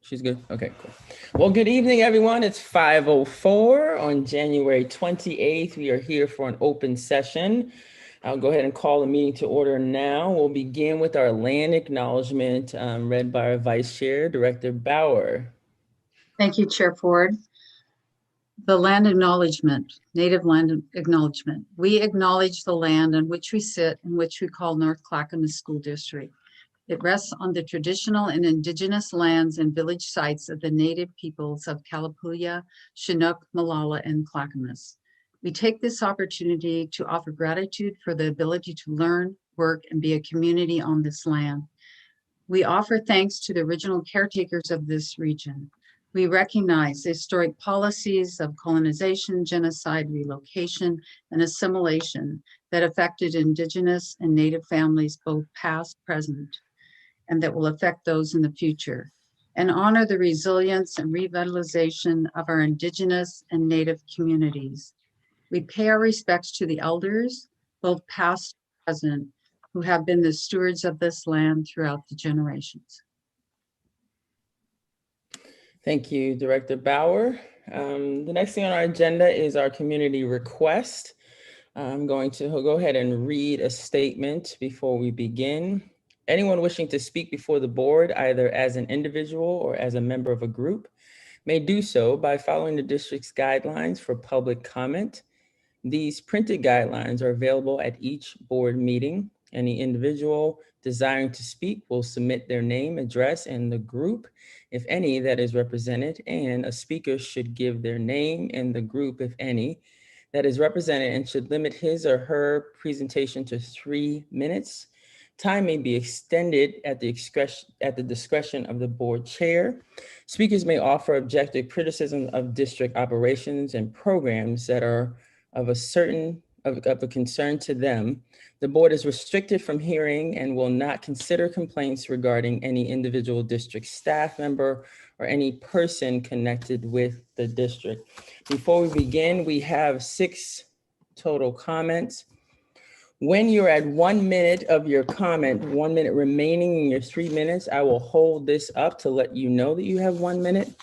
She's good. Okay, cool. Well, good evening, everyone. It's 5:04 on January 28th. We are here for an open session. I'll go ahead and call the meeting to order now. We'll begin with our land acknowledgement read by our Vice Chair, Director Bauer. Thank you, Chair Ford. The land acknowledgement, native land acknowledgement. We acknowledge the land on which we sit and which we call North Clackamas School District. It rests on the traditional and indigenous lands and village sites of the native peoples of Kalapuya, Chinook, Malala, and Clackamas. We take this opportunity to offer gratitude for the ability to learn, work, and be a community on this land. We offer thanks to the original caretakers of this region. We recognize the historic policies of colonization, genocide, relocation, and assimilation that affected Indigenous and Native families, both past, present, and that will affect those in the future, and honor the resilience and revitalization of our Indigenous and Native communities. We pay our respects to the elders, both past and present, who have been the stewards of this land throughout the generations. Thank you, Director Bauer. The next thing on our agenda is our community request. I'm going to go ahead and read a statement before we begin. Anyone wishing to speak before the board, either as an individual or as a member of a group, may do so by following the district's guidelines for public comment. These printed guidelines are available at each board meeting. Any individual desiring to speak will submit their name, address, and the group, if any, that is represented, and a speaker should give their name and the group, if any, that is represented, and should limit his or her presentation to 3 minutes. Time may be extended at the discretion of the board chair. Speakers may offer objective criticism of district operations and programs that are of a concern to them. The board is restricted from hearing and will not consider complaints regarding any individual district staff member or any person connected with the district. Before we begin, we have 6 total comments. When you're at 1 minute of your comment, 1 minute remaining in your 3 minutes, I will hold this up to let you know that you have 1 minute.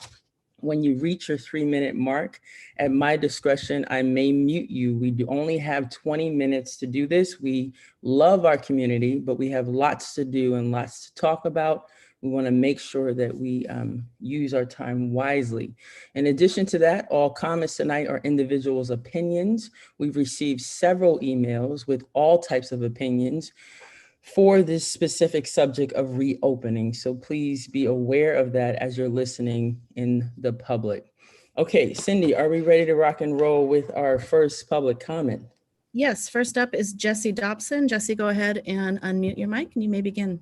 When you reach your 3-minute mark, at my discretion, I may mute you. We do only have 20 minutes to do this. We love our community, but we have lots to do and lots to talk about. We want to make sure that we use our time wisely. In addition to that, all comments tonight are individuals' opinions. We've received several emails with all types of opinions for this specific subject of reopening. So please be aware of that as you're listening in the public. Okay, Cindy, are we ready to rock and roll with our first public comment? Yes, first up is Jesse Dobson. Jesse, go ahead and unmute your mic and you may begin.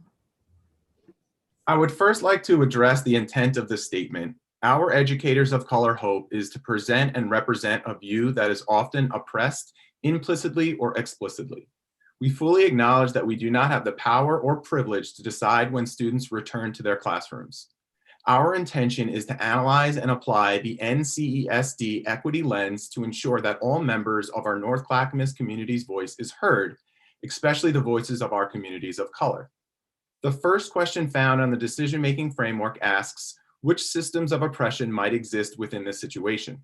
I would first like to address the intent of this statement. Our educators of color hope is to present and represent a view that is often oppressed implicitly or explicitly. We fully acknowledge that we do not have the power or privilege to decide when students return to their classrooms. Our intention is to analyze and apply the NCESD equity lens to ensure that all members of our North Clackamas community's voice is heard, especially the voices of our communities of color. The first question found on the decision-making framework asks, which systems of oppression might exist within this situation?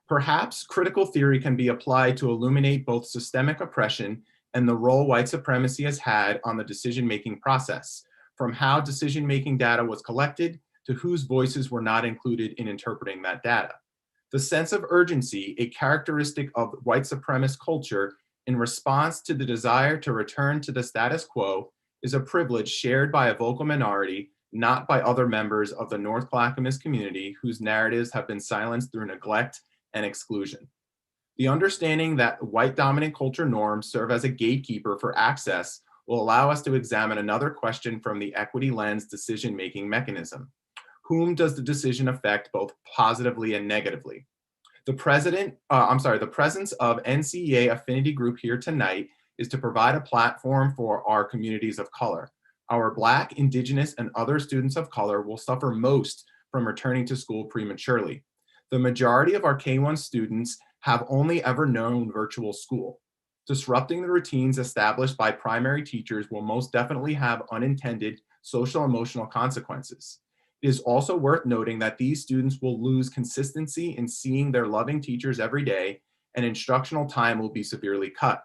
Perhaps critical theory can be applied to illuminate both systemic oppression and the role white supremacy has had on the decision-making process, from how decision-making data was collected to whose voices were not included in interpreting that data. The sense of urgency, a characteristic of white supremacist culture in response to the desire to return to the status quo, is a privilege shared by a vocal minority, not by other members of the North Clackamas community whose narratives have been silenced through neglect and exclusion. The understanding that white dominant culture norms serve as a gatekeeper for access will allow us to examine another question from the equity lens decision-making mechanism. Whom does the decision affect both positively and negatively? The presence of NCEA Affinity Group here tonight is to provide a platform for our communities of color. Our Black, Indigenous, and other students of color will suffer most from returning to school prematurely. The majority of our K-1 students have only ever known virtual school. Disrupting the routines established by primary teachers will most definitely have unintended social emotional consequences. It is also worth noting that these students will lose consistency in seeing their loving teachers every day, and instructional time will be severely cut.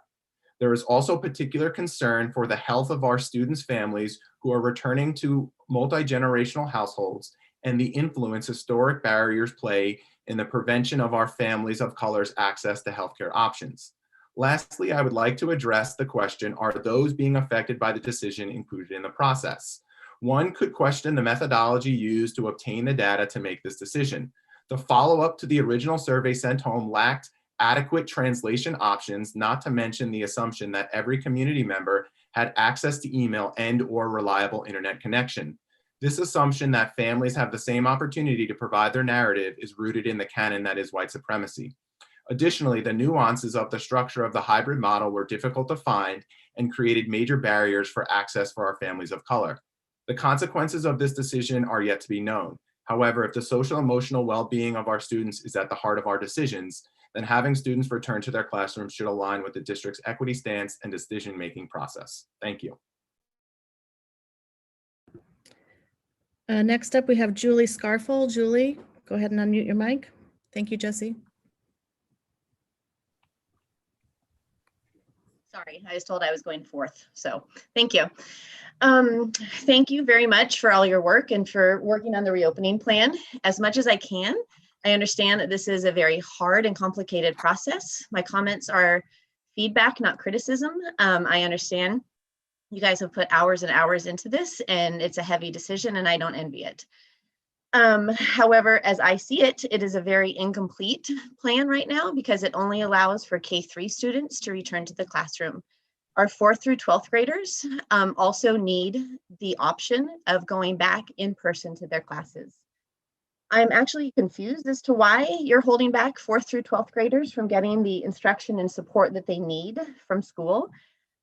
There is also particular concern for the health of our students' families who are returning to multi-generational households and the influence historic barriers play in the prevention of our families of color's access to healthcare options. Lastly, I would like to address the question, are those being affected by the decision included in the process? One could question the methodology used to obtain the data to make this decision. The follow-up to the original survey sent home lacked adequate translation options, not to mention the assumption that every community member had access to email and/or reliable internet connection. This assumption that families have the same opportunity to provide their narrative is rooted in the canon that is white supremacy. Additionally, the nuances of the structure of the hybrid model were difficult to find and created major barriers for access for our families of color. The consequences of this decision are yet to be known. However, if the social and emotional well-being of our students is at the heart of our decisions, then having students return to their classrooms should align with the district's equity stance and decision-making process. Thank you. Next up, we have Julie Scarfall. Julie, go ahead and unmute your mic. Thank you, Jesse. Sorry, I was told I was going fourth, so thank you. Thank you very much for all your work and for working on the reopening plan. As much as I can, I understand that this is a very hard and complicated process. My comments are feedback, not criticism. I understand you guys have put hours and hours into this, and it's a heavy decision, and I don't envy it. However, as I see it, it is a very incomplete plan right now because it only allows for K-3 students to return to the classroom. Our 4th through 12th graders also need the option of going back in person to their classes. I'm actually confused as to why you're holding back 4th through 12th graders from getting the instruction and support that they need from school.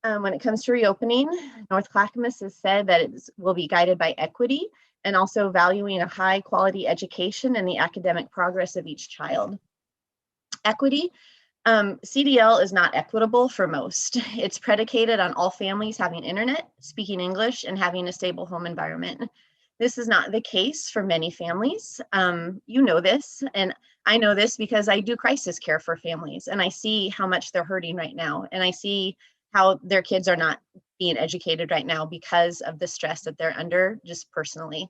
When it comes to reopening, North Clackamas has said that it will be guided by equity and also valuing a high quality education and the academic progress of each child. Equity, CDL is not equitable for most. It's predicated on all families having internet, speaking English, and having a stable home environment. This is not the case for many families. You know this, and I know this because I do crisis care for families, and I see how much they're hurting right now, and I see how their kids are not being educated right now because of the stress that they're under just personally.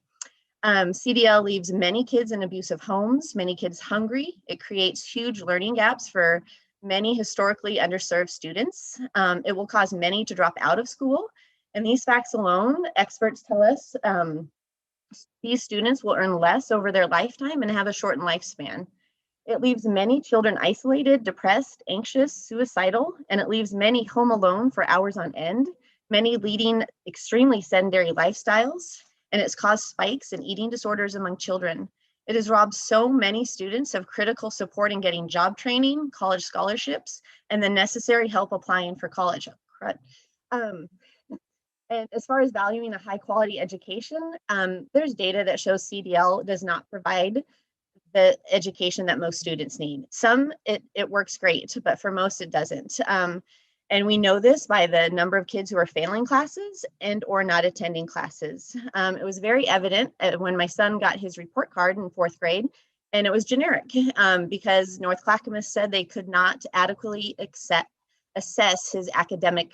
CDL leaves many kids in abusive homes, many kids hungry. It creates huge learning gaps for many historically underserved students. It will cause many to drop out of school. And these facts alone, experts tell us these students will earn less over their lifetime and have a shortened lifespan. It leaves many children isolated, depressed, anxious, suicidal, and it leaves many home alone for hours on end, many leading extremely sedentary lifestyles, and it's caused spikes in eating disorders among children. It has robbed so many students of critical support in getting job training, college scholarships, and the necessary help applying for college. And as far as valuing a high quality education, there's data that shows CDL does not provide the education that most students need. Some, it works great, but for most it doesn't. And we know this by the number of kids who are failing classes and or not attending classes. It was very evident when my son got his report card in 4th grade, and it was generic because North Clackamas said they could not adequately assess his academic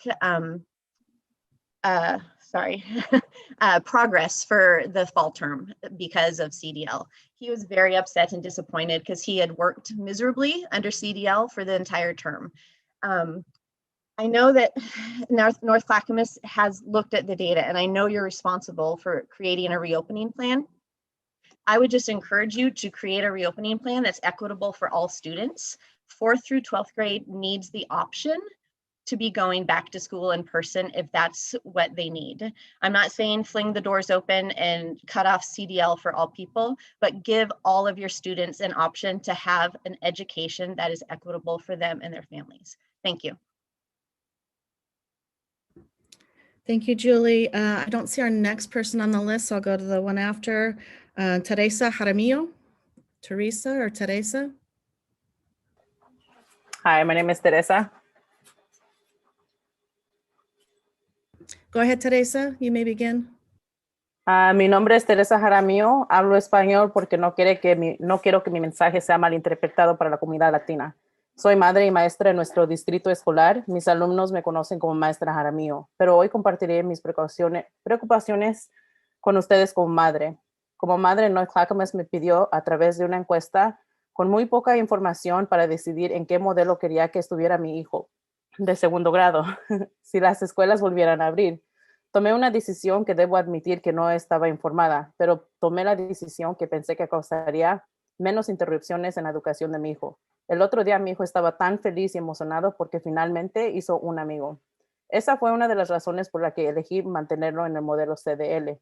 progress for the fall term because of CDL. He was very upset and disappointed because he had worked miserably under CDL for the entire term. I know that North Clackamas has looked at the data, and I know you're responsible for creating a reopening plan. I would just encourage you to create a reopening plan that's equitable for all students. 4th through 12th grade needs the option to be going back to school in person if that's what they need. I'm not saying fling the doors open and cut off CDL for all people, but give all of your students an option to have an education that is equitable for them and their families. Thank you. Thank you, Julie. I don't see our next person on the list, so I'll go to the one after. Teresa Jaramillo. Teresa or Teresa? Hi, my name is Teresa. Go ahead, Teresa. You may begin. Mi nombre es Teresa Jaramillo. Hablo español porque no quiero que mi mensaje sea malinterpretado para la comunidad latina. Soy madre y maestra en nuestro distrito escolar. Mis alumnos me conocen como maestra Jaramillo, pero hoy compartiré mis preocupaciones con ustedes como madre. Como madre, North Clackamas me pidió a través de una encuesta con muy poca información para decidir en qué modelo quería que estuviera mi hijo de segundo grado si las escuelas volvieran a abrir. Tomé una decisión que debo admitir que no estaba informada, pero tomé la decisión que pensé que causaría menos interrupciones en la educación de mi hijo. El otro día mi hijo estaba tan feliz y emocionado porque finalmente hizo un amigo. Esa fue una de las razones por la que elegí mantenerlo en el modelo CDL,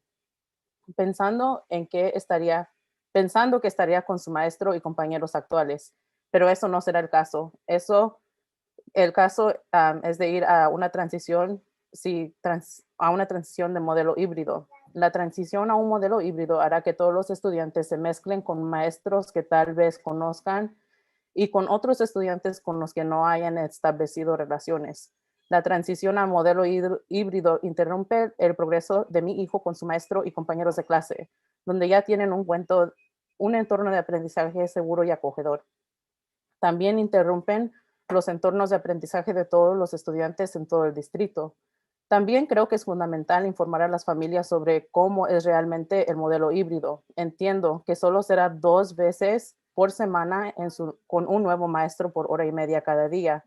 pensando que estaría con su maestro y compañeros actuales, pero eso no será el caso. El caso es de ir a una transición de modelo híbrido. La transición a un modelo híbrido hará que todos los estudiantes se mezclen con maestros que tal vez conozcan y con otros estudiantes con los que no hayan establecido relaciones. La transición al modelo híbrido interrumpe el progreso de mi hijo con su maestro y compañeros de clase, donde ya tienen un entorno de aprendizaje seguro y acogedor. También interrumpen los entornos de aprendizaje de todos los estudiantes en todo el distrito. También creo que es fundamental informar a las familias sobre cómo es realmente el modelo híbrido. Entiendo que solo será 2 veces por semana con un nuevo maestro por hora y media cada día.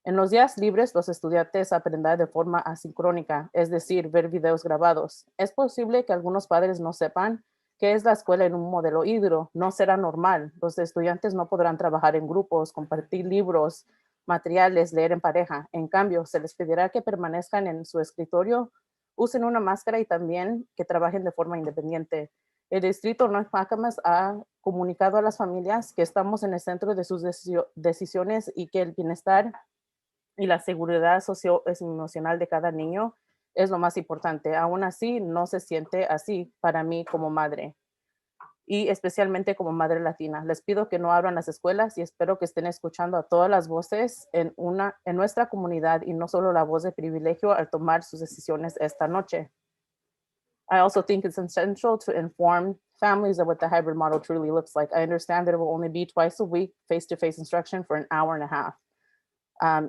En los días libres, los estudiantes aprenderán de forma asincrónica, es decir, ver videos grabados. Es posible que algunos padres no sepan qué es la escuela en un modelo híbrido. No será normal. Los estudiantes no podrán trabajar en grupos, compartir libros, materiales, leer en pareja. En cambio, se les pedirá que permanezcan en su escritorio, usen una máscara y también que trabajen de forma independiente. El distrito North Clackamas ha comunicado a las familias que estamos en el centro de sus decisiones y que el bienestar y la seguridad socioemocional de cada niño es lo más importante. Aún así, no se siente así para mí como madre y especialmente como madre latina. Les pido que no abran las escuelas y espero que estén escuchando a todas las voces en nuestra comunidad y no solo la voz de privilegio al tomar sus decisiones esta noche. I also think it's essential to inform families of what the hybrid model truly looks like. I understand that it will only be twice a week, face-to-face instruction for an hour and a half.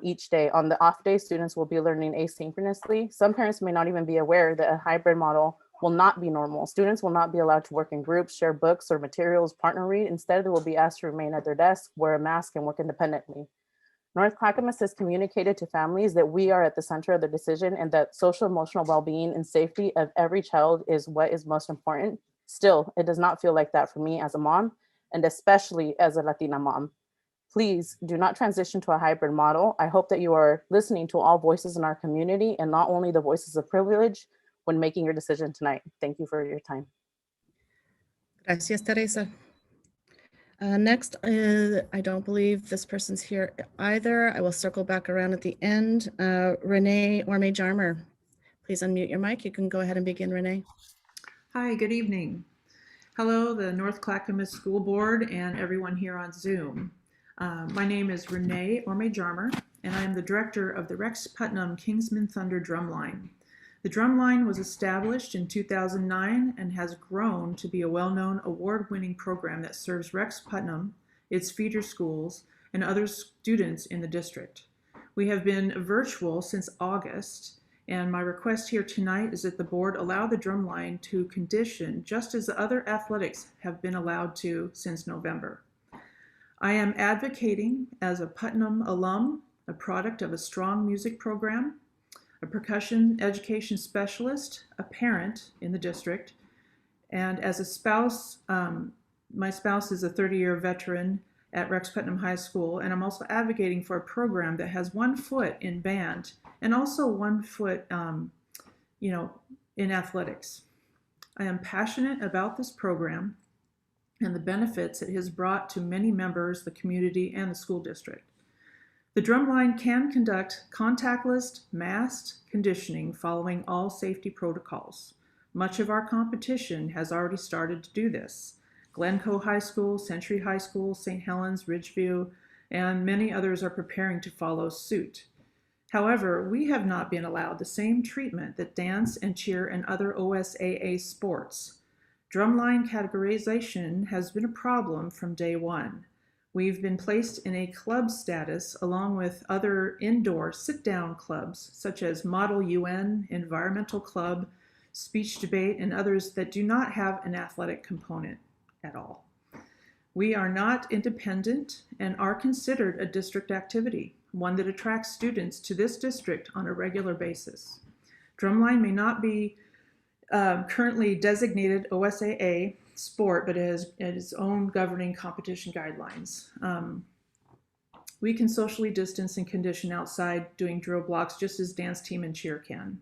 Each day. On the off day, students will be learning asynchronously. Some parents may not even be aware that a hybrid model will not be normal. Students will not be allowed to work in groups, share books or materials, partner read. Instead, they will be asked to remain at their desk, wear a mask, and work independently. North Clackamas has communicated to families that we are at the center of the decision and that social emotional well-being and safety of every child is what is most important. Still, it does not feel like that for me as a mom, and especially as a Latina mom. Please do not transition to a hybrid model. I hope that you are listening to all voices in our community and not only the voices of privilege when making your decision tonight. Thank you for your time. Gracias, Teresa. Next, I don't believe this person's here either. I will circle back around at the end. Renee Ormey Jarmer, please unmute your mic. You can go ahead and begin, Renee. Hi, good evening. Hello, the North Clackamas School Board and everyone here on Zoom. My name is Renee Ormey Jarmer, and I am the director of the Rex Putnam Kingsman Thunder Drumline. The Drumline was established in 2009 and has grown to be a well-known award-winning program that serves Rex Putnam, its feeder schools, and other students in the district. We have been virtual since August, and my request here tonight is that the board allow the Drumline to condition just as the other athletics have been allowed to since November. I am advocating as a Putnam alum, a product of a strong music program, a percussion education specialist, a parent in the district, and as a spouse, my spouse is a 30-year veteran at Rex Putnam High School, and I'm also advocating for a program that has 1 foot in band and also 1 foot, in athletics. I am passionate about this program and the benefits it has brought to many members, the community, and the school district. The Drumline can conduct contactless, masked conditioning following all safety protocols. Much of our competition has already started to do this. Glencoe High School, Century High School, St. Helens, Ridgeview, and many others are preparing to follow suit. However, we have not been allowed the same treatment that dance and cheer and other OSAA sports. Drumline categorization has been a problem from day one. We've been placed in a club status along with other indoor sit-down clubs such as Model UN, Environmental Club, Speech Debate, and others that do not have an athletic component at all. We are not independent and are considered a district activity, one that attracts students to this district on a regular basis. Drumline may not be currently designated OSAA sport, but it has its own governing competition guidelines. We can socially distance and condition outside doing drill blocks just as dance team and cheer can.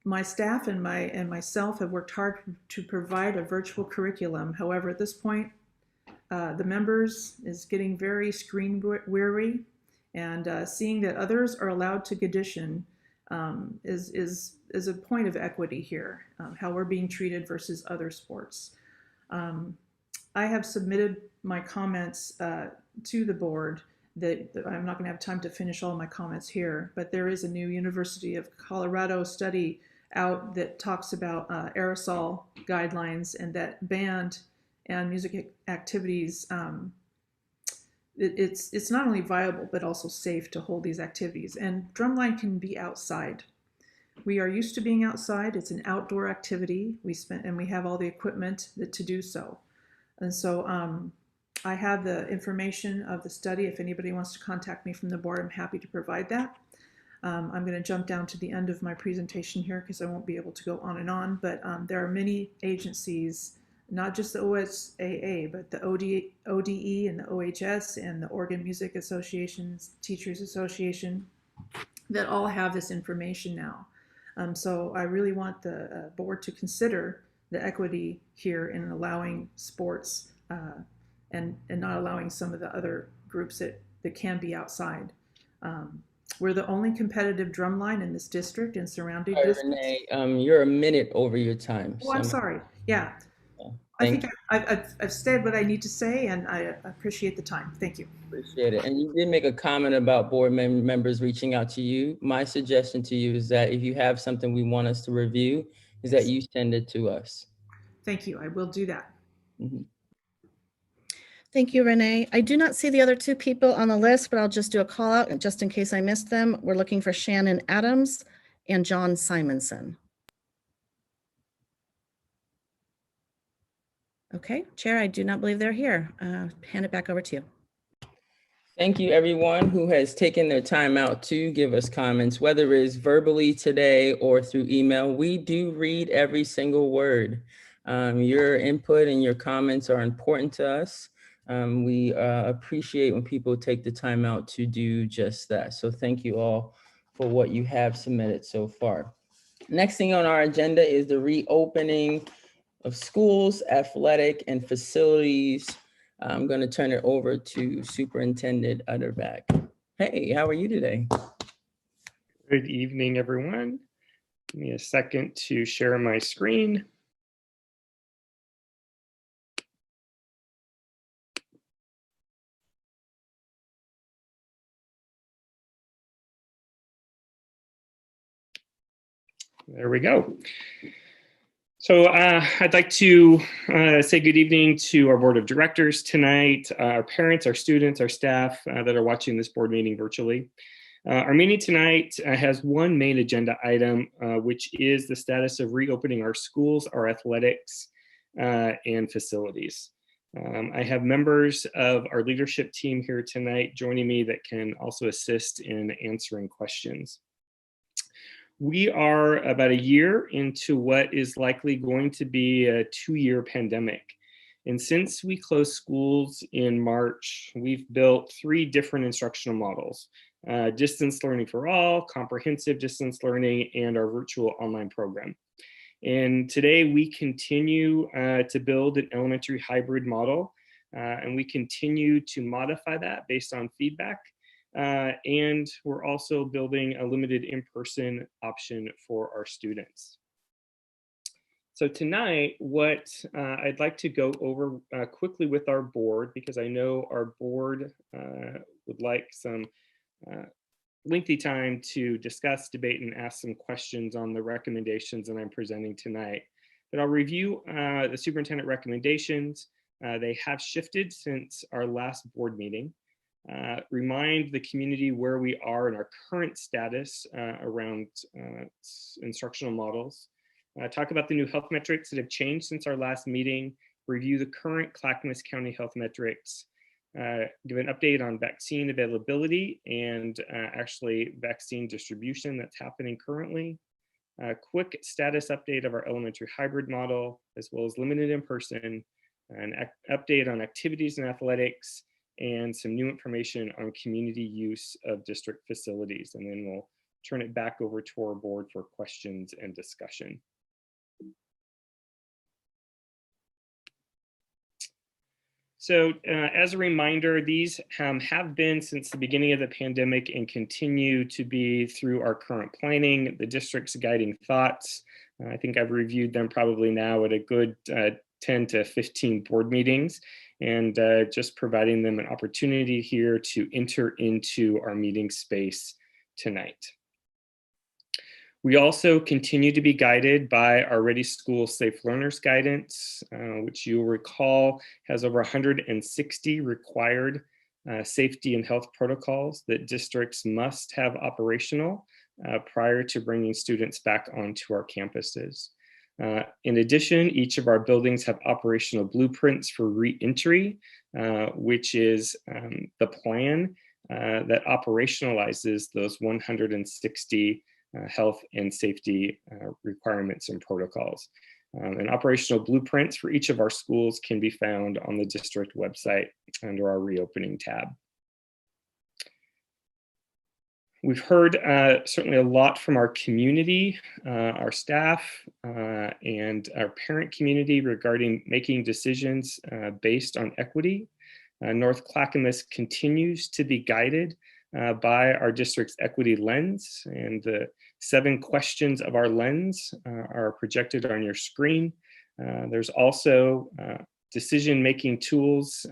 My staff and myself have worked hard to provide a virtual curriculum. However, at this point, the members is getting very screen weary, and seeing that others are allowed to condition is a point of equity here, how we're being treated versus other sports. I have submitted my comments to the board that I'm not going to have time to finish all my comments here, but there is a new University of Colorado study out that talks about aerosol guidelines, and that band and music activities, it's not only viable but also safe to hold these activities. And drumline can be outside. We are used to being outside. It's an outdoor activity. We have all the equipment to do so. And so I have the information of the study. If anybody wants to contact me from the board, I'm happy to provide that. I'm going to jump down to the end of my presentation here because I won't be able to go on and on, but there are many agencies, not just the OSAA, but the ODE and the OHS and the Oregon Music Association's Teachers Association that all have this information now. So I really want the board to consider the equity here in allowing sports and not allowing some of the other groups that can be outside. We're the only competitive drumline in this district and surrounding districts. Renee, you're a minute over your time. Oh, I'm sorry. Yeah. I think I've said what I need to say, and I appreciate the time. Thank you. Appreciate it. And you did make a comment about board members reaching out to you. My suggestion to you is that if you have something we want us to review, is that you send it to us. Thank you. I will do that. Mm-hmm. Thank you, Renee. I do not see the other two people on the list, but I'll just do a call out just in case I missed them. We're looking for Shannon Adams and John Simonson. Okay, Chair, I do not believe they're here. Hand it back over to you. Thank you, everyone who has taken their time out to give us comments, whether it's verbally today or through email. We do read every single word. Your input and your comments are important to us. We appreciate when people take the time out to do just that. So thank you all for what you have submitted so far. Next thing on our agenda is the reopening of schools, athletic, and facilities. I'm going to turn it over to Superintendent Utterback. Hey, how are you today? Good evening, everyone. Give me a second to share my screen. There we go. So I'd like to say good evening to our board of directors tonight, our parents, our students, our staff that are watching this board meeting virtually. Our meeting tonight has one main agenda item, which is the status of reopening our schools, our athletics, and facilities. I have members of our leadership team here tonight joining me that can also assist in answering questions. We are about a year into what is likely going to be a 2-year pandemic. And since we closed schools in March, we've built 3 different instructional models: distance learning for all, comprehensive distance learning, and our virtual online program. And today we continue to build an elementary hybrid model, and we continue to modify that based on feedback. And we're also building a limited in-person option for our students. So tonight, what I'd like to go over quickly with our board, because I know our board would like some lengthy time to discuss, debate, and ask some questions on the recommendations that I'm presenting tonight. But I'll review the superintendent recommendations. They have shifted since our last board meeting. Remind the community where we are in our current status around instructional models. Talk about the new health metrics that have changed since our last meeting. Review the current Clackamas County health metrics. Give an update on vaccine availability and actually vaccine distribution that's happening currently. A quick status update of our elementary hybrid model, as well as limited in-person, an update on activities and athletics, and some new information on community use of district facilities. And then we'll turn it back over to our board for questions and discussion. So as a reminder, these have been since the beginning of the pandemic and continue to be through our current planning, the district's guiding thoughts. I think I've reviewed them probably now at a good 10 to 15 board meetings, and just providing them an opportunity here to enter into our meeting space tonight. We also continue to be guided by our Ready School Safe Learners guidance, which you'll recall has over 160 required safety and health protocols that districts must have operational prior to bringing students back onto our campuses. In addition, each of our buildings have operational blueprints for re-entry, which is the plan that operationalizes those 160 health and safety requirements and protocols. And operational blueprints for each of our schools can be found on the district website under our reopening tab. We've heard certainly a lot from our community, our staff, and our parent community regarding making decisions based on equity. North Clackamas continues to be guided by our district's equity lens, and the 7 questions of our lens are projected on your screen. There's also decision-making tools,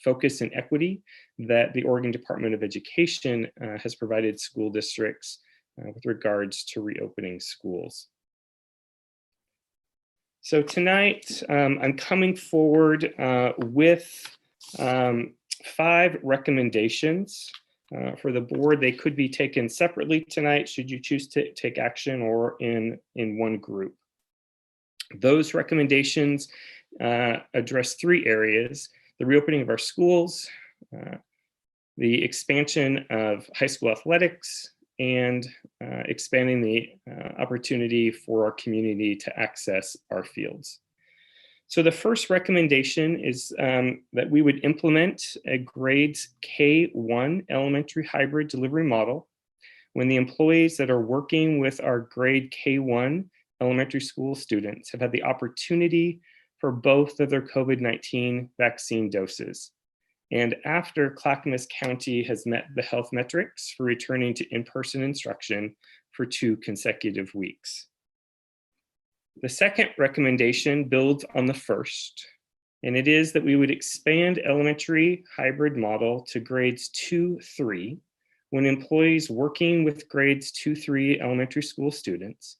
focus and equity that the Oregon Department of Education has provided school districts with regards to reopening schools. So tonight, I'm coming forward with 5 recommendations for the board. They could be taken separately tonight should you choose to take action, or in one group. Those recommendations address 3 areas: the reopening of our schools, the expansion of high school athletics, and expanding the opportunity for our community to access our fields. So the first recommendation is that we would implement a grades K-1 elementary hybrid delivery model when the employees that are working with our grade K-1 elementary school students have had the opportunity for both of their COVID-19 vaccine doses, and after Clackamas County has met the health metrics for returning to in-person instruction for 2 consecutive weeks. The second recommendation builds on the first, and it is that we would expand elementary hybrid model to grades 2-3 when employees working with grades 2-3 elementary school students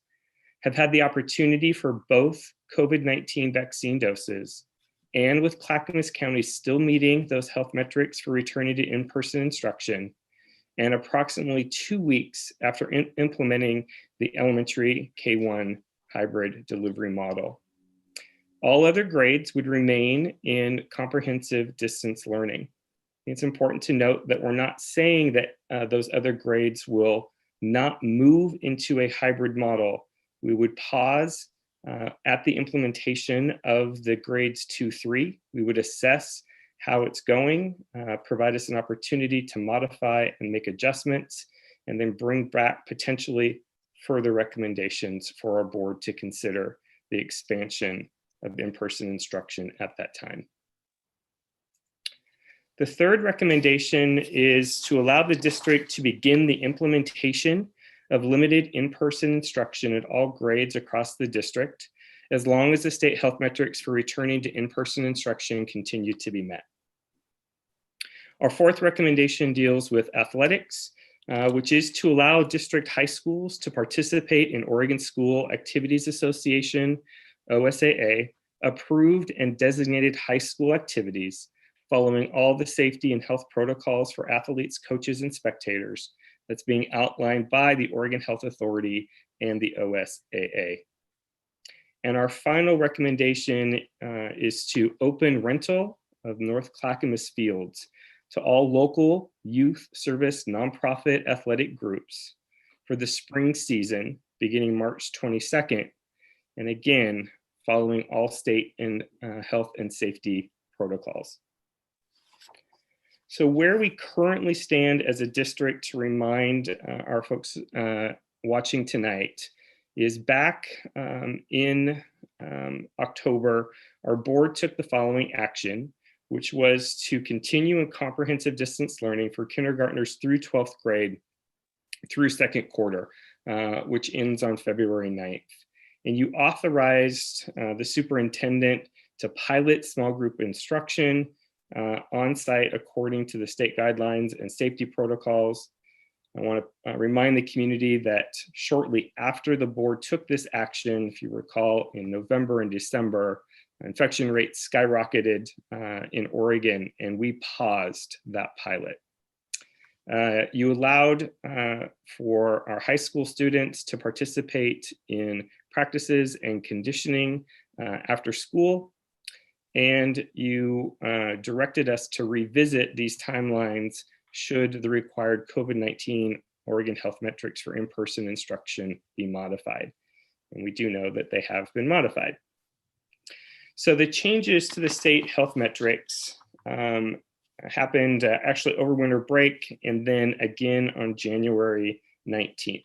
have had the opportunity for both COVID-19 vaccine doses, and with Clackamas County still meeting those health metrics for returning to in-person instruction, and approximately 2 weeks after implementing the elementary K-1 hybrid delivery model. All other grades would remain in comprehensive distance learning. It's important to note that we're not saying that those other grades will not move into a hybrid model. We would pause at the implementation of the grades 2-3. We would assess how it's going, provide us an opportunity to modify and make adjustments, and then bring back potentially further recommendations for our board to consider the expansion of in-person instruction at that time. The third recommendation is to allow the district to begin the implementation of limited in-person instruction at all grades across the district, as long as the state health metrics for returning to in-person instruction continue to be met. Our fourth recommendation deals with athletics. which is to allow district high schools to participate in Oregon School Activities Association, OSAA, approved and designated high school activities following all the safety and health protocols for athletes, coaches, and spectators that's being outlined by the Oregon Health Authority and the OSAA. And our final recommendation is to open rental of North Clackamas fields to all local youth service nonprofit athletic groups for the spring season beginning March 22nd. And again, following all state and health and safety protocols. So where we currently stand as a district, to remind our folks watching tonight, is back in October, our board took the following action, which was to continue in comprehensive distance learning for kindergartners through 12th grade through second quarter, which ends on February 9th. And you authorized the superintendent to pilot small group instruction on site according to the state guidelines and safety protocols. I want to remind the community that shortly after the board took this action, if you recall, in November and December, infection rates skyrocketed in Oregon, and we paused that pilot. You allowed for our high school students to participate in practices and conditioning after school, and you directed us to revisit these timelines should the required COVID-19 Oregon health metrics for in-person instruction be modified. And we do know that they have been modified. So the changes to the state health metrics happened actually over winter break and then again on January 19th.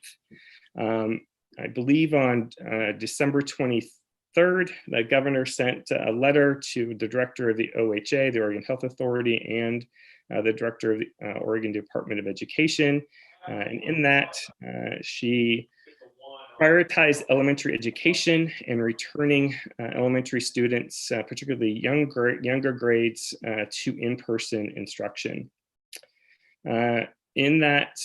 I believe on December 23rd, the governor sent a letter to the director of the OHA, the Oregon Health Authority, and the director of the Oregon Department of Education. And in that, she prioritized elementary education and returning elementary students, particularly younger grades, to in-person instruction. In that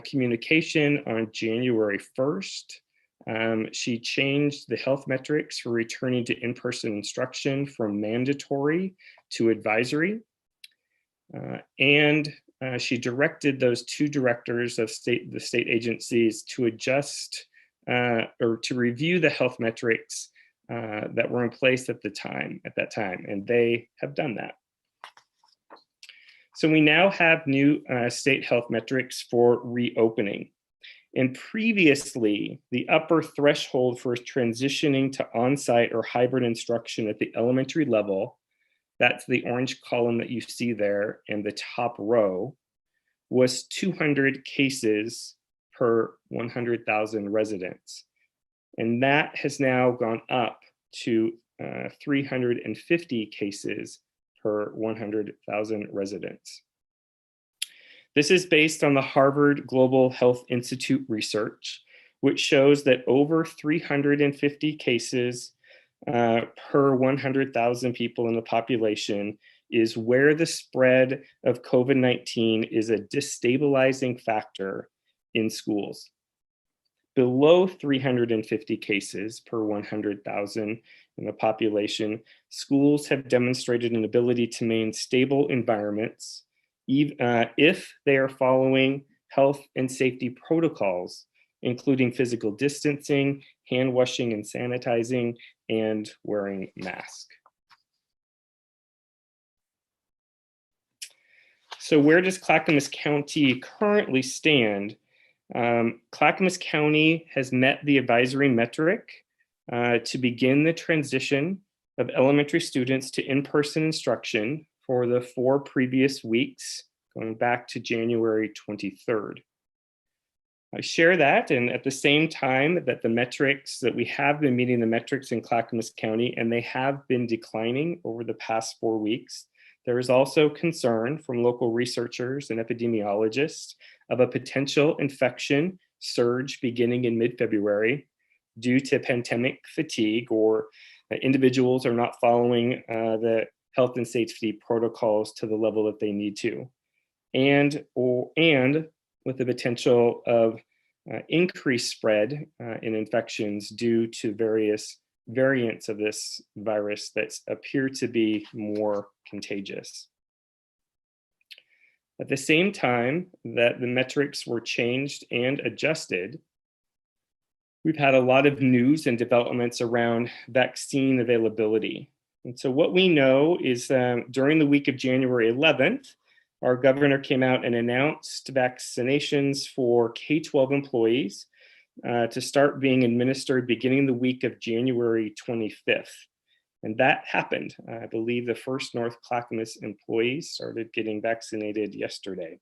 communication on January 1st, she changed the health metrics for returning to in-person instruction from mandatory to advisory. And she directed those two directors of the state agencies to adjust or to review the health metrics that were in place at that time, and they have done that. So we now have new state health metrics for reopening. And previously, the upper threshold for transitioning to on-site or hybrid instruction at the elementary level, that's the orange column that you see there in the top row, was 200 cases per 100,000 residents. And that has now gone up to 350 cases per 100,000 residents. This is based on the Harvard Global Health Institute research, which shows that over 350 cases per 100,000 people in the population is where the spread of COVID-19 is a destabilizing factor in schools. Below 350 cases per 100,000 in the population, schools have demonstrated an ability to maintain stable environments if they are following health and safety protocols, including physical distancing, hand washing and sanitizing, and wearing masks. So where does Clackamas County currently stand? Clackamas County has met the advisory metric to begin the transition of elementary students to in-person instruction for the 4 previous weeks, going back to January 23rd. I share that, and at the same time that the metrics, that we have been meeting the metrics in Clackamas County, and they have been declining over the past 4 weeks, there is also concern from local researchers and epidemiologists of a potential infection surge beginning in mid-February due to pandemic fatigue, or individuals are not following the health and safety protocols to the level that they need to. And with the potential of increased spread in infections due to various variants of this virus that appear to be more contagious. At the same time that the metrics were changed and adjusted, we've had a lot of news and developments around vaccine availability. And so what we know is during the week of January 11th, our governor came out and announced vaccinations for K-12 employees to start being administered beginning the week of January 25th. And that happened. I believe the first North Clackamas employees started getting vaccinated yesterday.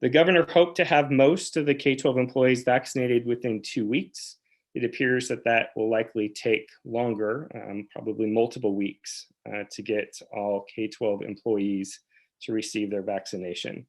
The governor hoped to have most of the K-12 employees vaccinated within 2 weeks. It appears that that will likely take longer, probably multiple weeks, to get all K-12 employees to receive their vaccination.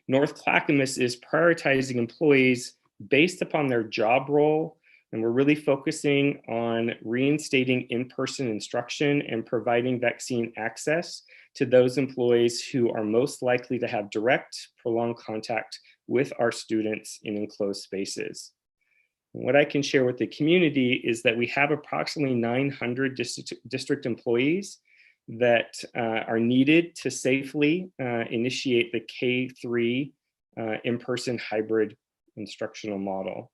North Clackamas is prioritizing employees based upon their job role, and we're really focusing on reinstating in-person instruction and providing vaccine access to those employees who are most likely to have direct, prolonged contact with our students in enclosed spaces. And what I can share with the community is that we have approximately 900 district employees that are needed to safely initiate the K-3 in-person hybrid instructional model.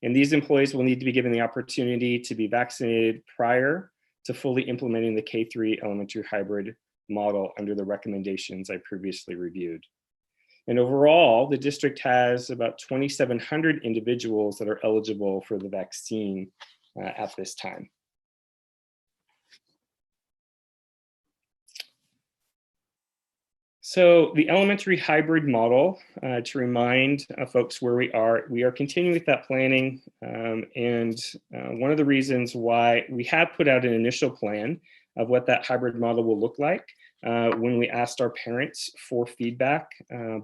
And these employees will need to be given the opportunity to be vaccinated prior to fully implementing the K-3 elementary hybrid model under the recommendations I previously reviewed. And overall, the district has about 2,700 individuals that are eligible for the vaccine at this time. So the elementary hybrid model, to remind folks where we are continuing with that planning. And one of the reasons why we have put out an initial plan of what that hybrid model will look like when we asked our parents for feedback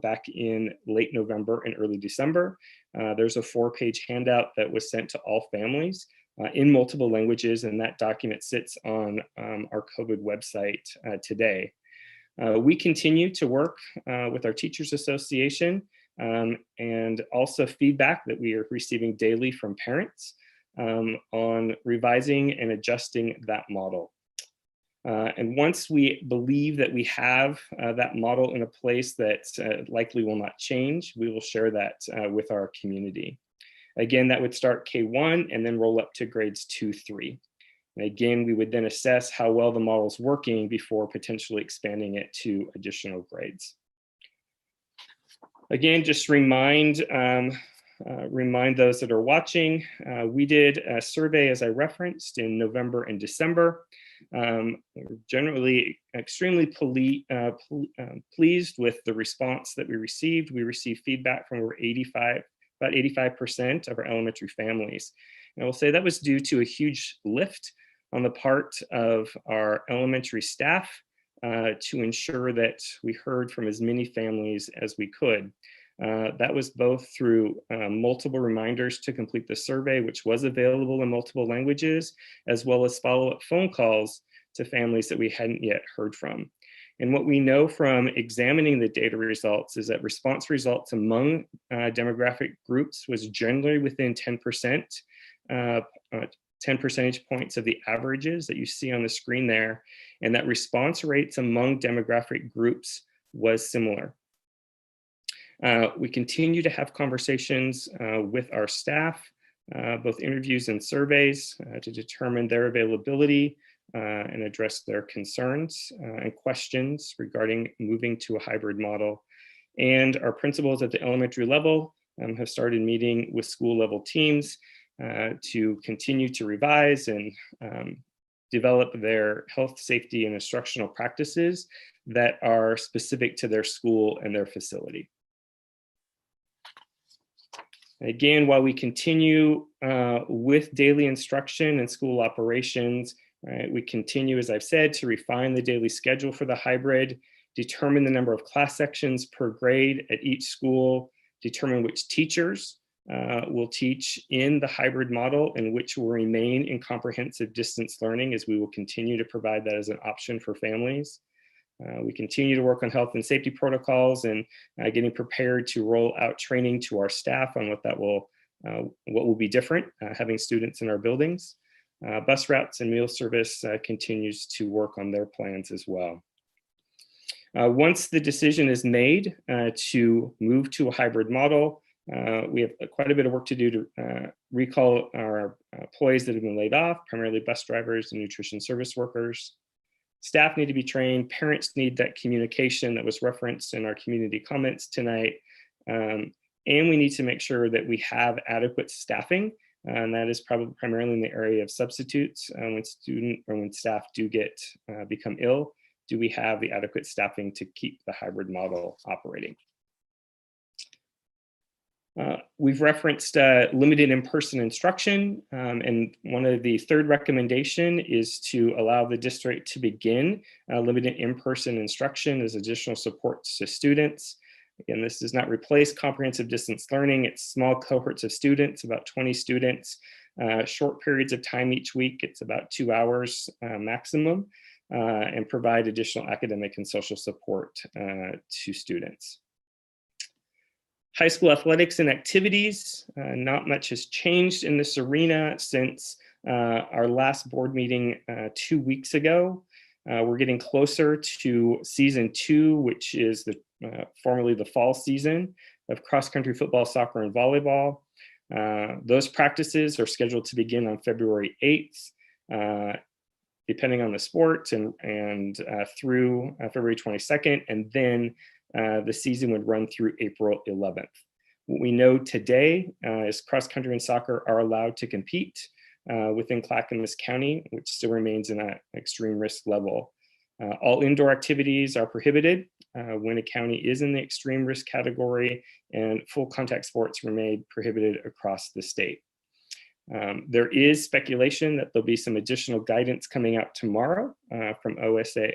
back in late November and early December. There's a 4-page handout that was sent to all families in multiple languages, and that document sits on our COVID website today. We continue to work with our Teachers Association and also feedback that we are receiving daily from parents on revising and adjusting that model. And once we believe that we have that model in a place that likely will not change, we will share that with our community. Again, that would start K-1 and then roll up to grades 2, 3. And again, we would then assess how well the model is working before potentially expanding it to additional grades. Again, just remind those that are watching, we did a survey, as I referenced, in November and December. We're generally extremely pleased with the response that we received. We received feedback from about 85% of our elementary families. And I will say that was due to a huge lift on the part of our elementary staff to ensure that we heard from as many families as we could. That was both through multiple reminders to complete the survey, which was available in multiple languages, as well as follow-up phone calls to families that we hadn't yet heard from. And what we know from examining the data results is that response results among demographic groups was generally within 10%, 10 percentage points of the averages that you see on the screen there, and that response rates among demographic groups was similar. We continue to have conversations with our staff, both interviews and surveys, to determine their availability and address their concerns and questions regarding moving to a hybrid model. And our principals at the elementary level have started meeting with school level teams to continue to revise and develop their health, safety, and instructional practices that are specific to their school and their facility. Again, while we continue with daily instruction and school operations, we continue, as I've said, to refine the daily schedule for the hybrid, determine the number of class sections per grade at each school, determine which teachers will teach in the hybrid model and which will remain in comprehensive distance learning, as we will continue to provide that as an option for families. We continue to work on health and safety protocols and getting prepared to roll out training to our staff on what will be different, having students in our buildings. Bus routes and meal service continues to work on their plans as well. Once the decision is made to move to a hybrid model, we have quite a bit of work to do to recall our employees that have been laid off, primarily bus drivers and nutrition service workers. Staff need to be trained. Parents need that communication that was referenced in our community comments tonight. And we need to make sure that we have adequate staffing. And that is probably primarily in the area of substitutes. When staff do become ill, do we have the adequate staffing to keep the hybrid model operating? We've referenced limited in-person instruction, and one of the third recommendation is to allow the district to begin limited in-person instruction as additional support to students. Again, this does not replace comprehensive distance learning. It's small cohorts of students, about 20 students, short periods of time each week. It's about 2 hours maximum, and provide additional academic and social support to students. High school athletics and activities, not much has changed in this arena since our last board meeting 2 weeks ago. We're getting closer to season 2, which is formerly the fall season of cross-country football, soccer, and volleyball. Those practices are scheduled to begin on February 8th, depending on the sport, and through February 22nd, and then the season would run through April 11th. What we know today is cross-country and soccer are allowed to compete within Clackamas County, which still remains in an extreme risk level. All indoor activities are prohibited when a county is in the extreme risk category, and full contact sports remain prohibited across the state. There is speculation that there'll be some additional guidance coming out tomorrow from OHA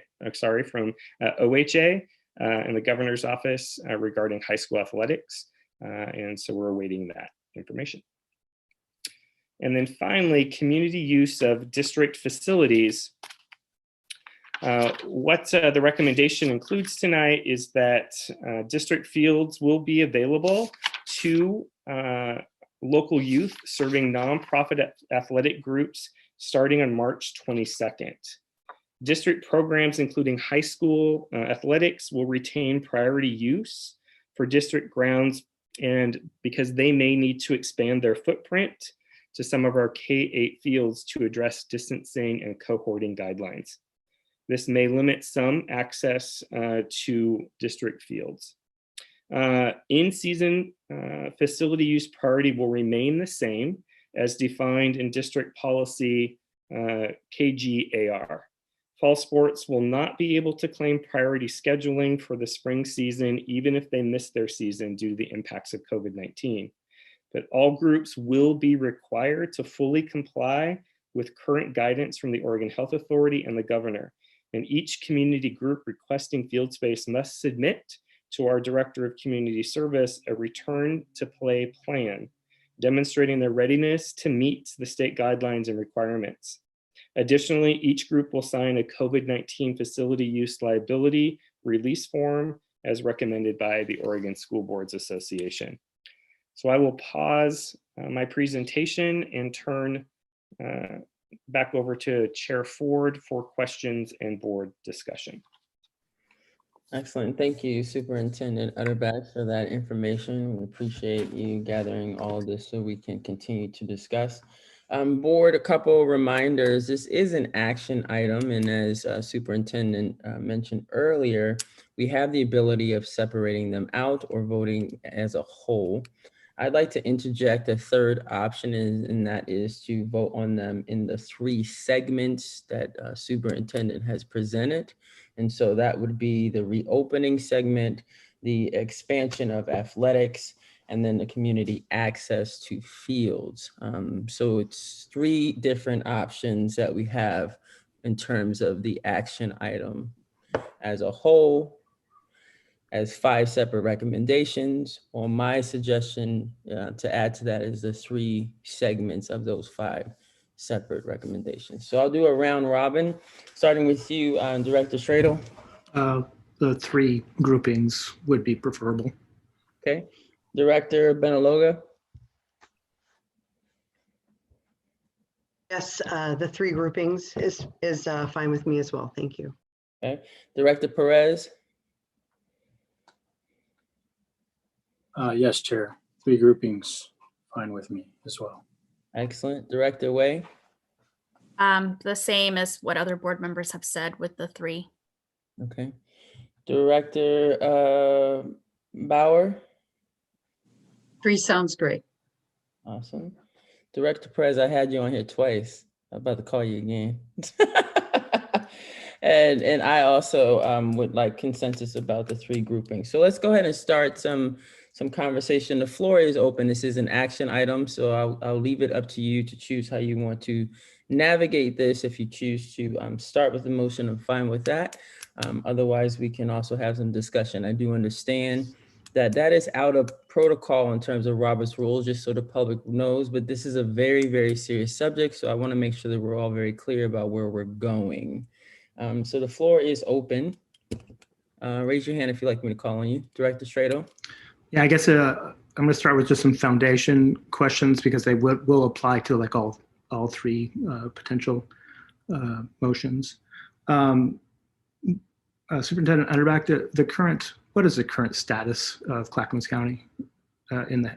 and the governor's office regarding high school athletics. And so we're awaiting that information. And then finally, community use of district facilities. What the recommendation includes tonight is that district fields will be available to local youth serving nonprofit athletic groups starting on March 22nd. District programs, including high school athletics, will retain priority use for district grounds, and because they may need to expand their footprint to some of our K-8 fields to address distancing and cohorting guidelines. This may limit some access to district fields. In-season facility use priority will remain the same as defined in district policy KGAR. Fall sports will not be able to claim priority scheduling for the spring season, even if they miss their season due to the impacts of COVID-19. But all groups will be required to fully comply with current guidance from the Oregon Health Authority and the governor. And each community group requesting field space must submit to our Director of Community Service a return to play plan, demonstrating their readiness to meet the state guidelines and requirements. Additionally, each group will sign a COVID-19 facility use liability release form as recommended by the Oregon School Boards Association. So I will pause my presentation and turn back over to Chair Ford for questions and board discussion. Excellent. Thank you, Superintendent Utterback, for that information. We appreciate you gathering all of this so we can continue to discuss. Board, a couple reminders. This is an action item, and as Superintendent mentioned earlier, we have the ability of separating them out or voting as a whole. I'd like to interject a third option, and that is to vote on them in the 3 segments that Superintendent has presented. And so that would be the reopening segment, the expansion of athletics, and then the community access to fields. So it's 3 different options that we have in terms of the action item as a whole, as 5 separate recommendations, or my suggestion to add to that is the 3 segments of those 5 separate recommendations. So I'll do a round robin, starting with you, Director Stradle. The 3 groupings would be preferable. Okay. Director Benaloga? Yes, the 3 groupings is fine with me as well. Thank you. Okay. Director Perez? Yes, Chair. 3 groupings, fine with me as well. Excellent. Director Way? The same as what other board members have said with the 3. Okay. Director Bauer? 3 sounds great. Awesome. Director Perez, I had you on here twice. I'm about to call you again. And I also would like consensus about the 3 groupings. So let's go ahead and start some conversation. The floor is open. This is an action item, so I'll leave it up to you to choose how you want to navigate this. If you choose to start with the motion, I'm fine with that. Otherwise, we can also have some discussion. I do understand that is out of protocol in terms of Robert's rules, just so the public knows, but this is a very, very serious subject. So I want to make sure that we're all very clear about where we're going. So the floor is open. Raise your hand if you'd like me to call on you. Director Strado. Yeah, I guess I'm going to start with just some foundation questions because they will apply to like all 3 potential motions. Superintendent Underback, what is the current status of Clackamas County in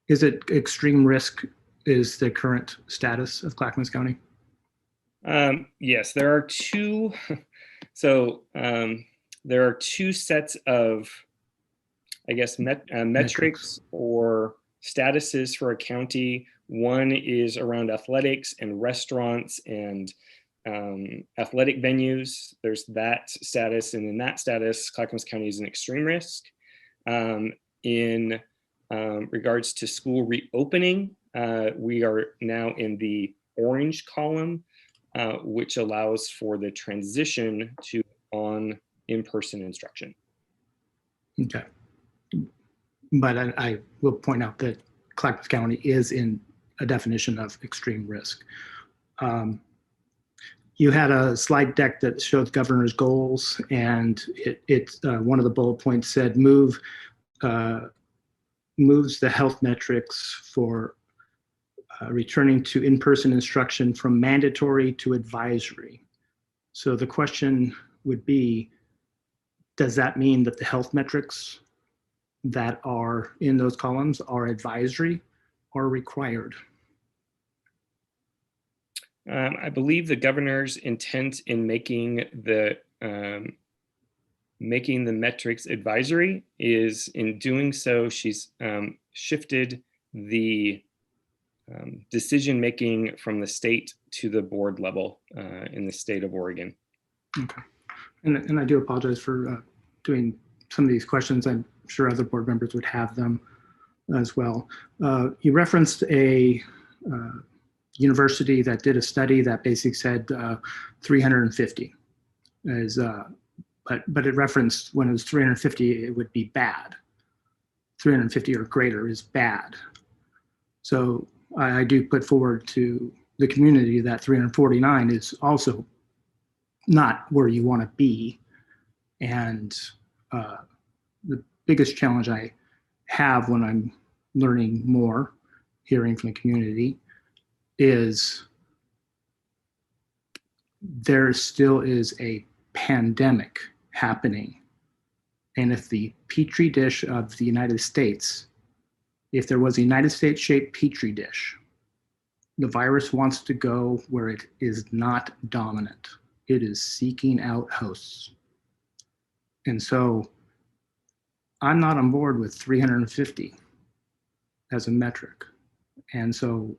is it extreme risk is the current status of Clackamas County? Yes, there are 2. So there are 2 sets of, I guess, metrics or statuses for a county. One is around athletics and restaurants and athletic venues. There's that status, and in that status, Clackamas County is an extreme risk. In regards to school reopening, we are now in the orange column, which allows for the transition to in-person instruction. Okay. But I will point out that Clackamas County is in a definition of extreme risk. You had a slide deck that showed governor's goals, and one of the bullet points said moves the health metrics for returning to in-person instruction from mandatory to advisory. So the question would be, does that mean that the health metrics that are in those columns are advisory or required? I believe the governor's intent in making the metrics advisory is, in doing so, she's shifted the decision making from the state to the board level in the state of Oregon. Okay, and I do apologize for doing some of these questions. I'm sure other board members would have them as well. You referenced a university that did a study that basically said 350 is, but it referenced when it was 350, it would be bad. 350 or greater is bad. So I do put forward to the community that 349 is also not where you want to be. And the biggest challenge I have when I'm learning more, hearing from the community, is there still is a pandemic happening. And if the petri dish of the United States, if there was a United States shaped petri dish, the virus wants to go where it is not dominant. It is seeking out hosts. And so I'm not on board with 350 as a metric. And so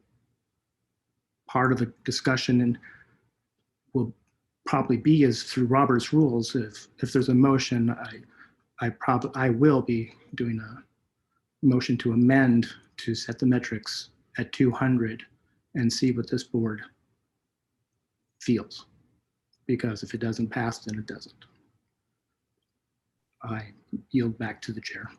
part of the discussion and will probably be is through Robert's rules. If there's a motion, I will be doing a motion to amend to set the metrics at 200 and see what this board feels. Because if it doesn't pass, then it doesn't. I yield back to the chair.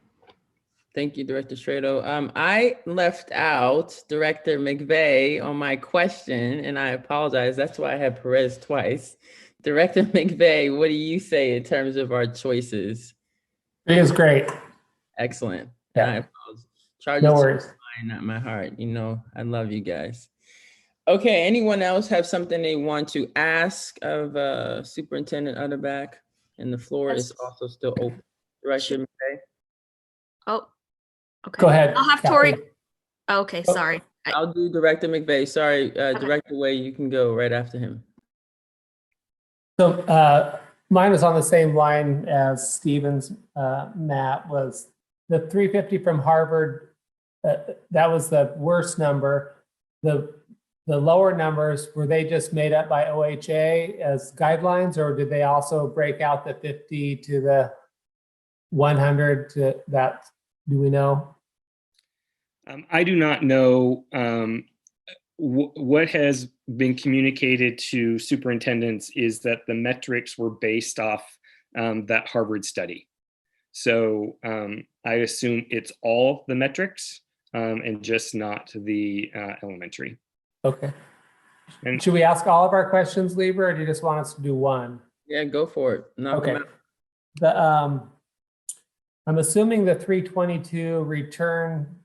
Thank you, Director Strado. I left out Director McVeigh on my question, and I apologize. That's why I had Perez twice. Director McVeigh, what do you say in terms of our choices? 3 is great. Excellent. Yeah. I apologize. Charge No it to worries. my mind, not my heart. You know, I love you guys. Okay, anyone else have something they want to ask of Superintendent Utterback? And the floor is also still open. Director McVeigh? Oh, okay. Go ahead, I'll have Tori. Kathy. Okay, sorry. I'll do Director McVeigh. Sorry, Director Way, you can go right after him. So mine was on the same line as Stephen's, Matt, was the 350 from Harvard. That was the worst number. The lower numbers, were they just made up by OHA as guidelines, or did they also break out the 50 to the 100 to that? Do we know? I do not know. What has been communicated to superintendents is that the metrics were based off that Harvard study. So I assume it's all the metrics and just not the elementary. Okay. And should we ask all of our questions, Lieber, or do you just want us to do one? Yeah, go for it. Knock them out. I'm assuming the 322 return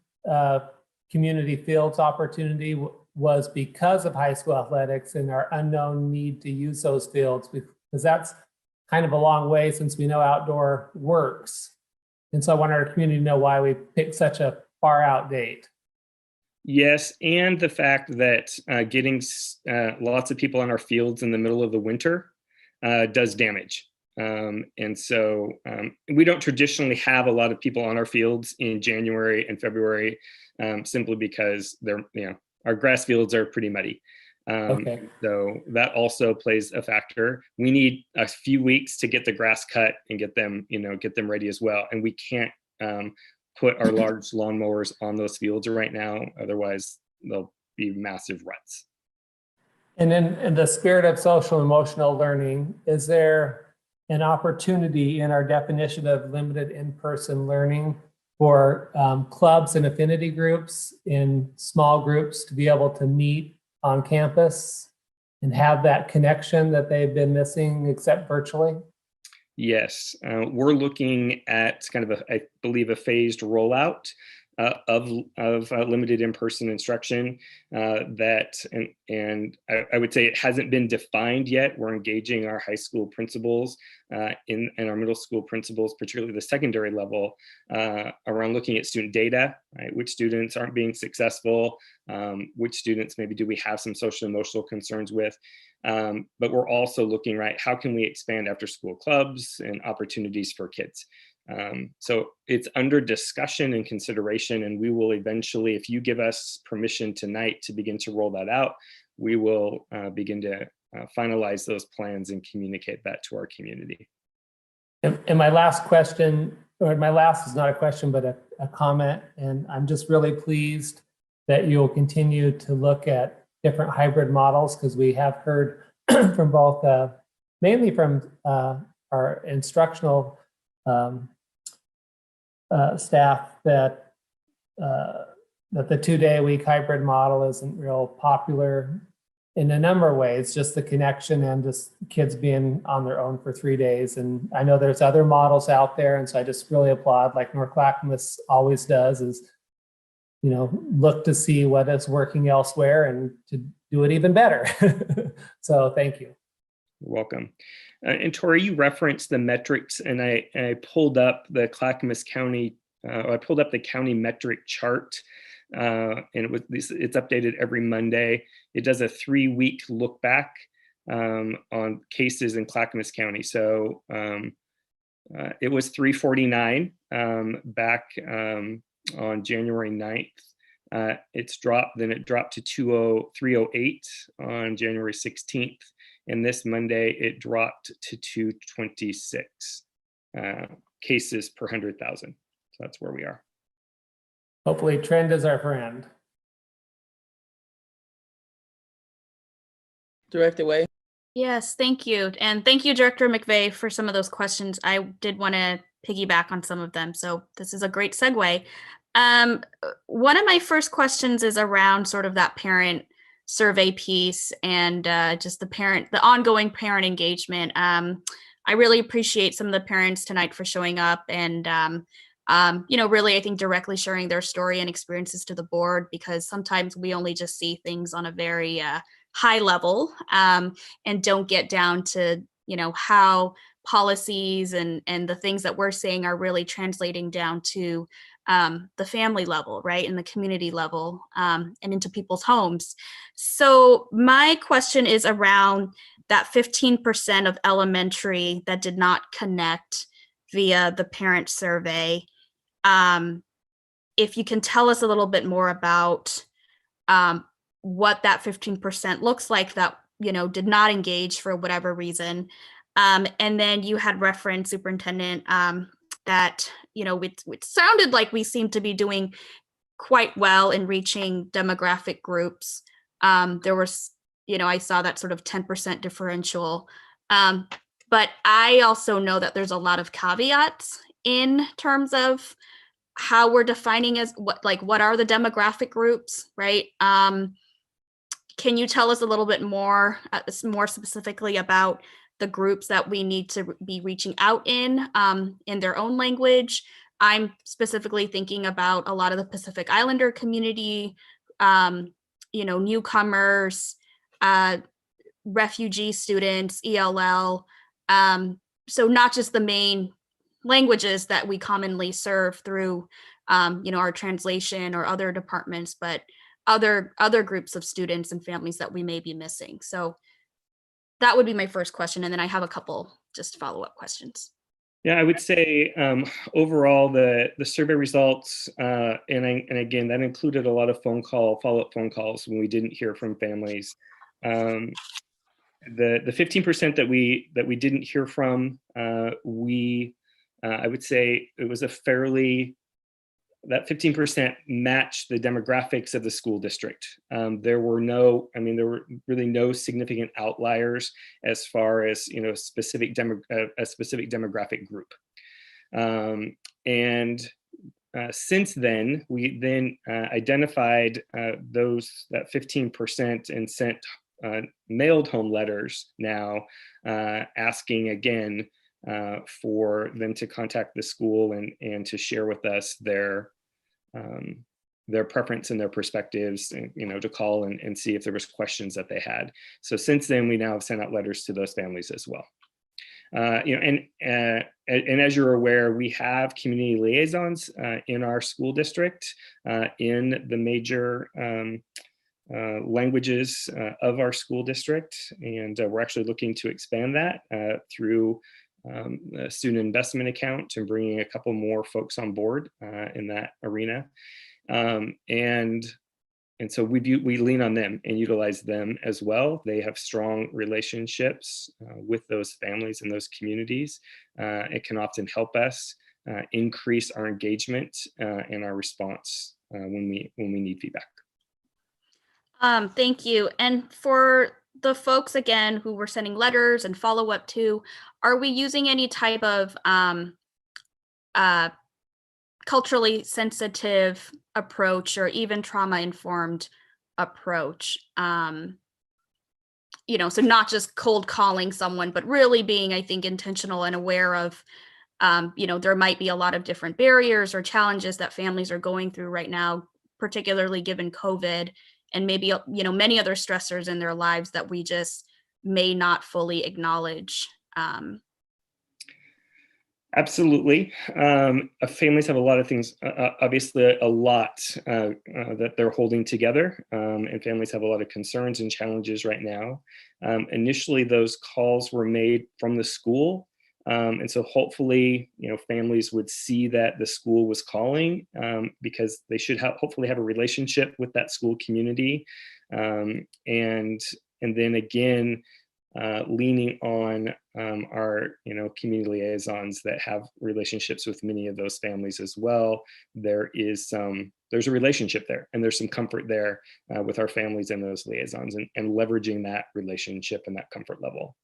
community fields opportunity was because of high school athletics and our unknown need to use those fields, because that's kind of a long way since we know outdoor works. And so I want our community to know why we picked such a far out date. Yes, and the fact that getting lots of people on our fields in the middle of the winter does damage. And so we don't traditionally have a lot of people on our fields in January and February, simply because they're, our grass fields are pretty muddy. So that also plays a factor. We need a few weeks to get the grass cut and get them ready as well. And we can't put our large lawnmowers on those fields right now. Otherwise, they'll be massive ruts. And then in the spirit of social emotional learning, is there an opportunity in our definition of limited in-person learning for clubs and affinity groups in small groups to be able to meet on campus and have that connection that they've been missing except virtually? Yes, we're looking at kind of I believe a phased rollout of limited in-person instruction and I would say it hasn't been defined yet. We're engaging our high school principals and our middle school principals, particularly the secondary level, around looking at student data, right? Which students aren't being successful, which students maybe do we have some social emotional concerns with. But we're also looking, right, how can we expand after school clubs and opportunities for kids? So it's under discussion and consideration, and we will eventually, if you give us permission tonight to begin to roll that out, we will begin to finalize those plans and communicate that to our community. And my last question, or my last is not a question, but a comment, and I'm just really pleased that you'll continue to look at different hybrid models, because we have heard from both, mainly from our instructional staff that the 2-day-a-week hybrid model isn't real popular in a number of ways, just the connection and just kids being on their own for 3 days. And I know there's other models out there, and so I just really applaud, like North Clackamas always does, is look to see what is working elsewhere and to do it even better. So thank you. You're welcome. And Tori, you referenced the metrics, and I pulled up the Clackamas County, I pulled up the county metric chart, and it's updated every Monday. It does a 3-week look back on cases in Clackamas County. So it was 349 back on January 9th. It's dropped, then it dropped to 308 on January 16th. And this Monday, it dropped to 226 cases per 100,000. So that's where we are. Hopefully trend is our friend. Director Way. Yes, thank you. And thank you, Director McVeigh, for some of those questions. I did want to piggyback on some of them. So this is a great segue. One of my first questions is around sort of that parent survey piece and just the ongoing parent engagement. I really appreciate some of the parents tonight for showing up and, really, I think directly sharing their story and experiences to the board, because sometimes we only just see things on a very high level and don't get down to, how policies and the things that we're saying are really translating down to the family level, right, and the community level and into people's homes. So my question is around that 15% of elementary that did not connect via the parent survey. If you can tell us a little bit more about what that 15% looks like that, did not engage for whatever reason. And then you had referenced, Superintendent, that, it sounded like we seem to be doing quite well in reaching demographic groups. There was, I saw that sort of 10% differential. But I also know that there's a lot of caveats in terms of how we're defining as what are the demographic groups, right? Can you tell us a little bit more specifically about the groups that we need to be reaching out in their own language? I'm specifically thinking about a lot of the Pacific Islander community, newcomers, refugee students, ELL. So not just the main languages that we commonly serve through, our translation or other departments, but other groups of students and families that we may be missing. So that would be my first question. And then I have a couple just follow-up questions. Yeah, I would say overall the survey results, and again, that included a lot of follow-up phone calls when we didn't hear from families. The 15% that we didn't hear from, I would say it was that 15% matched the demographics of the school district. There were really no significant outliers as far as a specific demographic group. Since then, we then identified that 15% and sent mailed home letters now asking again for them to contact the school and to share with us their preference and their perspectives, and, to call and see if there was questions that they had. So since then, we now have sent out letters to those families as well. And as you're aware, we have community liaisons in our school district in the major languages of our school district, and we're actually looking to expand that through a student investment account and bringing a couple more folks on board in that arena. And so we lean on them and utilize them as well. They have strong relationships with those families and those communities. It can often help us increase our engagement and our response when we need feedback. Thank you. And for the folks, again, who were sending letters and follow up to, are we using any type of culturally sensitive approach or even trauma-informed approach? So not just cold calling someone, but really being, I think, intentional and aware of, there might be a lot of different barriers or challenges that families are going through right now, particularly given COVID, and maybe, many other stressors in their lives that we just may not fully acknowledge. Absolutely. Families have a lot of things, obviously a lot that they're holding together, and families have a lot of concerns and challenges right now. Initially, those calls were made from the school. And so hopefully, families would see that the school was calling because they should hopefully have a relationship with that school community. And then again, leaning on our community liaisons that have relationships with many of those families as well. There's a relationship there, and there's some comfort there with our families and those liaisons, and leveraging that relationship and that comfort level.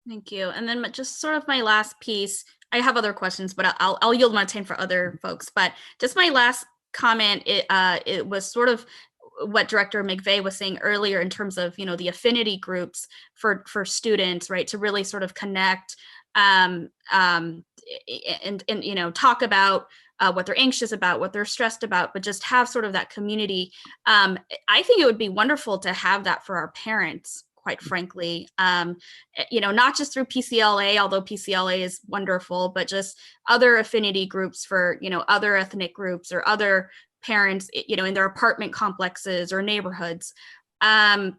Thank you. And then just sort of my last piece, I have other questions, but I'll yield my time for other folks. But just my last comment, it was sort of what Director McVeigh was saying earlier in terms of, the affinity groups for students, right, to really sort of connect and talk about what they're anxious about, what they're stressed about, but just have sort of that community. I think it would be wonderful to have that for our parents, quite frankly, not just through PCLA, although PCLA is wonderful, but just other affinity groups for, other ethnic groups or other parents, in their apartment complexes or neighborhoods. And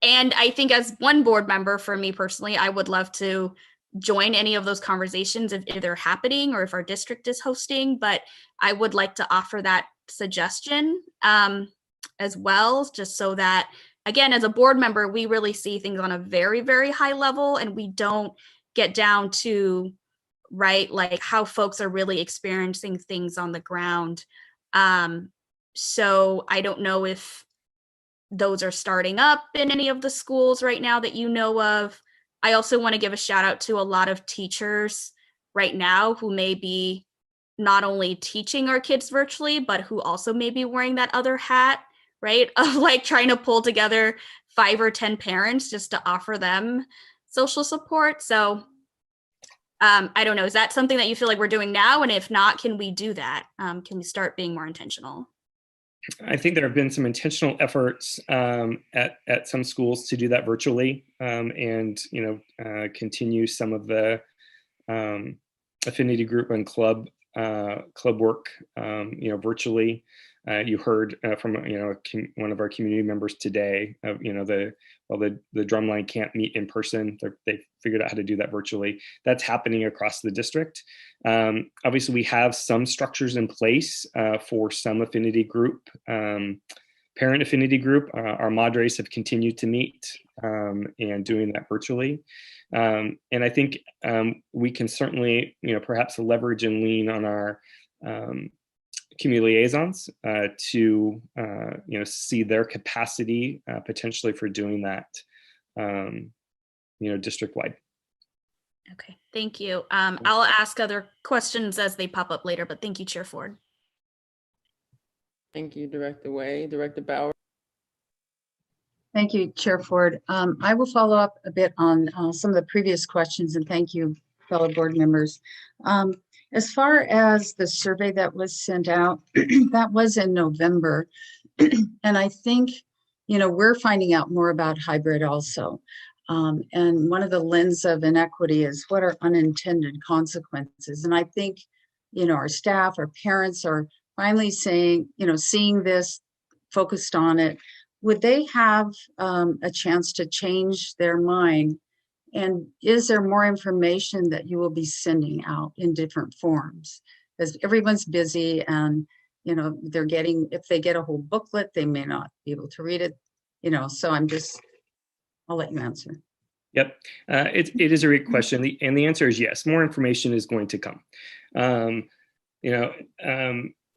I think as one board member, for me personally, I would love to join any of those conversations if they're happening or if our district is hosting, but I would like to offer that suggestion as well, just so that, again, as a board member, we really see things on a very, very high level and we don't get down to, right, like how folks are really experiencing things on the ground. So I don't know if those are starting up in any of the schools right now that you know of. I also want to give a shout out to a lot of teachers right now who may be not only teaching our kids virtually, but who also may be wearing that other hat, right, of like trying to pull together 5 or 10 parents just to offer them social support. So I don't know, is that something that you feel like we're doing now? And if not, can we do that? Can we start being more intentional? I think there have been some intentional efforts at some schools to do that virtually, and continue some of the affinity group and club work, virtually. You heard from one of our community members today of the drumline can't meet in person. They figured out how to do that virtually. That's happening across the district. Obviously, we have some structures in place for some affinity group, parent affinity group. Our madres have continued to meet and doing that virtually. And I think we can certainly, perhaps leverage and lean on our community liaisons to see their capacity potentially for doing that district-wide. Okay, thank you. I'll ask other questions as they pop up later, but thank you, Chair Ford. Thank you, Director Way. Director Bauer. Thank you, Chair Ford. I will follow up a bit on some of the previous questions, and thank you, fellow board members. As far as the survey that was sent out, that was in November. And I think, we're finding out more about hybrid also. And one of the lens of inequity is what are unintended consequences. And I think, our staff, our parents are finally saying, seeing this, focused on it. Would they have a chance to change their mind? And is there more information that you will be sending out in different forms? Because everyone's busy and, they're getting, if they get a whole booklet, they may not be able to read it, so I'll let you answer. Yep, it is a great question. And the answer is yes, more information is going to come.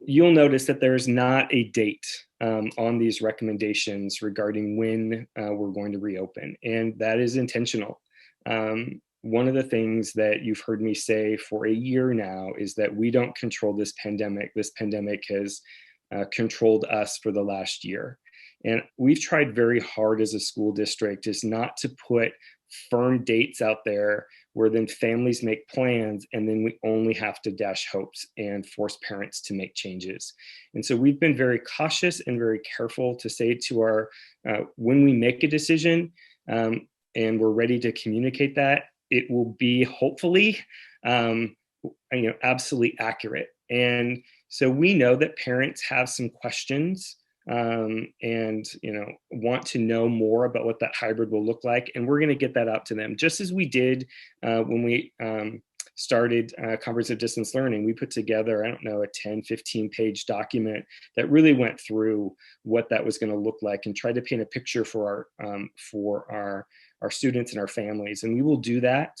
You'll notice that there is not a date on these recommendations regarding when we're going to reopen, and that is intentional. One of the things that you've heard me say for a year now is that we don't control this pandemic. This pandemic has controlled us for the last year. And we've tried very hard as a school district is not to put firm dates out there where then families make plans and then we only have to dash hopes and force parents to make changes. And so we've been very cautious and very careful to say to our, when we make a decision and we're ready to communicate that, it will be hopefully, absolutely accurate. And so we know that parents have some questions and want to know more about what that hybrid will look like, and we're going to get that out to them, just as we did when we started comprehensive distance learning. We put together, a 10-15 page document that really went through what that was going to look like and tried to paint a picture for our students and our families. And we will do that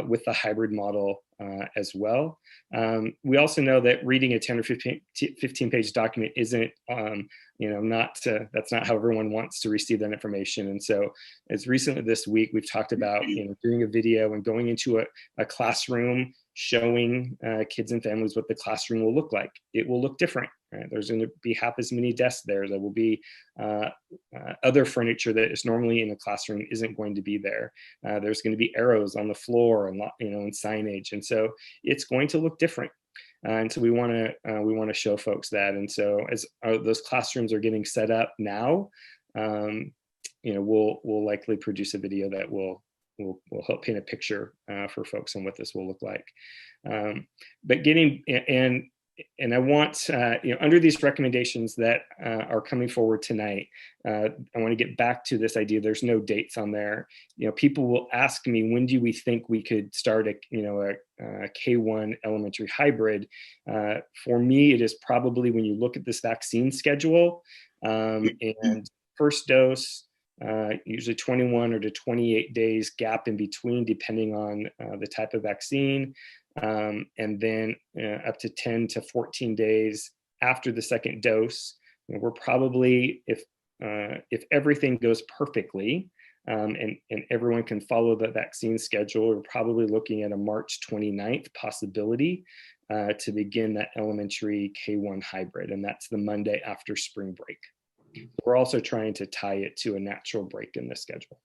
with the hybrid model as well. We also know that reading a 10 or 15 page document isn't, that's not how everyone wants to receive that information. And so as recently this week, we've talked about, doing a video and going into a classroom, showing kids and families what the classroom will look like. It will look different. Right? There's going to be half as many desks there. There will be other furniture that is normally in a classroom isn't going to be there. There's going to be arrows on the floor and and signage, and so it's going to look different. And so we want to show folks that. And so as those classrooms are getting set up now, we'll likely produce a video that will help paint a picture for folks on what this will look like. But getting and I want, under these recommendations that are coming forward tonight, I want to get back to this idea. There's no dates on there. People will ask me, when do we think we could start a K-1 elementary hybrid? For me, it is probably when you look at this vaccine schedule and first dose, usually 21 or to 28 days gap in between, depending on the type of vaccine. And then up to 10 to 14 days after the second dose. We're probably, if everything goes perfectly and everyone can follow the vaccine schedule, we're probably looking at a March 29th possibility to begin that elementary K-1 hybrid. And that's the Monday after spring break. We're also trying to tie it to a natural break in the schedule.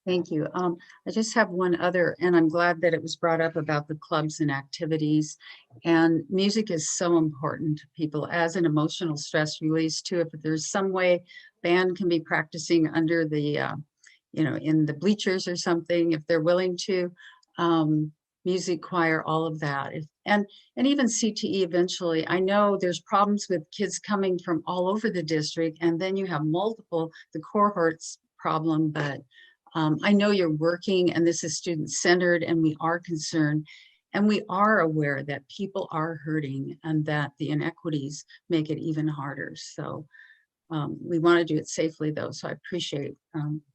Thank you. I just have one other, and I'm glad that it was brought up about the clubs and activities. And music is so important to people as an emotional stress release too. If there's some way band can be practicing under the, in the bleachers or something, if they're willing to, music choir, all of that. And even CTE eventually. I know there's problems with kids coming from all over the district, and then you have multiple, the cohorts problem, but I know you're working and this is student-centered, and we are concerned and we are aware that people are hurting and that the inequities make it even harder. So we want to do it safely though. So I appreciate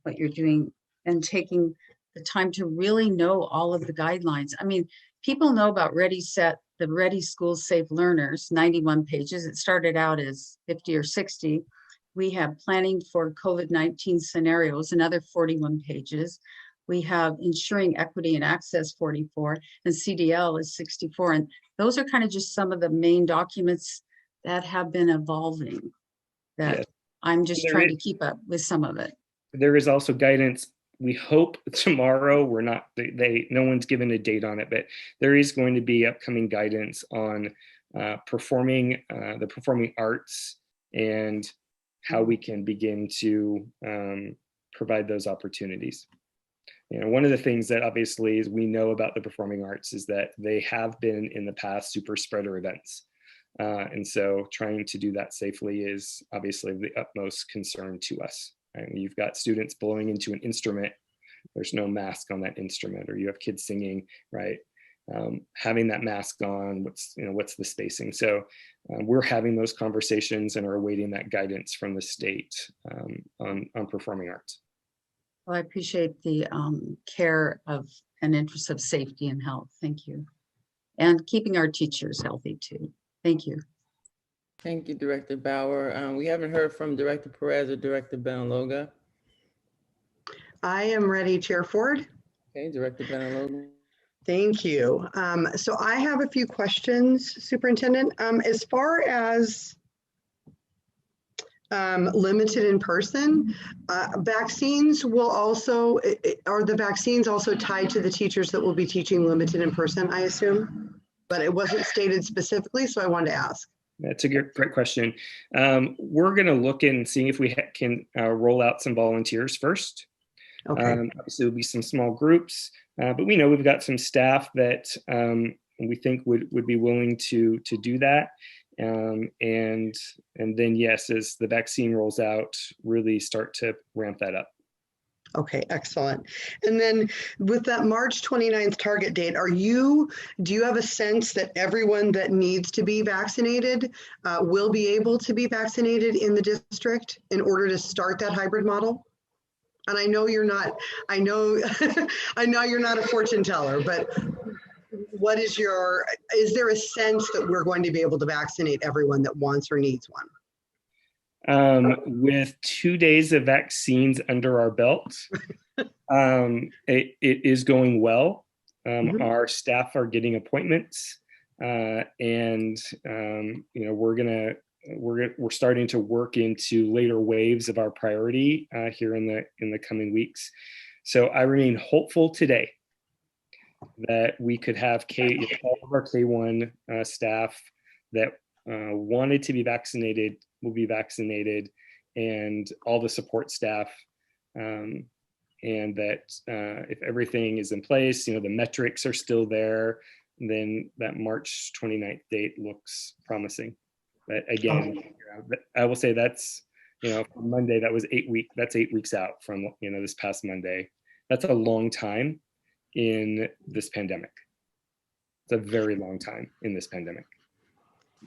what you're doing and taking the time to really know all of the guidelines. I mean, people know about Ready, Set, the Ready Schools Safe Learners, 91 pages. It started out as 50 or 60. We have planning for COVID-19 scenarios, another 41 pages. We have ensuring equity and access, 44, and CDL is 64. And those are kind of just some of the main documents that have been evolving that yes. I'm just trying to keep up with some of it. There is also guidance. We hope tomorrow, we're not, no one's given a date on it, but there is going to be upcoming guidance on the performing arts and how we can begin to provide those opportunities. One of the things that obviously is we know about the performing arts is that they have been in the past super spreader events. And so trying to do that safely is obviously of the utmost concern to us. Right? When you've got students blowing into an instrument, there's no mask on that instrument, or you have kids singing, right? Having that mask on, what's the spacing? So we're having those conversations and are awaiting that guidance from the state on performing arts. Well, I appreciate the care of and interest of safety and health. Thank you. And keeping our teachers healthy too. Thank you. Thank you, Director Bauer. We haven't heard from Director Perez or Director Benaloga. I am ready, Chair Ford. Okay, Director Benaloga. Thank you. So I have a few questions, Superintendent. As far as limited in person, vaccines will also, are the vaccines also tied to the teachers that will be teaching limited in person, I assume? But it wasn't stated specifically, so I wanted to ask. That's a great question. We're going to look and see if we can roll out some volunteers first. Okay. Obviously, there'll be some small groups, but we know we've got some staff that we think would be willing to do that. And then, yes, as the vaccine rolls out, really start to ramp that up. Okay, excellent. And then with that March 29th target date, do you have a sense that everyone that needs to be vaccinated will be able to be vaccinated in the district in order to start that hybrid model? And I know you're not, I know you're not a fortune teller, but what is there a sense that we're going to be able to vaccinate everyone that wants or needs one? With 2 days of vaccines under our belt, it is going well. Our staff are getting appointments, and we're starting to work into later waves of our priority here in the coming weeks. So I remain hopeful today that we could have all of our K1 staff that wanted to be vaccinated will be vaccinated, and all the support staff, and that if everything is in place, the metrics are still there, then that March 29th date looks promising. But again, I will say that's, from Monday, that's 8 weeks out from, this past Monday. That's a long time in this pandemic. It's a very long time in this pandemic.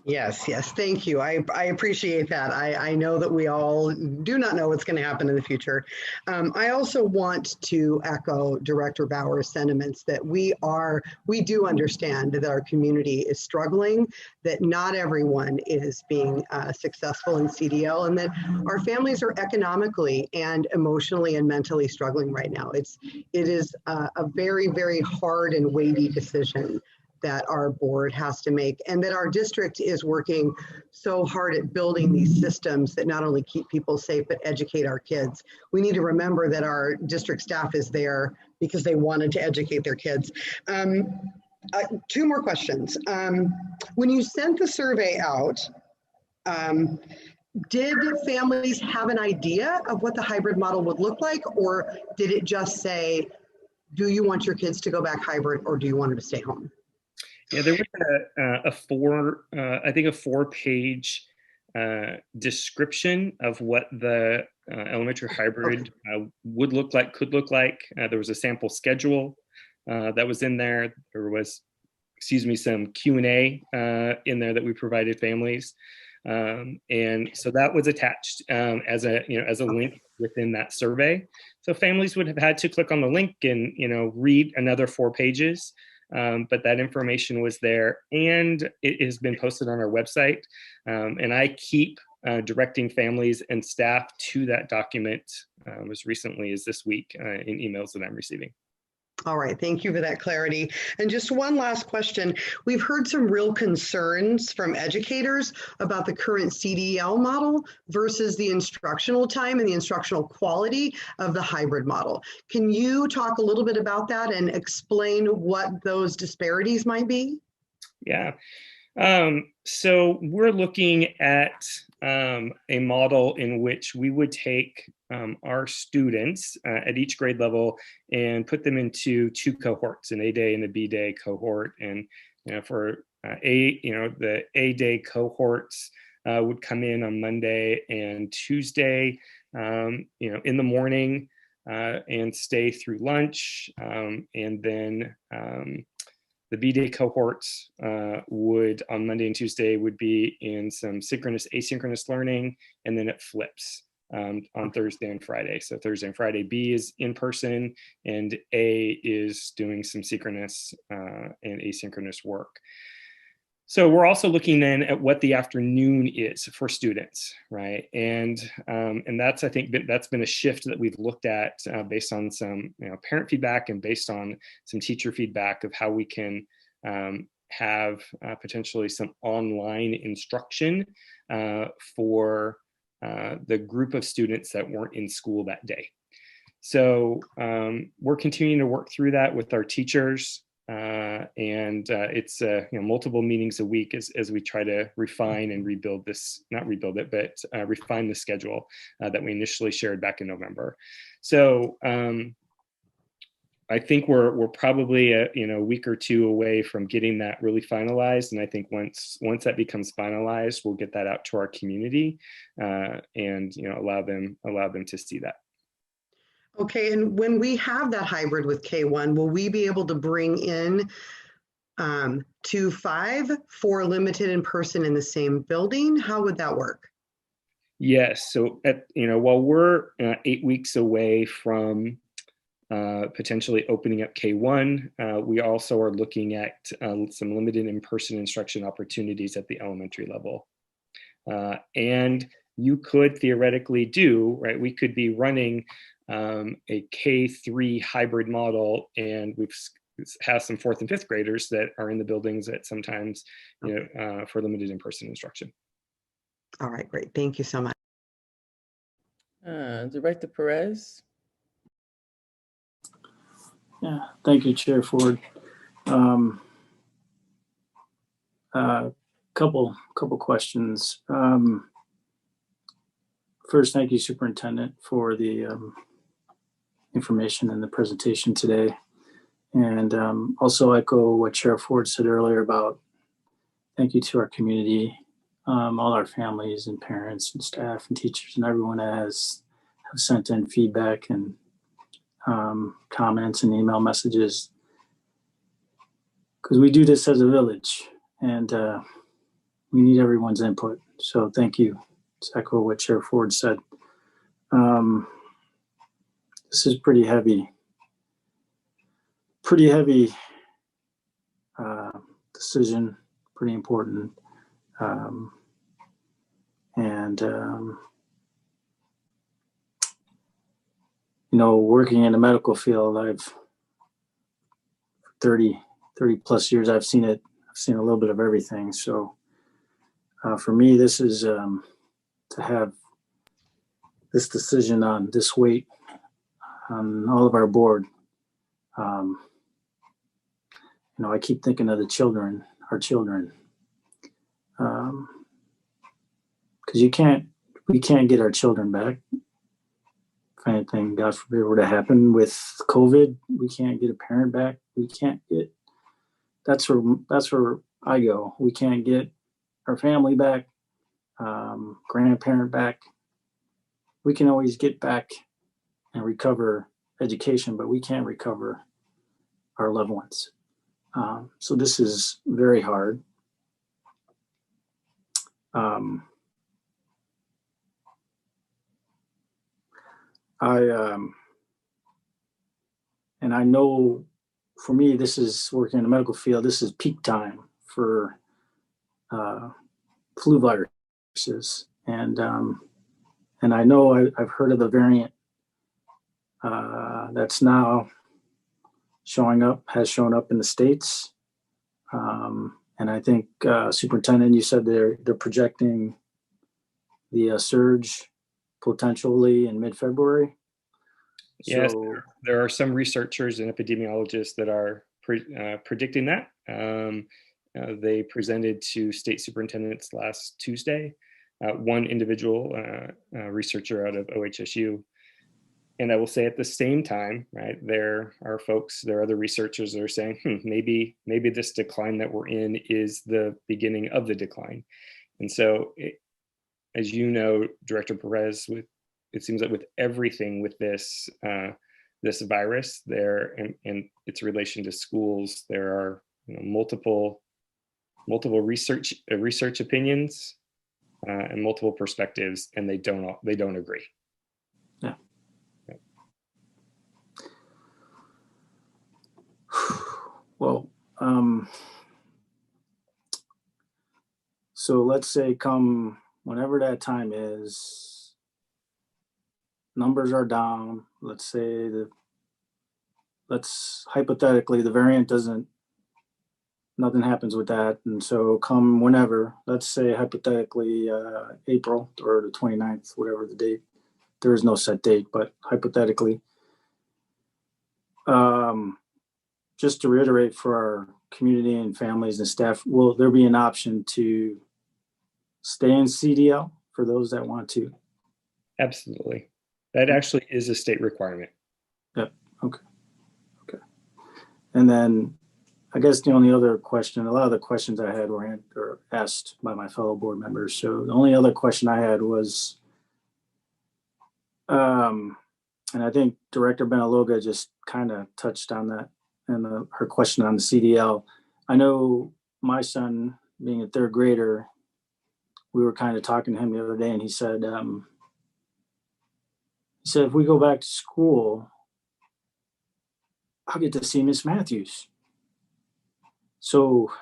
Yes, thank you. I appreciate that. I know that we all do not know what's going to happen in the future. I also want to echo Director Bauer's sentiments that we do understand that our community is struggling, that not everyone is being successful in CDL, and that our families are economically and emotionally and mentally struggling right now. It is a very, very hard and weighty decision that our board has to make, and that our district is working so hard at building these systems that not only keep people safe, but educate our kids. We need to remember that our district staff is there because they wanted to educate their kids. 2 more questions. When you sent the survey out, did families have an idea of what the hybrid model would look like, or did it just say, do you want your kids to go back hybrid, or do you want them to stay home? Yeah, there was a 4-page description of what the elementary hybrid would look like, could look like. There was a sample schedule that was in there. There was, some Q&A in there that we provided families. And so that was attached as a link within that survey. So families would have had to click on the link and, read another 4 pages. But that information was there, and it has been posted on our website. And I keep directing families and staff to that document as recently as this week in emails that I'm receiving. All right, thank you for that clarity. And just one last question. We've heard some real concerns from educators about the current CDL model versus the instructional time and the instructional quality of the hybrid model. Can you talk a little bit about that and explain what those disparities might be? Yeah. So we're looking at a model in which we would take our students at each grade level and put them into 2 cohorts, an A day and a B day cohort. And for the A day cohorts would come in on Monday and Tuesday, in the morning and stay through lunch, and then the B-Day cohorts would, on Monday and Tuesday, would be in some synchronous, asynchronous learning, and then it flips on Thursday and Friday. So Thursday and Friday, B is in person, and A is doing some synchronous and asynchronous work. So we're also looking then at what the afternoon is for students, right? And that's, I think, that's been a shift that we've looked at based on some parent feedback and based on some teacher feedback of how we can have potentially some online instruction for the group of students that weren't in school that day. So we're continuing to work through that with our teachers. And it's multiple meetings a week as we try to refine and rebuild this, not rebuild it, but refine the schedule that we initially shared back in November. So I think we're probably a week or 2 away from getting that really finalized. And I think once that becomes finalized, we'll get that out to our community and allow them to see that. Okay, and when we have that hybrid with K1, will we be able to bring in 2-5 for limited in person in the same building? How would that work? Yes, so while we're 8 weeks away from potentially opening up K1. We also are looking at some limited in-person instruction opportunities at the elementary level. And you could theoretically do, right, we could be running a K3 hybrid model, and we've have some 4th and 5th graders that are in the buildings at sometimes, for limited in-person instruction. All right, great. Thank you so much. Director Perez. Yeah, thank you, Chair Ford. Couple questions. First, thank you, Superintendent, for the information and the presentation today. And also echo what Chair Ford said earlier about thank you to our community, all our families and parents and staff and teachers and everyone that have sent in feedback and comments and email messages, because we do this as a village and we need everyone's input. So thank you. To echo what Chair Ford said. This is pretty heavy decision, pretty important. Working in the medical field, I've 30 plus years, I've seen a little bit of everything. So for me, this is to have this decision on this weight on all of our board. I keep thinking of our children, because we can't get our children back. If anything, God forbid, were to happen with COVID, we can't get a parent back. We can't get, that's where I go. We can't get our family back, grandparent back. We can always get back and recover education, but we can't recover our loved ones. So this is very hard. And I know for me, this is working in the medical field, this is peak time for flu viruses. And I know I've heard of the variant that's now has shown up in the States. And I think Superintendent, you said they're projecting the surge potentially in mid-February. Yes, So, there are some researchers and epidemiologists that are predicting that. They presented to state superintendents last Tuesday, one individual researcher out of OHSU. And I will say at the same time, right, there are other researchers that are saying, maybe this decline that we're in is the beginning of the decline. And so, as you know, Director Perez, it seems like with everything with this this virus there and its relation to schools, there are multiple research opinions and multiple perspectives, and they don't agree. Yeah. Well, so let's say come whenever that time is, numbers are down. Let's say hypothetically the variant nothing happens with that. And so come whenever, let's say hypothetically April or the 29th, whatever the date, there is no set date, but hypothetically, just to reiterate for our community and families and staff, will there be an option to stay in CDL for those that want to? Absolutely. That actually is a state requirement. Yep. Okay. And then I guess the only other question, a lot of the questions I had were asked by my fellow board members. So the only other question I had was, and I think Director Benaloga just kind of touched on that and her question on the CDL. I know my son, being a third grader, we were kind of talking to him the other day, and he said if we go back to school, I'll get to see Miss Matthews. So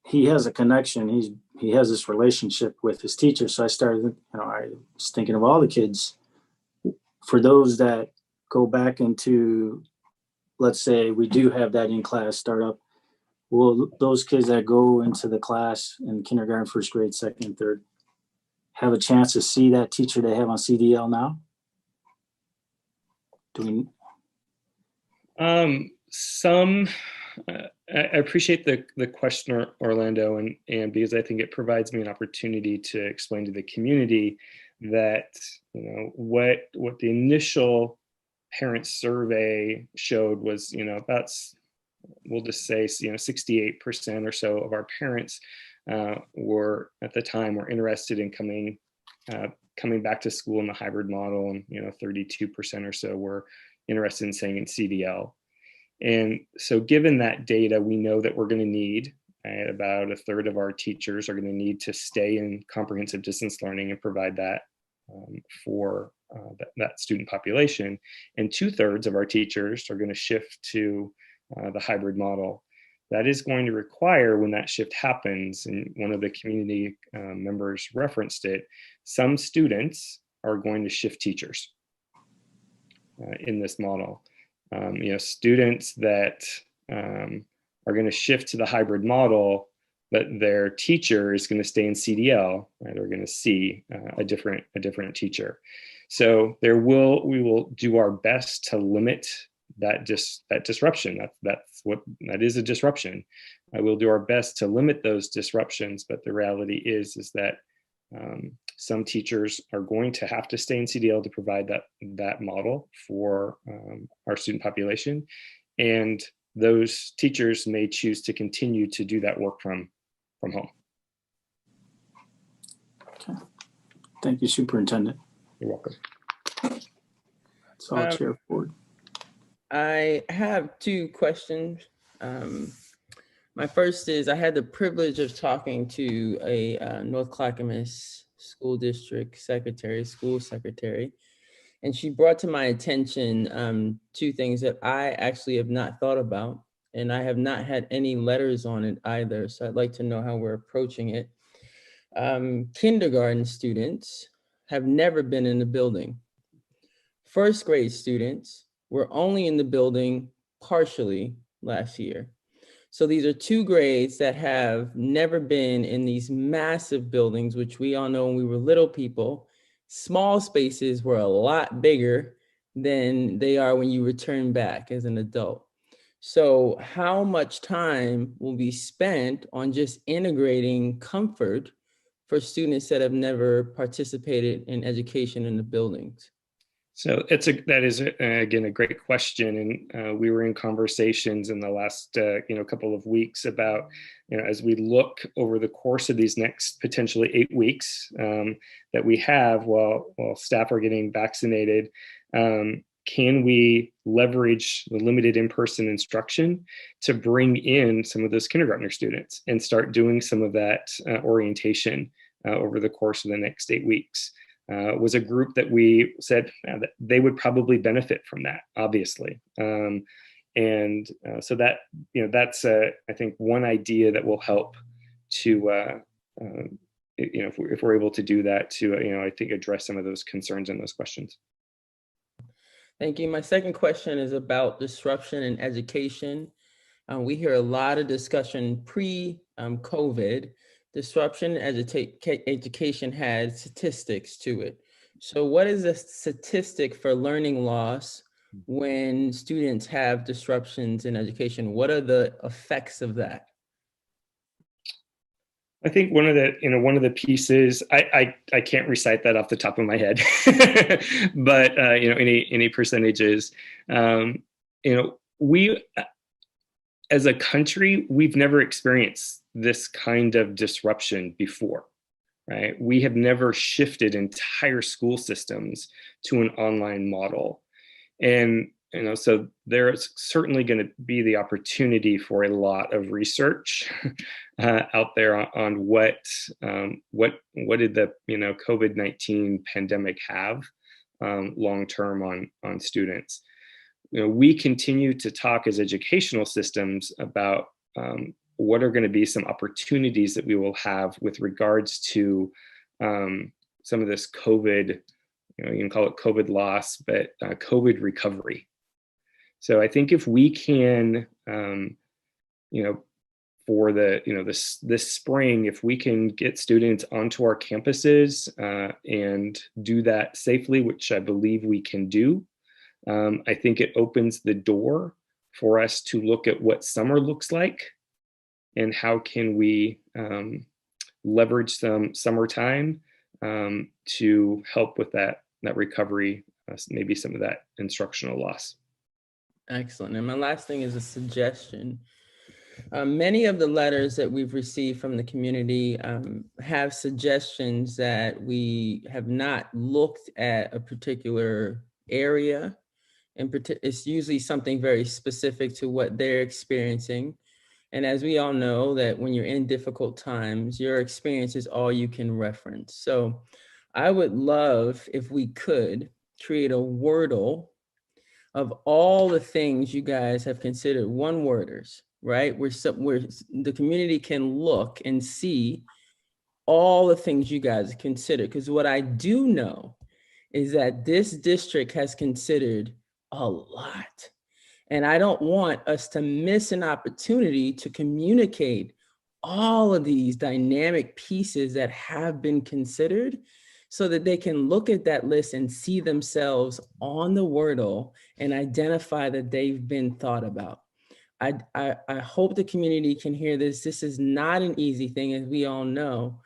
he has a connection. He has this relationship with his teacher. So I started, I was thinking of all the kids. For those that go back into, let's say we do have that in-class startup, well, those kids that go into the class in kindergarten, first grade, second, and third, have a chance to see that teacher they have on CDL now? I appreciate the question, Orlando, and because I think it provides me an opportunity to explain to the community that what the initial parent survey showed was about, we'll just say 68% or so of our parents were at the time were interested in coming back to school in the hybrid model, and 32% or so were interested in staying in CDL. And so given that data, we know that we're going to need about a third of our teachers are going to need to stay in comprehensive distance learning and provide that for that student population. And 2/3 of our teachers are going to shift to the hybrid model. That is going to require, when that shift happens, and one of the community members referenced it, some students are going to shift teachers in this model. Students that are going to shift to the hybrid model, but their teacher is going to stay in CDL, right? They're going to see a different teacher. So we will do our best to limit that disruption. That is a disruption. We'll do our best to limit those disruptions, but the reality is that some teachers are going to have to stay in CDL to provide that model for our student population, and those teachers may choose to continue to do that work from home. Okay. Thank you, Superintendent. You're welcome. That's all, Chair Ford. I have 2 questions. My first is, I had the privilege of talking to a North Clackamas School District school secretary, and she brought to my attention 2 things that I actually have not thought about, and I have not had any letters on it either, so I'd like to know how we're approaching it. Kindergarten students have never been in the building. First grade students were only in the building partially last year. So these are 2 grades that have never been in these massive buildings, which we all know when we were little people, small spaces were a lot bigger than they are when you return back as an adult. So how much time will be spent on just integrating comfort for students that have never participated in education in the buildings? So that is again a great question, and we were in conversations in the last couple of weeks about as we look over the course of these next potentially 8 weeks that we have while staff are getting vaccinated, can we leverage the limited in-person instruction to bring in some of those kindergartner students and start doing some of that orientation over the course of the next 8 weeks? Was a group that we said that they would probably benefit from that, obviously. So that, that's I think one idea that will help to, if we're able to do that, to, I think address some of those concerns and those questions. Thank you. My second question is about disruption in education. We hear a lot of discussion pre-COVID. Disruption in education had statistics to it. So what is a statistic for learning loss when students have disruptions in education? What are the effects of that? I think one of the pieces, I can't recite that off the top of my head, but any percentages, we as a country, we've never experienced this kind of disruption before, right? We have never shifted entire school systems to an online model. And, so there's certainly going to be the opportunity for a lot of research out there on what did the, COVID-19 pandemic have long-term on students. we continue to talk as educational systems about what are going to be some opportunities that we will have with regards to some of this COVID, you can call it COVID loss, but COVID recovery. So I think if we can, for this spring, if we can get students onto our campuses and do that safely, which I believe we can do, I think it opens the door for us to look at what summer looks like and how can we leverage some summertime to help with that recovery, maybe some of that instructional loss. Excellent. And my last thing is a suggestion. Many of the letters that we've received from the community have suggestions that we have not looked at a particular area. It's usually something very specific to what they're experiencing. And as we all know, that when you're in difficult times, your experience is all you can reference. So I would love if we could create a Wordle of all the things you guys have considered one-worders, right? Where the community can look and see all the things you guys consider. Because what I do know is that this district has considered a lot. And I don't want us to miss an opportunity to communicate all of these dynamic pieces that have been considered so that they can look at that list and see themselves on the Wordle and identify that they've been thought about. I hope the community can hear this. This is not an easy thing, as we all know,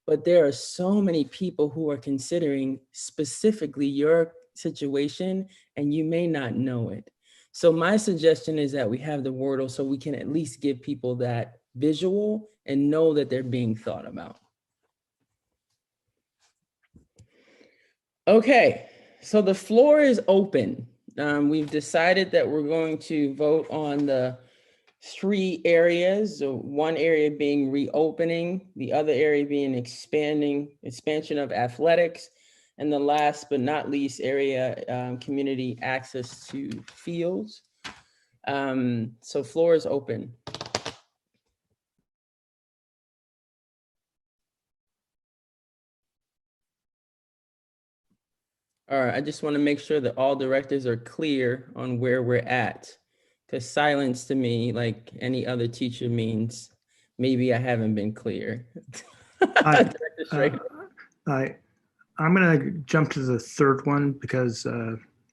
but there are so many people who are considering specifically your situation, and you may not know it. So my suggestion is that we have the Wordle so we can at least give people that visual and know that they're being thought about. Okay, so the floor is open. We've decided that we're going to vote on the 3 areas, so one area being reopening, the other area being expansion of athletics, and the last but not least area, community access to fields. So floor is open. All right, I just want to make sure that all directors are clear on where we're at, because silence to me, like any other teacher, means maybe I haven't been clear. I'm going to jump to the third one because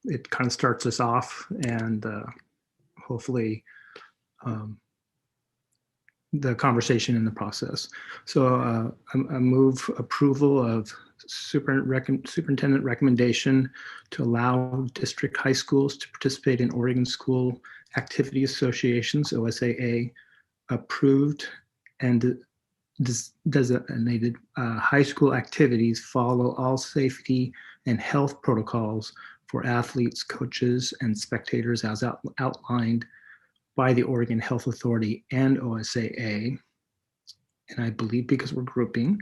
it kind of starts us off, and hopefully the conversation in the process. So I move approval of superintendent recommendation to allow district high schools to participate in Oregon School Activity Associations, OSAA, approved and designated high school activities follow all safety and health protocols for athletes, coaches, and spectators as outlined by the Oregon Health Authority and OSAA. And I believe because we're grouping,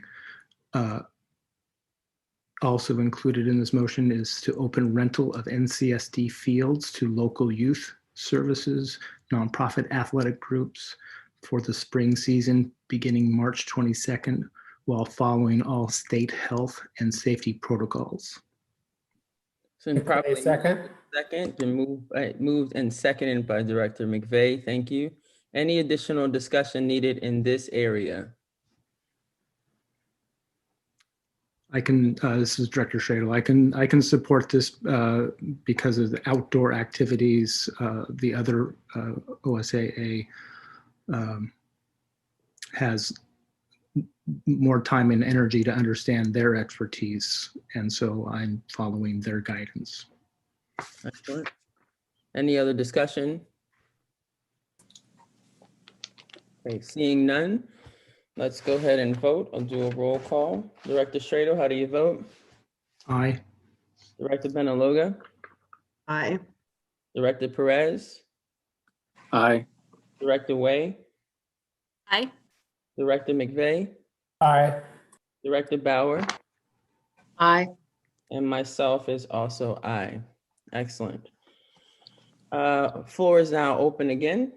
also included in this motion is to open rental of NCSD fields to local youth services, nonprofit athletic groups for the spring season beginning March 22nd, while following all state health and safety protocols. So probably second, been moved and seconded by Director McVeigh. Thank you. Any additional discussion needed in this area? I can, this is Director Shadle. I can support this because of the outdoor activities. The other OSAA has more time and energy to understand their expertise, and so I'm following their guidance. Excellent. Any other discussion? Okay, seeing none, let's go ahead and vote. I'll do a roll call. Director Schradel, how do you vote? Aye. Director Benaloga? Aye. Director Perez? Aye. Director Way? Aye. Director McVeigh? Aye. Director Bauer? Aye. And myself is also aye. Excellent. Floor is now open again.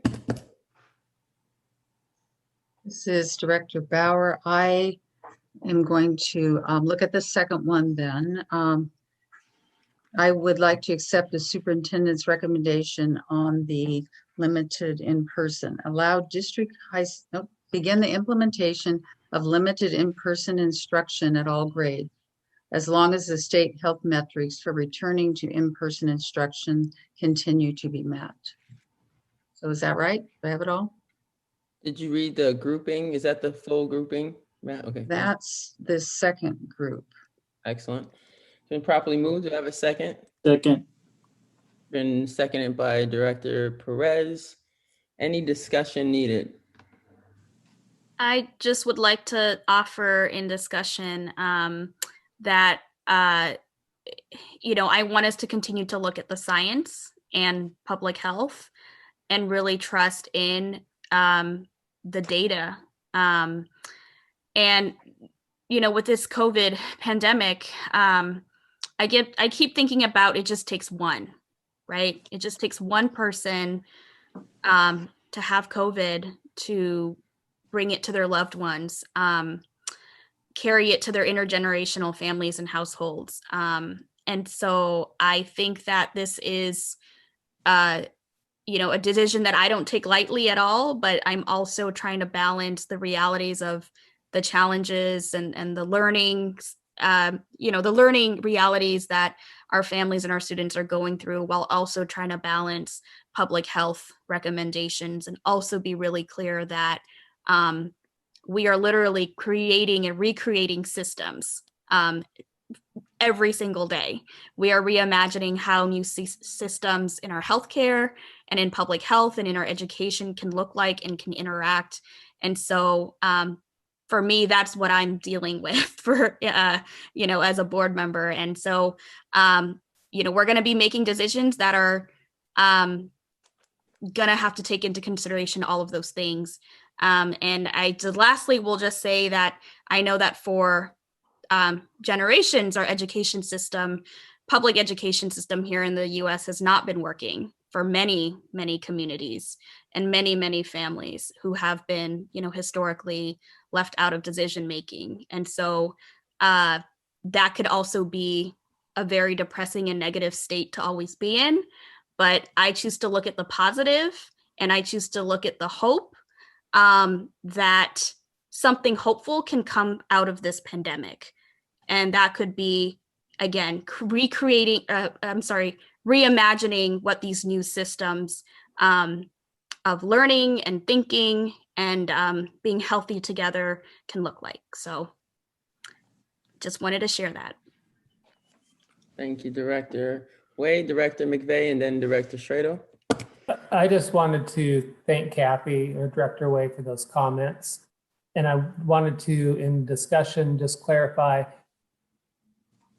This is Director Bauer. I am going to look at the second one then. I would like to accept the superintendent's recommendation on the limited in-person. Begin the implementation of limited in-person instruction at all grades, as long as the state health metrics for returning to in-person instruction continue to be met. So is that right? Do I have it all? Did you read the grouping? Is that the full grouping? Matt? Okay. That's the second group. Excellent. Been properly moved. Do I have a second? Second. Been seconded by Director Perez. Any discussion needed? I just would like to offer in discussion that, you know, I want us to continue to look at the science and public health and really trust in the data. And, you know, with this COVID pandemic, I keep thinking about it just takes one, right? It just takes one person to have COVID to bring it to their loved ones, carry it to their intergenerational families and households. And so I think that this is, you know, a decision that I don't take lightly at all, but I'm also trying to balance the realities of the challenges and the learnings, you know, the learning realities that our families and our students are going through, while also trying to balance public health recommendations and also be really clear that we are literally creating and recreating systems every single day. We are reimagining how new systems in our healthcare and in public health and in our education can look like and can interact. And so for me, that's what I'm dealing with for, you know, as a board member. And so, you know, we're going to be making decisions that are going to have to take into consideration all of those things. And lastly, will just say that I know that for generations, our education system, public education system here in the US has not been working for many, many communities and many, many families who have been, you know, historically left out of decision making. And so that could also be a very depressing and negative state to always be in. But I choose to look at the positive, and I choose to look at the hope that something hopeful can come out of this pandemic. And that could be, again, reimagining what these new systems of learning and thinking and being healthy together can look like. So just wanted to share that. Thank you, Director Wade, Director McVeigh, and then Director Schradel. I just wanted to thank Kathy or Director Wade for those comments. And I wanted to, in discussion, just clarify,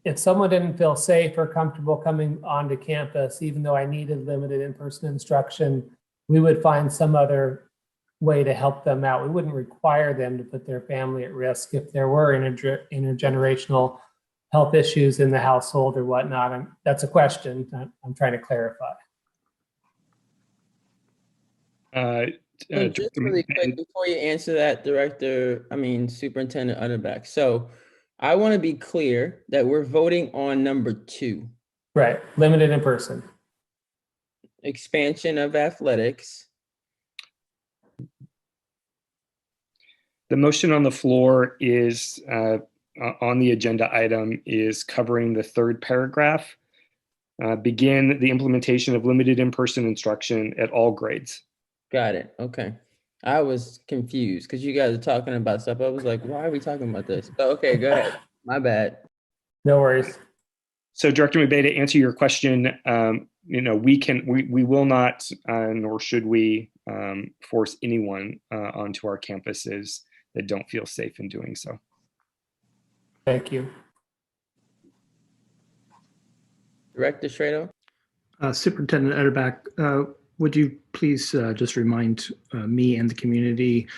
if someone didn't feel safe or comfortable coming onto campus, even though I needed limited in-person instruction, we would find some other way to help them out. We wouldn't require them to put their family at risk if there were intergenerational health issues in the household or whatnot. That's a question I'm trying to clarify. Just really quick before you answer that, Superintendent Utterback. So I want to be clear that we're voting on number 2. Right, limited in person. Expansion of athletics. The motion on the floor is on the agenda item is covering the third paragraph. Begin the implementation of limited in-person instruction at all grades. Got it. Okay. I was confused because you guys are talking about stuff. I was like, why are we talking about this? But okay, go ahead. My bad. No worries. So Director McVeigh, to answer your question, you know, we will not, nor should we force anyone onto our campuses that don't feel safe in doing so. Thank you. Director Schradel. Superintendent Utterback, would you please just remind me and the community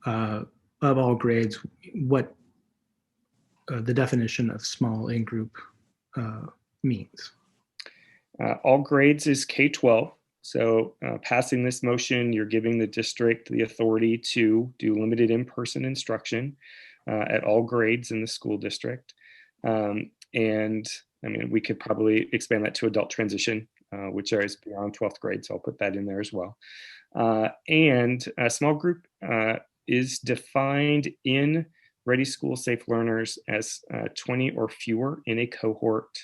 of all grades what the definition of small in-group means? All grades is K-12. So passing this motion, you're giving the district the authority to do limited in-person instruction at all grades in the school district. And I mean, we could probably expand that to adult transition, which is beyond 12th grade. So I'll put that in there as well. And a small group is defined in Ready School Safe Learners as 20 or fewer in a cohort,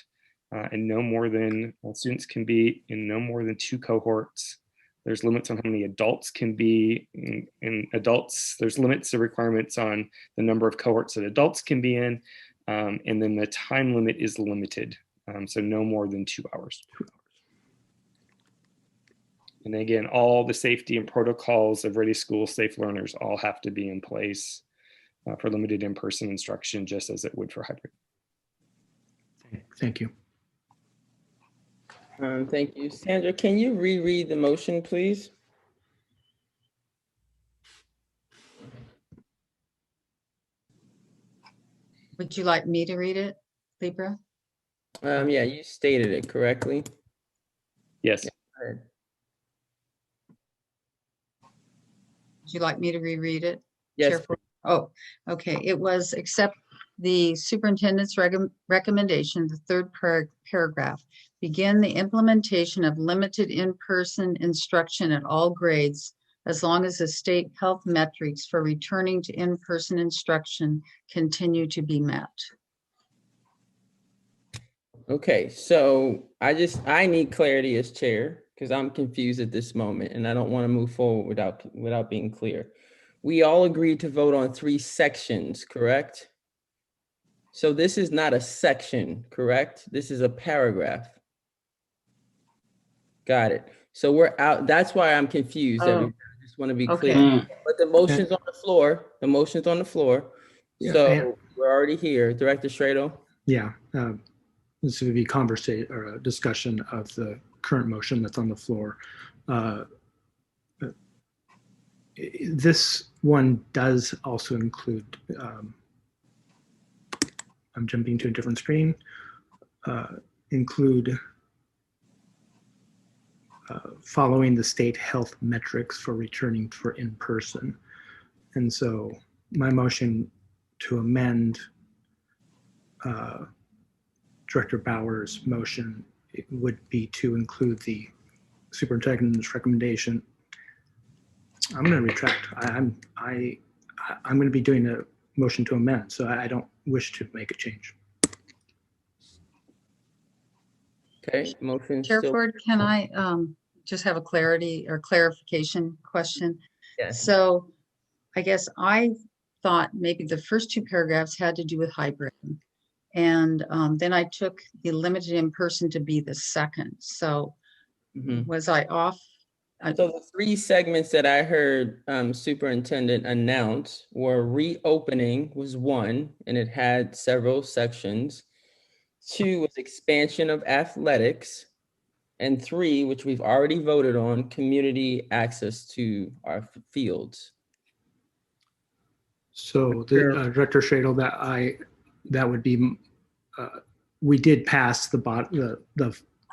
and no more than, students can be in no more than 2 cohorts. There's limits on how many adults can be in adults. There's limits to requirements on the number of cohorts that adults can be in. And then the time limit is limited. So no more than 2 hours. And again, all the safety and protocols of Ready School Safe Learners all have to be in place for limited in-person instruction, just as it would for hybrid. Thank you. Thank you. Sandra, can you reread the motion, please? Would you like me to read it, Libra? Yeah, you stated it correctly. Yes. Yeah, Would you like me to reread it? yes. Chair? Oh, okay. It was accept the superintendent's recommendation, the third paragraph. Begin the implementation of limited in-person instruction at all grades as long as the state health metrics for returning to in-person instruction continue to be met. Okay, so I need clarity as chair because I'm confused at this moment and I don't want to move forward without being clear. We all agreed to vote on 3 sections, correct? So this is not a section, correct? This is a paragraph. Got it. So we're out. That's why I'm confused. Oh, Everybody. I just want to be okay. clear. But the motion's on the floor. The motion's on the floor. Yeah, So we're already here. Director Schradel? Yeah, this would be conversation or a discussion of the current motion that's on the floor. This one does also include, I'm jumping to a different screen, include following the state health metrics for returning for in-person. And so my motion to amend Director Bauer's motion would be to include the superintendent's recommendation. I'm going to retract. I'm going to be doing a motion to amend, so I don't wish to make a change. Okay, motion Chair still. Ford, can I just have a clarity or clarification question? Yes. So I guess I thought maybe the first 2 paragraphs had to do with hybrid. And then I took the limited in-person to be the second. So was I off? So the 3 segments that I heard Superintendent announce were reopening was 1, and it had several sections. 2 was expansion of athletics. And 3, which we've already voted on, community access to our fields. So the Director Schradel, that would be, we did pass the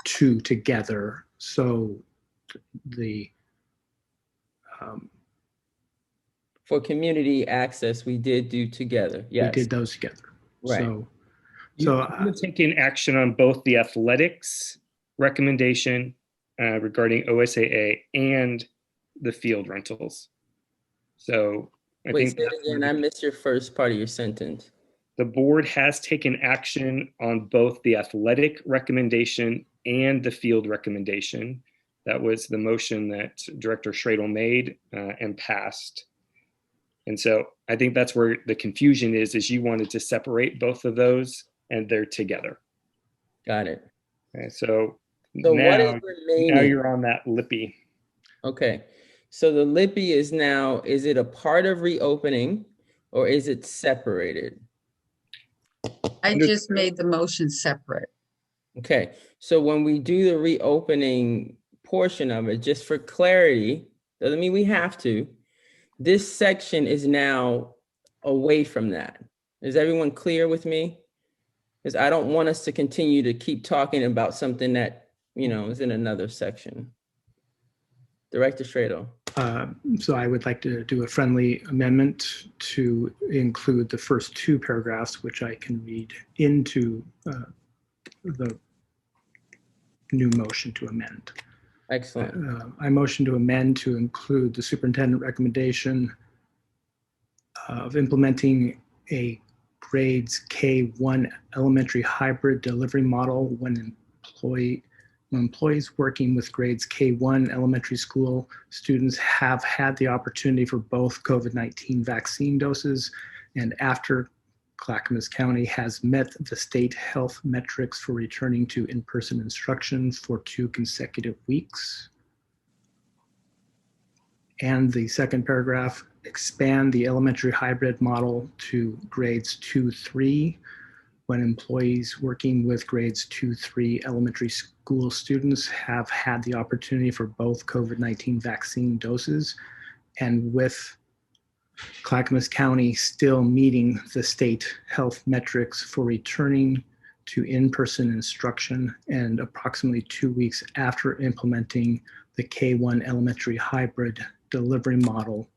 2 together. So the for community access, we did do together. Yes, we did those together. Right. So I'm taking action on both the athletics recommendation regarding OSAA and the field rentals. So I Wait, think say it again. I missed your first part of your sentence. The board has taken action on both the athletic recommendation and the field recommendation. That was the motion that Director Schradel made and passed. And so I think that's where the confusion is you wanted to separate both of those and they're together. Got it. Okay, so now, what is remaining? Now you're on that LIPI. Okay. So the LIPI is now, is it a part of reopening or is it separated? I just made the motion separate. Okay. So when we do the reopening portion of it, just for clarity, doesn't mean we have to, this section is now away from that. Is everyone clear with me? Because I don't want us to continue to keep talking about something that, is in another section. Director Strado. So I would like to do a friendly amendment to include the first two paragraphs, which I can read into the new motion to amend. Excellent. I motion to amend to include the superintendent recommendation of implementing a grades K-1 elementary hybrid delivery model when employees working with grades K-1 elementary school students have had the opportunity for both COVID-19 vaccine doses, and after Clackamas County has met the state health metrics for returning to in-person instruction for 2 consecutive weeks. And the second paragraph, expand the elementary hybrid model to grades 2-3 when employees working with grades 2-3 elementary school students have had the opportunity for both COVID-19 vaccine doses, and with Clackamas County still meeting the state health metrics for returning to in-person instruction, and approximately 2 weeks after implementing the K-1 elementary hybrid delivery model,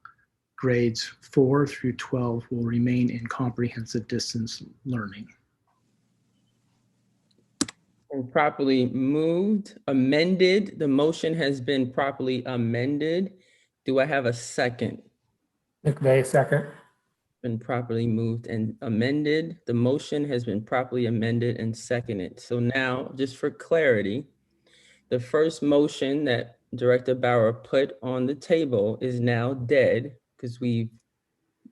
grades 4 through 12 will remain in comprehensive distance learning. And properly moved, amended. The motion has been properly amended. Do I have a second? McVeigh, second. Been properly moved and amended. The motion has been properly amended and seconded. So now, just for clarity, the first motion that Director Bauer put on the table is now dead because we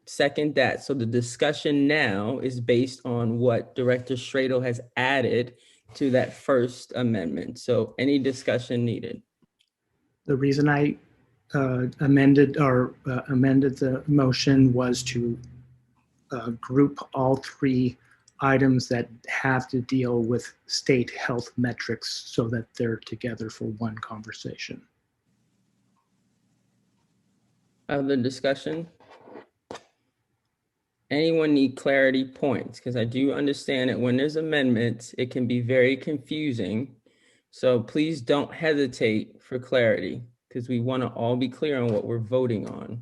second that. So the discussion now is based on what Director Strado has added to that first amendment. So any discussion needed? The reason I amended the motion was to group all 3 items that have to deal with state health metrics so that they're together for one conversation. Other discussion? Anyone need clarity points? Because I do understand that when there's amendments, it can be very confusing. So please don't hesitate for clarity, because we want to all be clear on what we're voting on.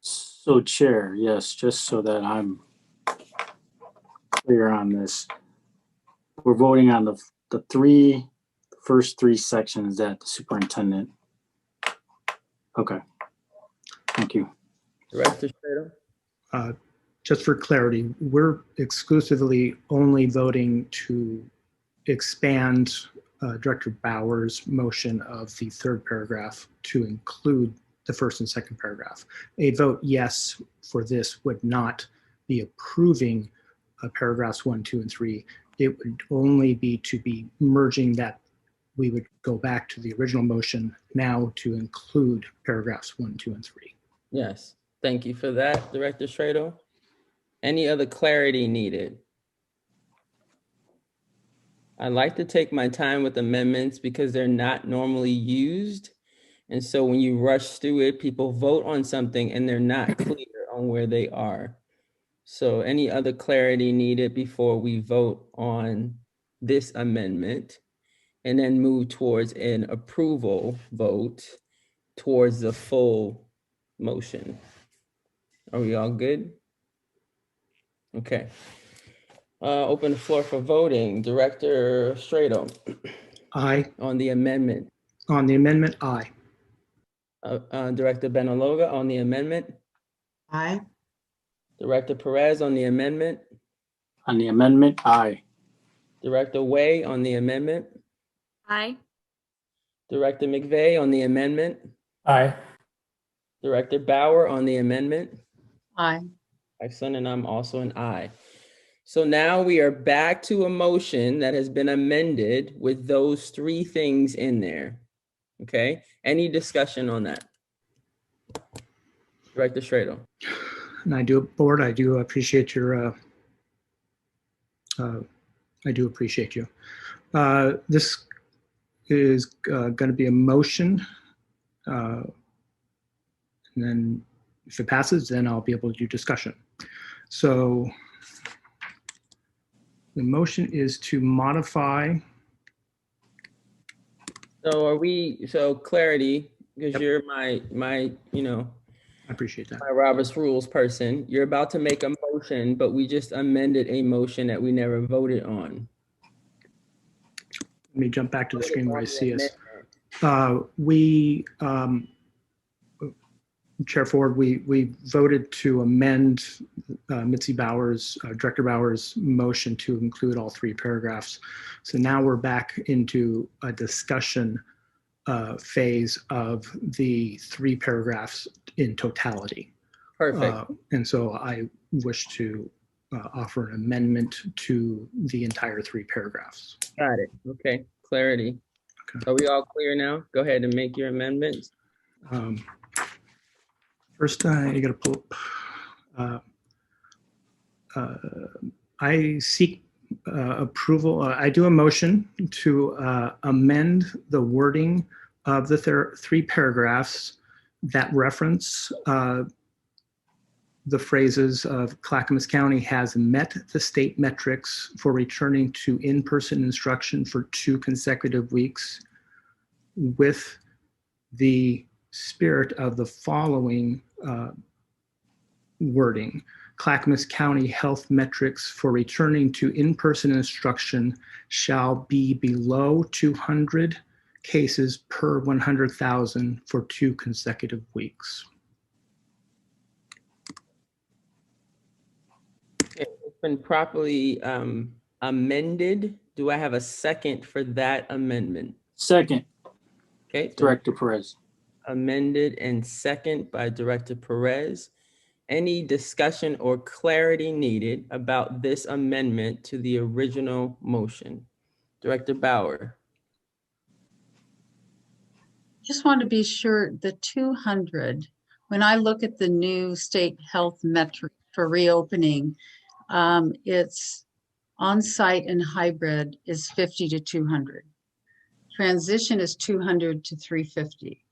So Chair, yes, just so that I'm clear on this, we're voting on the first three sections that the superintendent. Okay, thank you. Director Strado? Just for clarity, we're exclusively only voting to expand Director Bauer's motion of the third paragraph to include the first and second paragraph. A vote yes for this would not be approving paragraphs 1, 2, and 3. It would only be to be merging that. We would go back to the original motion now to include paragraphs 1, 2, and 3. Yes, thank you for that, Director Strado. Any other clarity needed? I like to take my time with amendments because they're not normally used. And so when you rush through it, people vote on something and they're not clear on where they are. So any other clarity needed before we vote on this amendment and then move towards an approval vote towards the full motion? Are we all good? Okay. Open the floor for voting. Director Strado. Aye. On the amendment. On the amendment, aye. Director Benaloga on the amendment. Aye. Director Perez on the amendment. On the amendment, aye. Director Way on the amendment. Aye. Director McVeigh on the amendment. Aye. Director Bauer on the amendment. Aye. Excellent, and I'm also an aye. So now we are back to a motion that has been amended with those 3 things in there. Okay, any discussion on that? Director Strado. And I do appreciate your, I do appreciate you. This is going to be a motion. And then if it passes, then I'll be able to do discussion. So the motion is to modify So are we, so clarity, because Yep. you're my, I appreciate that. my Robert's rules person, you're about to make a motion, but we just amended a motion that we never voted on. Let me jump back to the screen where I see us. Chair Ford, we voted to amend Mitzi Bauer's, Director Bauer's motion to include all 3 paragraphs. So now we're back into a discussion phase of the 3 paragraphs in totality. Perfect. And so I wish to offer an amendment to the entire 3 paragraphs. Got it. Okay, clarity. Okay. Are we all clear now? Go ahead and make your amendments. First, you got to pull up. I seek approval. I do a motion to amend the wording of the 3 paragraphs that reference the phrases of Clackamas County has met the state metrics for returning to in-person instruction for 2 consecutive weeks, with the spirit of the following wording. Clackamas County health metrics for returning to in-person instruction shall be below 200 cases per 100,000 for 2 consecutive weeks. Okay, it's been properly amended. Do I have a second for that amendment? Second, Okay. So Director Perez. amended and second by Director Perez. Any discussion or clarity needed about this amendment to the original motion? Director Bauer. Just want to be sure the 200, when I look at the new state health metric for reopening, it's on-site and hybrid is 50 to 200. Transition is 200 to 350.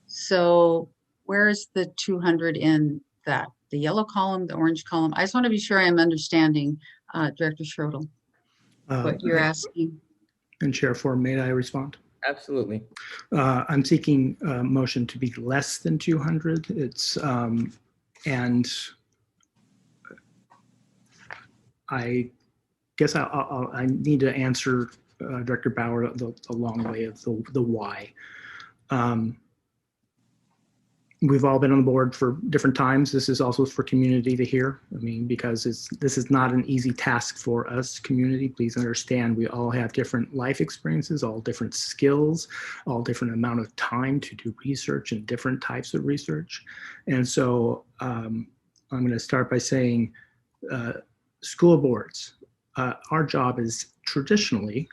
So where's the 200 in that? The yellow column, the orange column? I just want to be sure I'm understanding, Director Schroedel, what you're asking. And Chair Ford, may I respond? Absolutely. I'm seeking a motion to be less than 200. It's, and I guess I need to answer Director Bauer the long way of the why. We've all been on the board for different times. This is also for community to hear. I mean, because this is not an easy task for us, community. Please understand, we all have different life experiences, all different skills, all different amount of time to do research and different types of research. And so I'm going to start by saying, school boards, our job is traditionally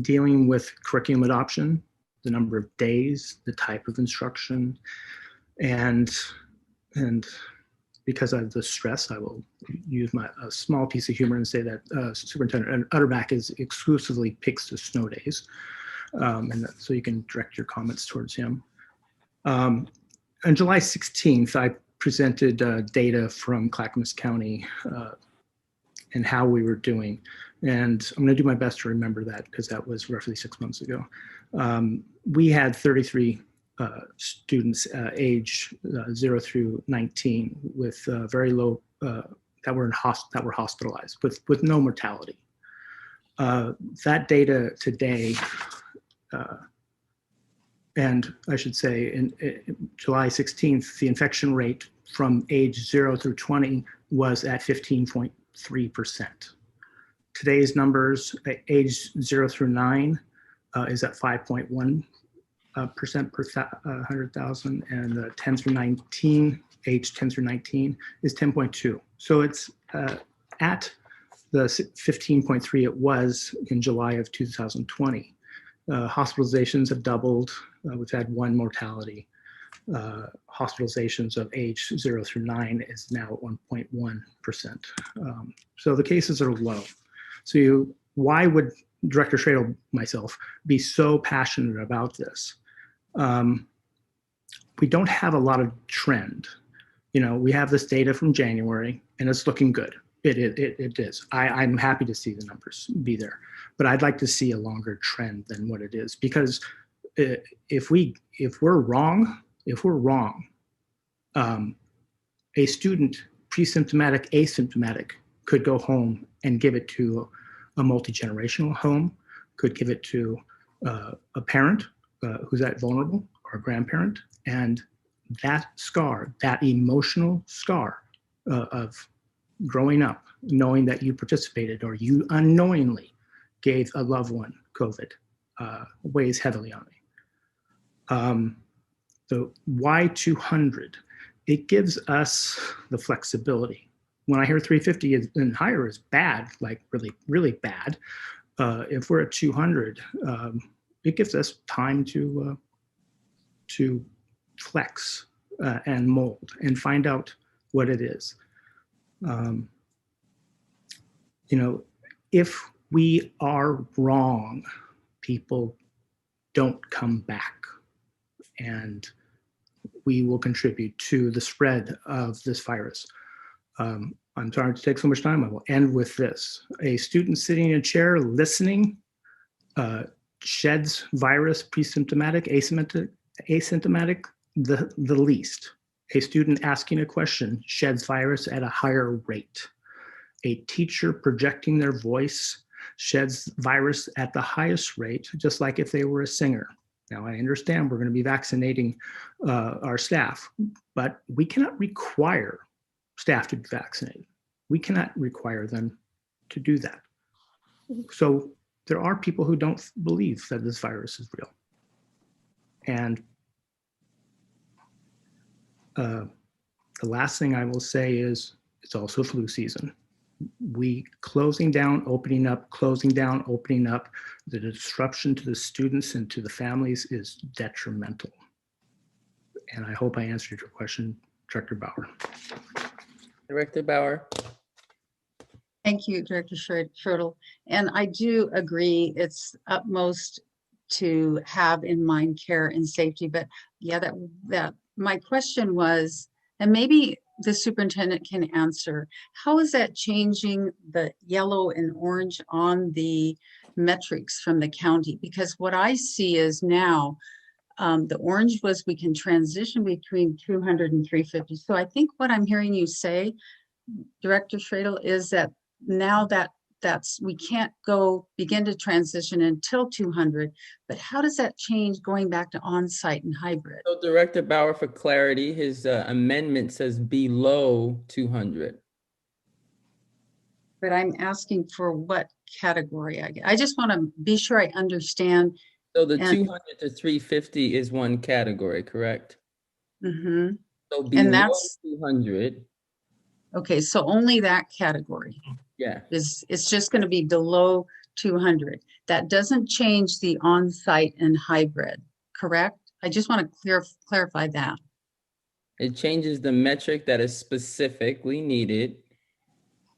dealing with curriculum adoption, the number of days, the type of instruction, and because of the stress, I will use a small piece of humor and say that Superintendent Utterback exclusively picks the snow days, and so you can direct your comments towards him. On July 16th, I presented data from Clackamas County and how we were doing, and I'm going to do my best to remember that because that was roughly 6 months ago. We had 33 students age 0 through 19 with very low, that were hospitalized with no mortality. That data today, and I should say in July 16th, the infection rate from age 0 through 20 was at 15.3%. Today's numbers, age 0 through 9, is at 5.1% per 100,000, and 10 through 19, age 10 through 19 is 10.2. So it's at the 15.3 it was in July of 2020. Hospitalizations have doubled. We've had 1 mortality. Hospitalizations of age 0 through 9 is now at 1.1%. So the cases are low. So why would Director Schradel, myself, be so passionate about this? We don't have a lot of trend. You know, we have this data from January and it's looking good. It is. I'm happy to see the numbers be there. but I'd like to see a longer trend than what it is, because if we're wrong, a student, pre-symptomatic, asymptomatic, could go home and give it to a multi-generational home, could give it to a parent who's that vulnerable, or a grandparent, and that scar, that emotional scar of growing up, knowing that you participated or you unknowingly gave a loved one COVID, weighs heavily on me. The Y200, it gives us the flexibility. When I hear 350 and higher is bad, like really, really bad, if we're at 200, it gives us time to flex and mold and find out what it is. You know, if we are wrong, people don't come back, and we will contribute to the spread of this virus. I'm sorry to take so much time. I will end with this. A student sitting in a chair listening sheds virus, pre-symptomatic, asymptomatic, the least. A student asking a question sheds virus at a higher rate. A teacher projecting their voice sheds virus at the highest rate, just like if they were a singer. Now, I understand we're going to be vaccinating our staff, but we cannot require staff to be vaccinated. We cannot require them to do that. So there are people who don't believe that this virus is real. And the last thing I will say is it's also flu season. We closing down, opening up, closing down, opening up, the disruption to the students and to the families is detrimental. And I hope I answered your question, Director Bauer. Director Bauer. Thank you, Director Schertl. And I do agree it's utmost to have in mind care and safety. But yeah, that my question was, and maybe the superintendent can answer, how is that changing the yellow and orange on the metrics from the county? Because what I see is now the orange was we can transition between 200 and 350. So I think what I'm hearing you say, Director Schertl, is that now that's we can't begin to transition until 200, but how does that change going back to on-site and hybrid? So Director Bauer, for clarity, his amendment says below 200. But I'm asking for what category? I just want to be sure I understand. So the 200 to 350 is one category, correct? Mm-hmm. So below And that's 200. Okay, so only that category. Yeah. It's just going to be below 200. That doesn't change the on-site and hybrid, correct? I just want to clarify that. It changes the metric that is specifically needed.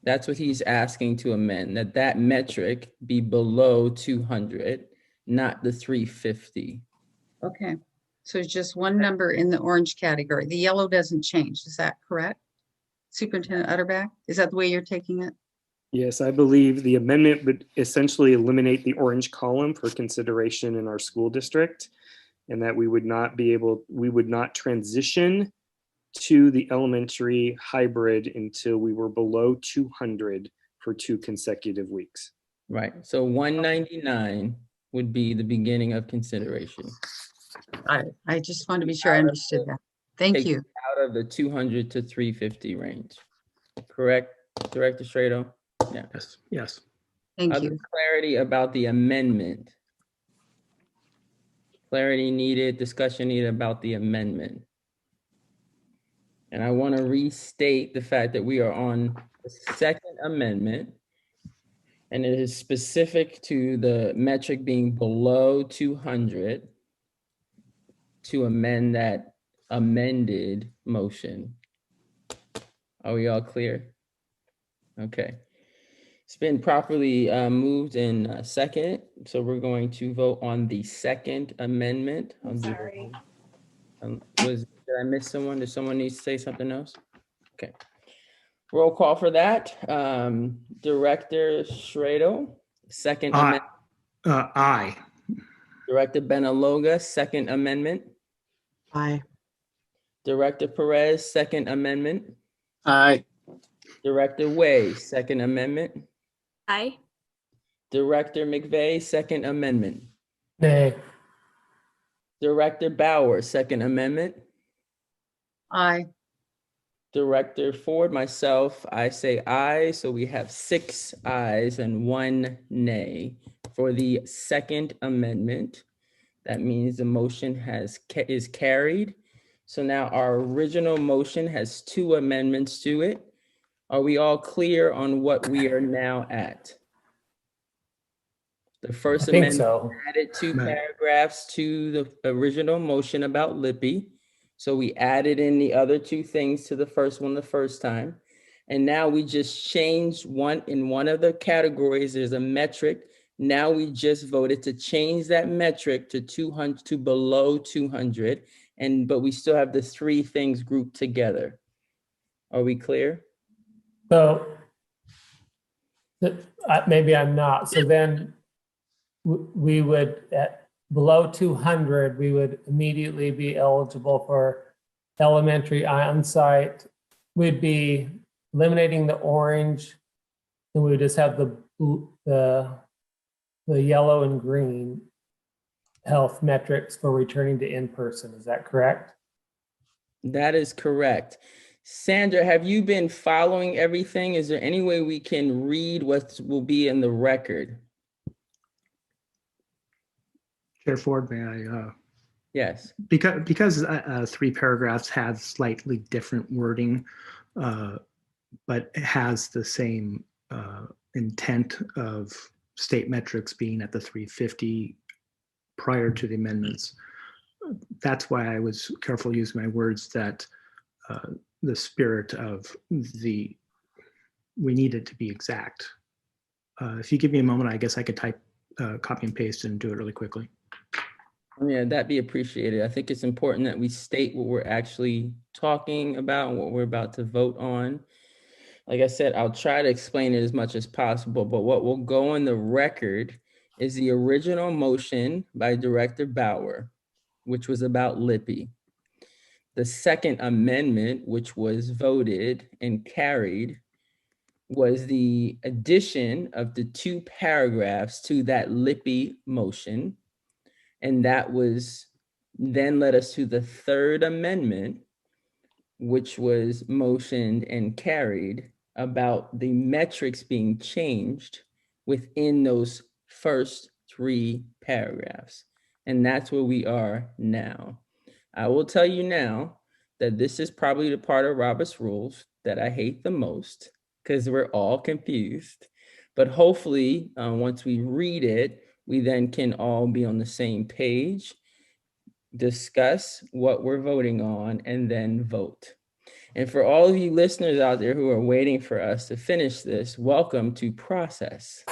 That's what he's asking to amend, that metric be below 200, not the 350. Okay, so it's just one number in the orange category. The yellow doesn't change. Is that correct? Superintendent Utterback, is that the way you're taking it? Yes, I believe the amendment would essentially eliminate the orange column for consideration in our school district, and that we would not transition to the elementary hybrid until we were below 200 for 2 consecutive weeks. Right, so 199 would be the beginning of consideration. I just want to be sure I understood that. Thank you. Out of the 200 to 350 range, correct, Director Schertl? Yeah. Yes. Yes. Thank Other you. clarity about the amendment. Clarity needed, discussion needed about the amendment. And I want to restate the fact that we are on the second amendment, and it is specific to the metric being below 200 to amend that amended motion. Are we all clear? Okay. It's been properly moved and seconded, so we're going to vote on the second amendment. I'm sorry. Did I miss someone? Did someone need to say something else? Okay. Roll call for that. Director Schertl, Second amendment. Aye. Director Benaloga, second amendment. Aye. Director Perez, second amendment. Aye. Director Way, second amendment. Aye. Director McVeigh, second amendment. Nay. Director Bauer, second amendment. Aye. Director Ford, myself, I say aye. So we have 6 ayes and 1 nay for the second amendment. That means the motion is carried. So now our original motion has 2 amendments to it. Are we all clear on what we are now at? The first I think amendment so. added 2 Right. paragraphs to the original motion about Lippy. So we added in the other 2 things to the first one the first time. And now we just changed in one of the categories, there's a metric. Now we just voted to change that metric to 200 to below 200. But we still have the 3 things grouped together. Are we clear? So maybe I'm not. So then we would, at below 200, we would immediately be eligible for elementary on-site. We'd be eliminating the orange, and we would just have the yellow and green health metrics for returning to in-person. Is that correct? That is correct. Sandra, have you been following everything? Is there any way we can read what will be in the record? Chair Ford, may I? Yes. Because 3 paragraphs have slightly different wording, but it has the same intent of state metrics being at the 350 prior to the amendments. That's why I was careful using my words that the spirit of we need it to be exact. If you give me a moment, I guess I could type, copy and paste and do it really quickly. Yeah, that'd be appreciated. I think it's important that we state what we're actually talking about and what we're about to vote on. Like I said, I'll try to explain it as much as possible, but what will go on the record is the original motion by Director Bauer, which was about Lippy. The second amendment, which was voted and carried, was the addition of the 2 paragraphs to that Lippy motion. And that was then led us to the third amendment, which was motioned and carried about the metrics being changed within those first 3 paragraphs. And that's where we are now. I will tell you now that this is probably the part of Robert's rules that I hate the most because we're all confused. But hopefully, once we read it, we then can all be on the same page, discuss what we're voting on, and then vote. And for all of you listeners out there who are waiting for us to finish this, welcome to process.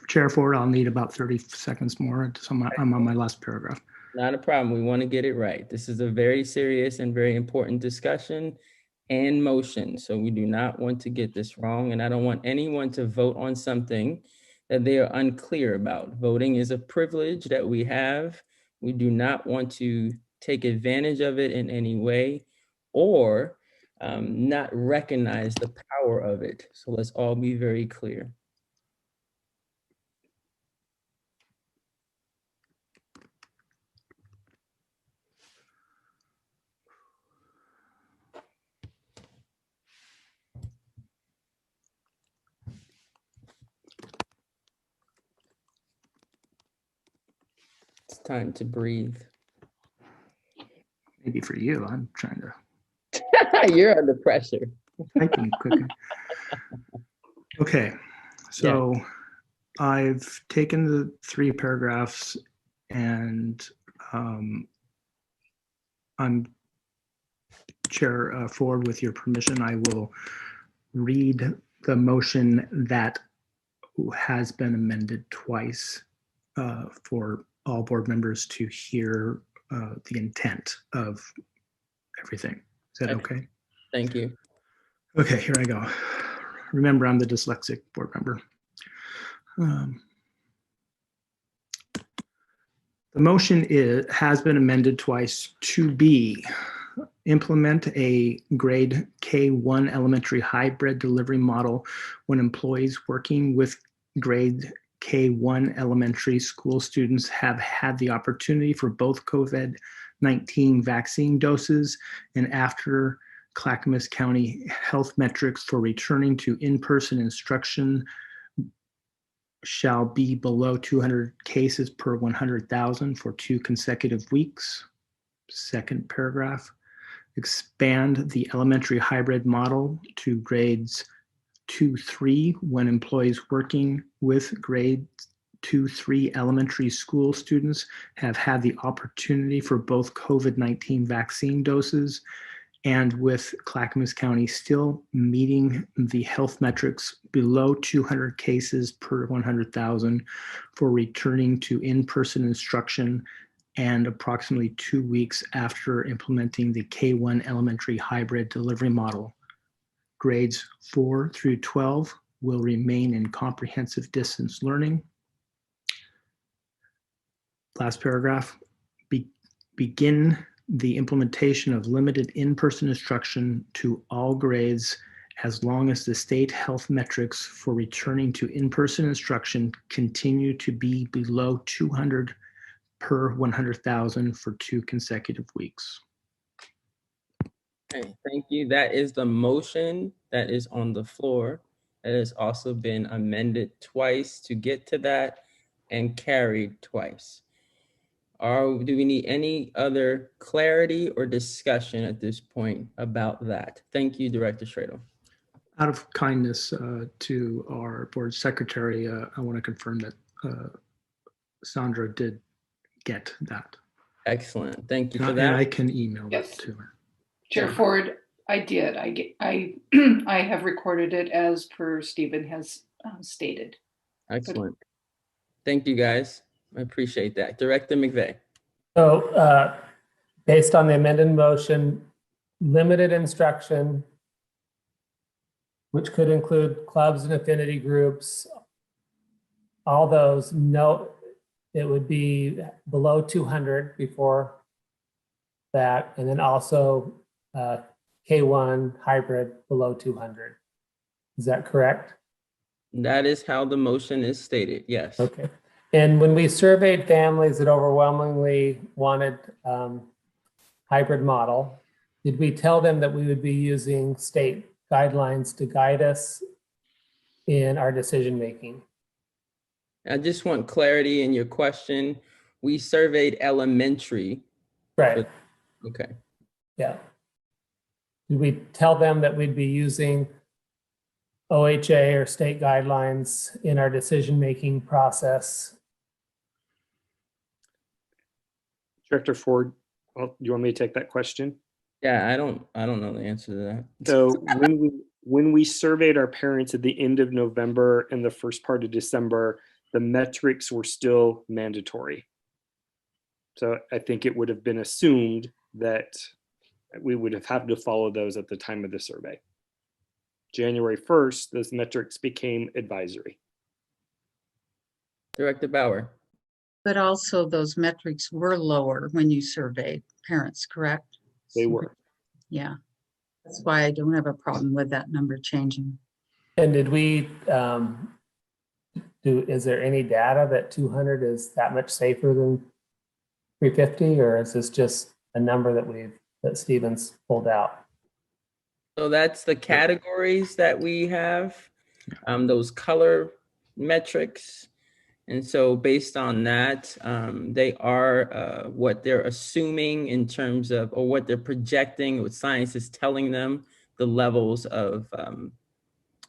Chair Ford, I'll need about 30 seconds more. So I'm on my last paragraph. Not a problem. We want to get it right. This is a very serious and very important discussion and motion. So we do not want to get this wrong. And I don't want anyone to vote on something that they are unclear about. Voting is a privilege that we have. We do not want to take advantage of it in any way or not recognize the power of it. So let's all be very clear. It's time to breathe. Maybe for you, I'm trying to. You're under pressure. Typing quicker. Okay, so yeah. I've taken the 3 paragraphs and I'm Chair Ford, with your permission, I will read the motion that has been amended twice for all board members to hear the intent of everything. Is that okay? Thank you. Okay, here I go. Remember, I'm the dyslexic board member. The motion has been amended twice to be implement a grade K1 elementary hybrid delivery model when employees working with grade K1 elementary school students have had the opportunity for both COVID-19 vaccine doses and after Clackamas County health metrics for returning to in-person instruction shall be below 200 cases per 100,000 for 2 consecutive weeks. Second paragraph, expand the elementary hybrid model to grades 2-3 when employees working with grade 2-3 elementary school students have had the opportunity for both COVID-19 vaccine doses and with Clackamas County still meeting the health metrics below 200 cases per 100,000 for returning to in-person instruction and approximately 2 weeks after implementing the K1 elementary hybrid delivery model. Grades 4 through 12 will remain in comprehensive distance learning. Last paragraph, begin the implementation of limited in-person instruction to all grades as long as the state health metrics for returning to in-person instruction continue to be below 200 per 100,000 for 2 consecutive weeks. Okay, thank you. That is the motion that is on the floor. It has also been amended twice to get to that and carried twice. Do we need any other clarity or discussion at this point about that? Thank you, Director Stradle. Out of kindness to our board secretary, I want to confirm that Sandra did get that. Excellent. Thank you for that. And I can email Yes. it to her. Chair Ford, I did. I have recorded it as per Stephen has stated. Excellent. Thank you, guys. I appreciate that. Director McVeigh. So based on the amended motion, limited instruction, which could include clubs and affinity groups, all those, no, it would be below 200 before that, and then also K1 hybrid below 200. Is that correct? That is how the motion is stated, yes. Okay. And when we surveyed families that overwhelmingly wanted hybrid model, did we tell them that we would be using state guidelines to guide us in our decision making? I just want clarity in your question. We surveyed elementary. Right. Okay. Yeah. Did we tell them that we'd be using OHA or state guidelines in our decision making process? Director Ford, well, you want me to take that question? Yeah, I don't know the answer to that. So when we surveyed our parents at the end of November and the first part of December, the metrics were still mandatory. So I think it would have been assumed that we would have had to follow those at the time of the survey. January 1st, those metrics became advisory. Director Bauer. But also those metrics were lower when you surveyed parents, correct? They were. Yeah. That's why I don't have a problem with that number changing. And did we is there any data that 200 is that much safer than 350, or is this just a number that Stevens pulled out? So that's the categories that we have, those color metrics. And so based on that, they are what they're assuming in terms of, or what they're projecting, what science is telling them, the levels of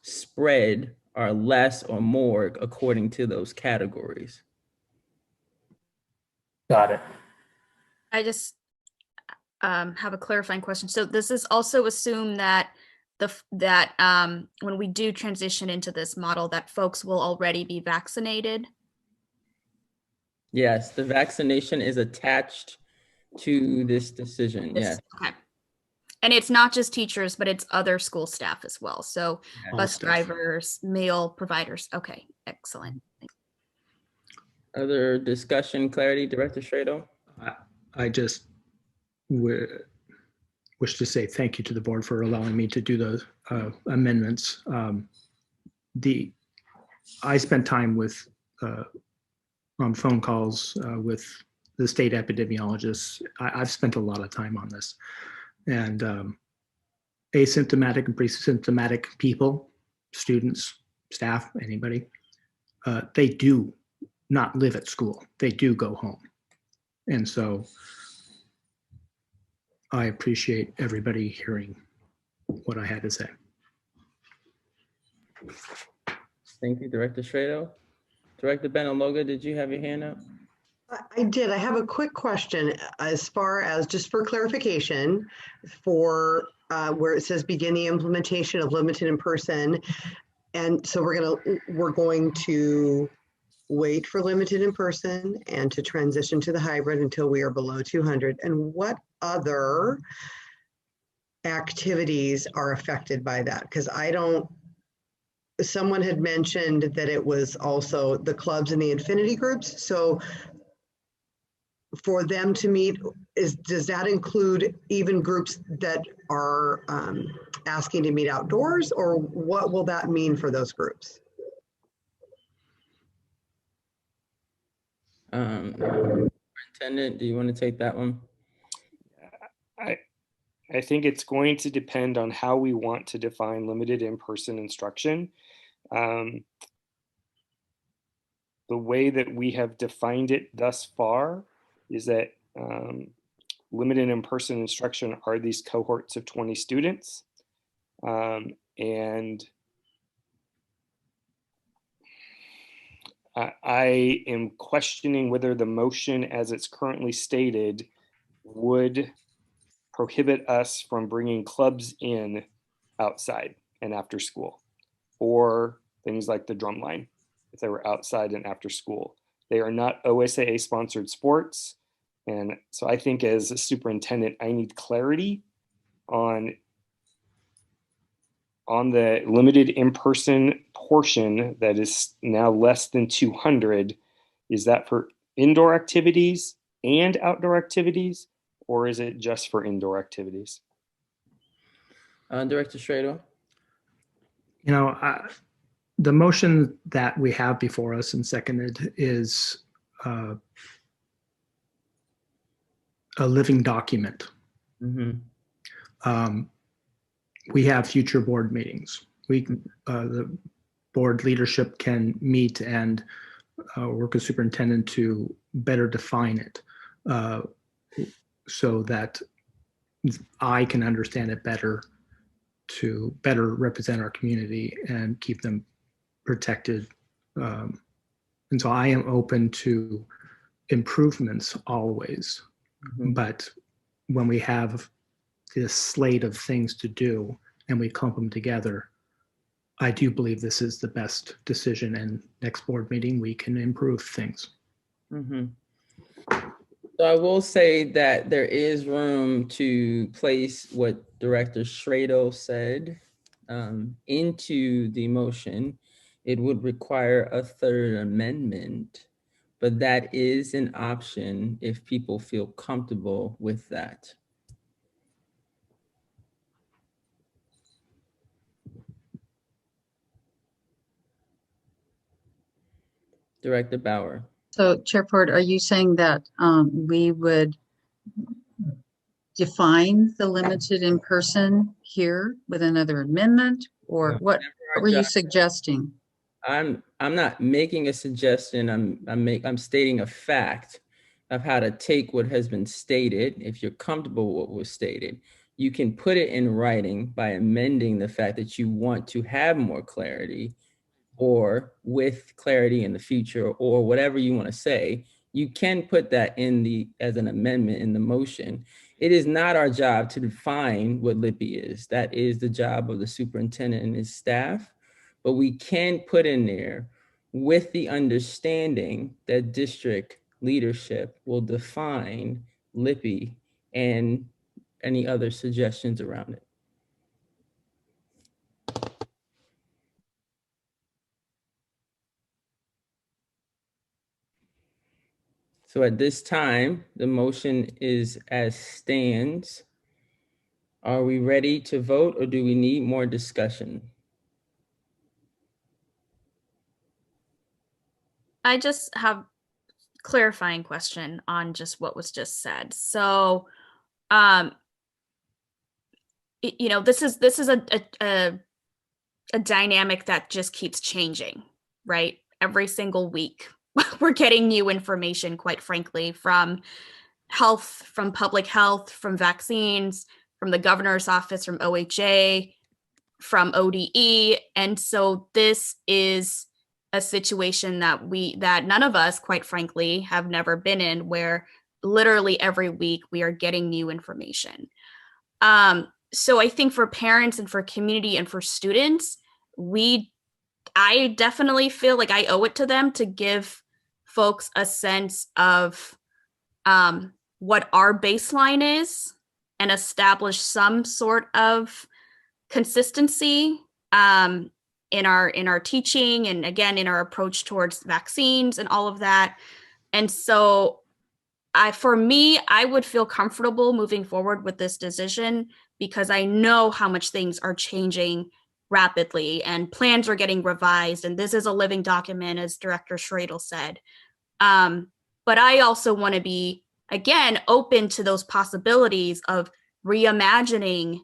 spread are less or more according to those categories. Got it. I just have a clarifying question. So does this also assume that when we do transition into this model, that folks will already be vaccinated? Yes, the vaccination is attached to this decision. Yes. Okay. And it's not just teachers, but it's other school staff as well. So All bus staff. drivers, mail providers. Okay, excellent. Other discussion, clarity, Director Strado? I just wish to say thank you to the board for allowing me to do those amendments. I spent time with on phone calls with the state epidemiologists. I've spent a lot of time on this, and asymptomatic and pre-symptomatic people, students, staff, anybody, they do not live at school. They do go home. And so I appreciate everybody hearing what I had to say. Thank you, Director Strado. Director Benaloga, did you have your hand up? I did. I have a quick question as far as, just for clarification, for where it says begin the implementation of limited in person. And so we're going to wait for limited in person and to transition to the hybrid until we are below 200. And what other activities are affected by that? Because someone had mentioned that it was also the clubs and the affinity groups. So for them to meet, does that include even groups that are asking to meet outdoors, or what will that mean for those groups? Superintendent, do you want to take that one? I think it's going to depend on how we want to define limited in-person instruction. The way that we have defined it thus far is that limited in-person instruction are these cohorts of 20 students. And I am questioning whether the motion as it's currently stated would prohibit us from bringing clubs in outside and after school, or things like the drumline, if they were outside and after school. They are not OSAA sponsored sports. And so I think as a superintendent, I need clarity on the limited in-person portion that is now less than 200. Is that for indoor activities and outdoor activities, or is it just for indoor activities? Director Strado? You know, the motion that we have before us and seconded is a living document. Mm-hmm. We have future board meetings. The board leadership can meet and work with superintendent to better define it so that I can understand it better, to better represent our community and keep them protected. And so I am open to improvements always. Mm-hmm. But when we have this slate of things to do and we clump them together, I do believe this is the best decision, and next board meeting we can improve things. Mm-hmm. So I will say that there is room to place what Director Strado said into the motion. It would require a third amendment, but that is an option if people feel comfortable with that. Director Bauer. So Chair Ford, are you saying that we would define the limited in person here with another amendment, or what were you suggesting? I'm not making a suggestion. I'm stating a fact of how to take what has been stated. If you're comfortable with what was stated, you can put it in writing by amending the fact that you want to have more clarity, or with clarity in the future, or whatever you want to say. You can put that in as an amendment in the motion. It is not our job to define what LIPI is. That is the job of the superintendent and his staff. But we can put in there with the understanding that district leadership will define LIPI and any other suggestions around it? So at this time, the motion is as stands. Are we ready to vote, or do we need more discussion? I just have clarifying question on just what was just said. So, you know, this is a dynamic that just keeps changing, right? Every single week, we're getting new information, quite frankly, from health, from public health, from vaccines, from the governor's office, from OHA, from ODE. And so this is a situation that none of us, quite frankly, have never been in, where literally every week we are getting new information. So I think for parents and for community and for students, I definitely feel like I owe it to them to give folks a sense of what our baseline is and establish some sort of consistency in our teaching, and again in our approach towards vaccines and all of that. And so for me, I would feel comfortable moving forward with this decision because I know how much things are changing rapidly and plans are getting revised. And this is a living document, as Director Schradel said. But I also want to be, again, open to those possibilities of reimagining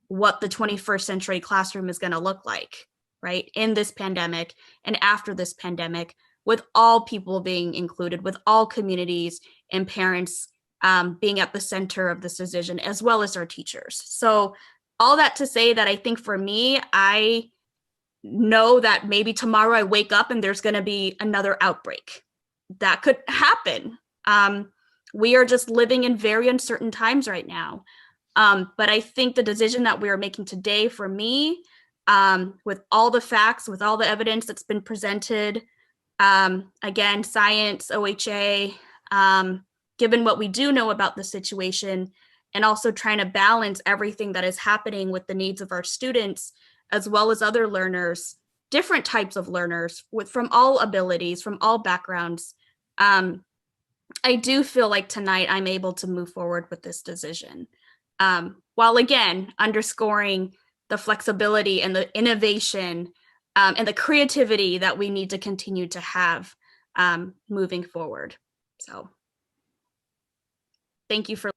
what the 21st century classroom is going to look like, right? In this pandemic and after this pandemic, with all people being included, with all communities and parents being at the center of this decision, as well as our teachers. So all that to say that I think for me, I know that maybe tomorrow I wake up and there's going to be another outbreak. That could happen. We are just living in very uncertain times right now. But I think the decision that we are making today, for me, with all the facts, with all the evidence that's been presented, again, science, OHA, given what we do know about the situation, and also trying to balance everything that is happening with the needs of our students, as well as other learners, different types of learners from all abilities, from all backgrounds. I do feel like tonight I'm able to move forward with this decision. While again, underscoring the flexibility and the innovation and the creativity that we need to continue to have moving forward. So thank you for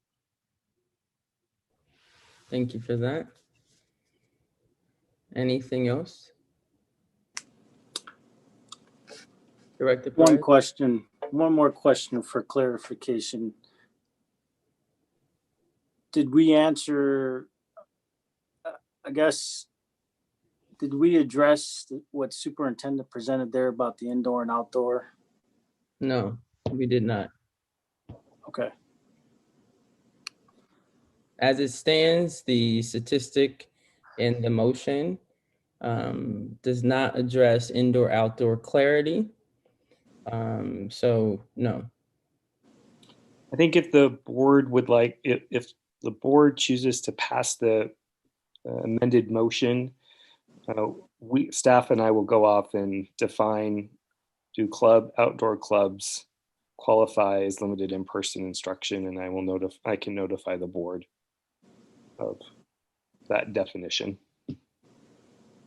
that. Anything else? Director Perez? One more question for clarification. Did we answer, I guess, did we address what Superintendent presented there about the indoor and outdoor? No, we did not. Okay. As it stands, the statistic in the motion does not address indoor-outdoor clarity. So no. I think if the board would like, if the board chooses to pass the amended motion, staff and I will go off and define, do outdoor clubs qualify as limited in-person instruction, and I can notify the board of that definition.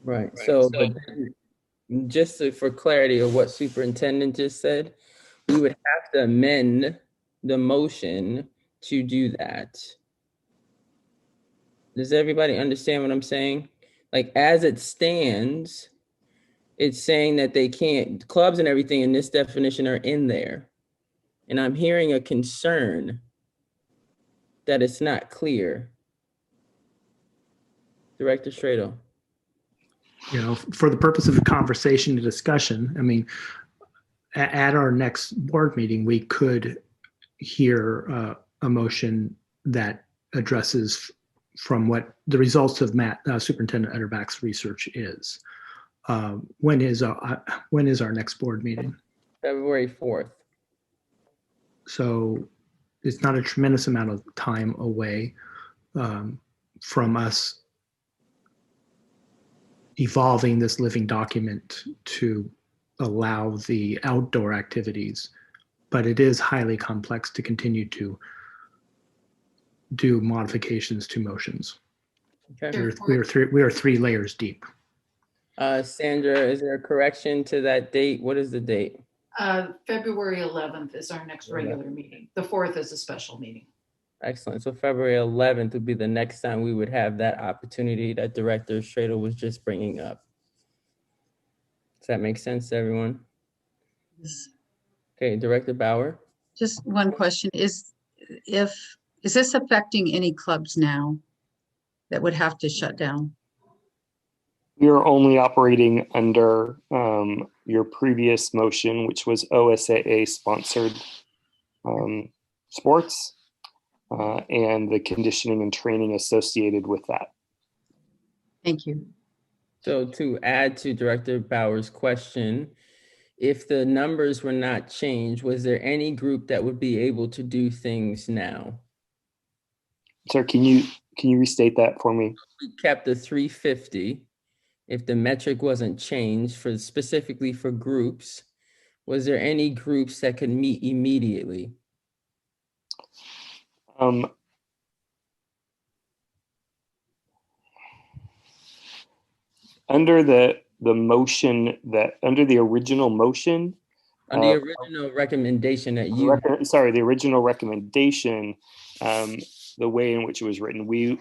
Right. So but just for clarity of what Superintendent just said, we would have to amend the motion to do that. Does everybody understand what I'm saying? Like, as it stands, it's saying that they can't, clubs and everything in this definition are in there. And I'm hearing a concern that it's not clear. Director Schradel. You know, for the purpose of the conversation and discussion, I mean, at our next board meeting, we could hear a motion that addresses from what the results of Superintendent Utterback's research is. When is our next board meeting? February 4th. So it's not a tremendous amount of time away. from us evolving this living document to allow the outdoor activities, but it is highly complex to continue to do modifications to motions. Okay. We are 3 layers deep. Sandra, is there a correction to that date? What is the date? February 11th is our next regular meeting. The 4th is a special meeting. Excellent. So February 11th would be the next time we would have that opportunity that Director Schrader was just bringing up. Does that make sense to everyone? Yes. Okay, Director Bauer. Just one question. Is this affecting any clubs now that would have to shut down? We are only operating under your previous motion, which was OSAA sponsored sports and the conditioning and training associated with that. Thank you. So to add to Director Bauer's question, if the numbers were not changed, was there any group that would be able to do things now? Sir, can you restate that for me? We kept the 350. If the metric wasn't changed for specifically for groups, was there any groups that could meet immediately? Under the motion under the original motion, the original recommendation that you the original recommendation, the way in which it was written, we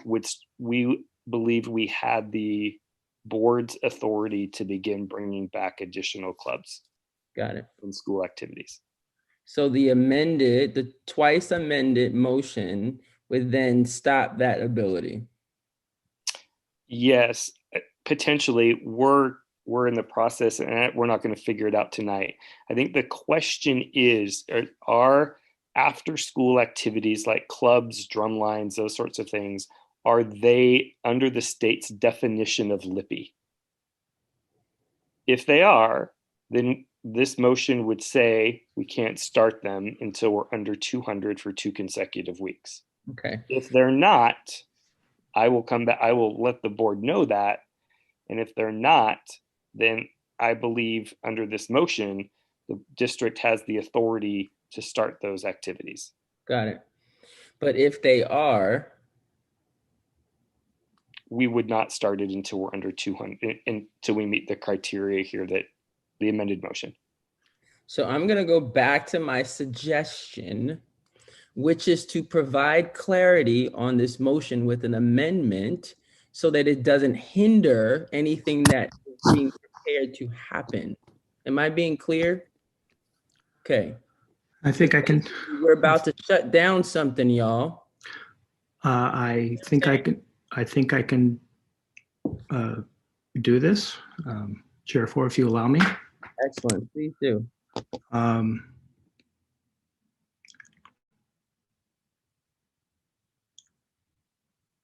believed we had the board's authority to begin bringing back additional clubs. Got it. And school activities. So the twice amended motion would then stop that ability. Yes, potentially. We're in the process, and we're not going to figure it out tonight. I think the question is, are after school activities like clubs, drum lines, those sorts of things, are they under the state's definition of LIPI? If they are, then this motion would say we can't start them until we're under 200 for 2 consecutive weeks. Okay. If they're not, I will come back. I will let the board know that. And if they're not, then I believe under this motion, the district has the authority to start those activities. Got it. But if they are, we would not start it until we're under 200, until we meet the criteria here that the amended motion. So I'm going to go back to my suggestion, which is to provide clarity on this motion with an amendment so that it doesn't hinder anything that is being prepared to happen. Am I being clear? Okay. I think I can. We're about to shut down something, y'all. I think I can do this. Chair Ford, if you allow me. Excellent. Please do.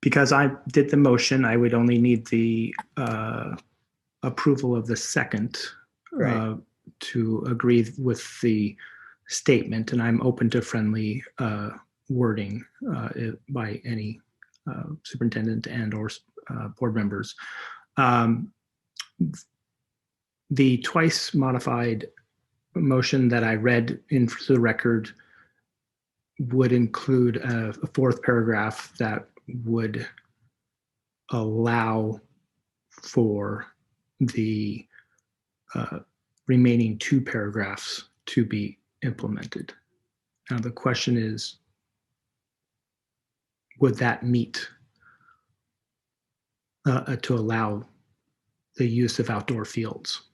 Because I did the motion, I would only need the approval of the second to agree with the statement, and I'm open to friendly wording by any superintendent and or board members. The twice modified motion that I read into the record would include a 4th paragraph that would allow for the remaining 2 paragraphs to be implemented. Now the question is, would that meet to allow the use of outdoor fields?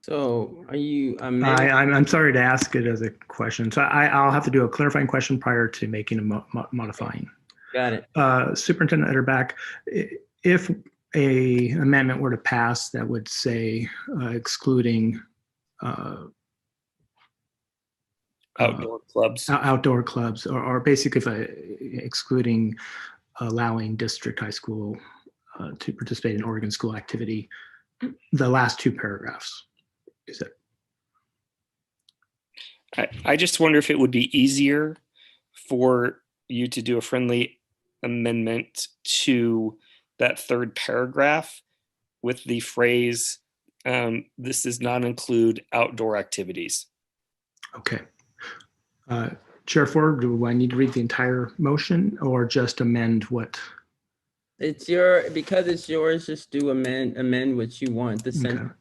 So are you? I'm sorry to ask it as a question. So I'll have to do a clarifying question prior to making a modifying. Got it. Superintendent Etterback, if a amendment were to pass that would say excluding outdoor clubs, or basically excluding allowing district high school to participate in Oregon school activity, the last 2 paragraphs. Is it? I just wonder if it would be easier for you to do a friendly amendment to that third paragraph with the phrase, this does not include outdoor activities. Okay. Chair Ford, do I need to read the entire motion or just amend what? Because it's yours, just do amend what you want. The sentence.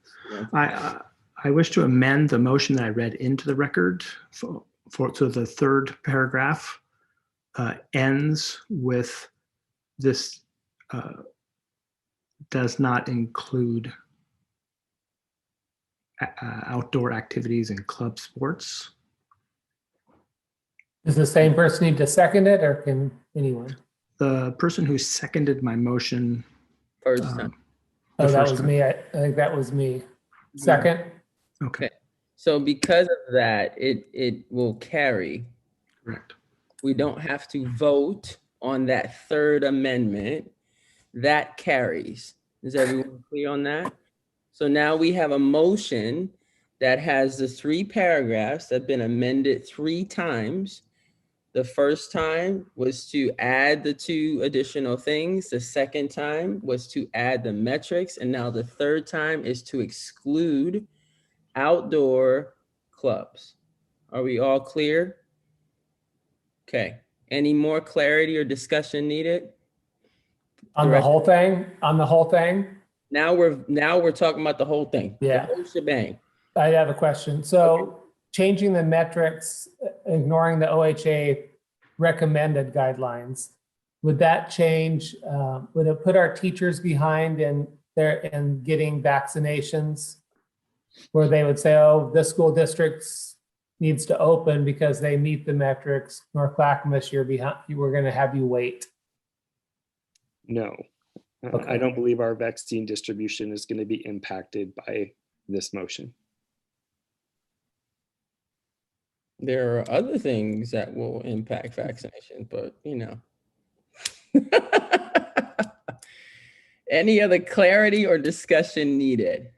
I wish to amend the motion that I read into the record so the third paragraph ends with this does not include outdoor activities and club sports. Does the same person need to second it, or can anyone? The person who seconded my motion first time. Oh, that was me. I think that was me. Second. Okay. So because of that, it will carry. Correct. We don't have to vote on that third amendment. That carries. Is everyone clear on that? So now we have a motion that has the 3 paragraphs that have been amended 3 times. The first time was to add the 2 additional things. The second time was to add the metrics. And now the third time is to exclude outdoor clubs. Are we all clear? Okay. Any more clarity or discussion needed? On the whole thing? On the whole thing? Now we're talking about the whole thing. Yeah. The whole shebang. I have a question. So changing the metrics, ignoring the OHA recommended guidelines, would that change, would it put our teachers behind in getting vaccinations where they would say, oh, this school district needs to open because they meet the metrics, North Clackamas, you're behind, we're going to have you wait? No, Okay. I don't believe our vaccine distribution is going to be impacted by this motion. There are other things that will impact vaccination, but you know. Any other clarity or discussion needed?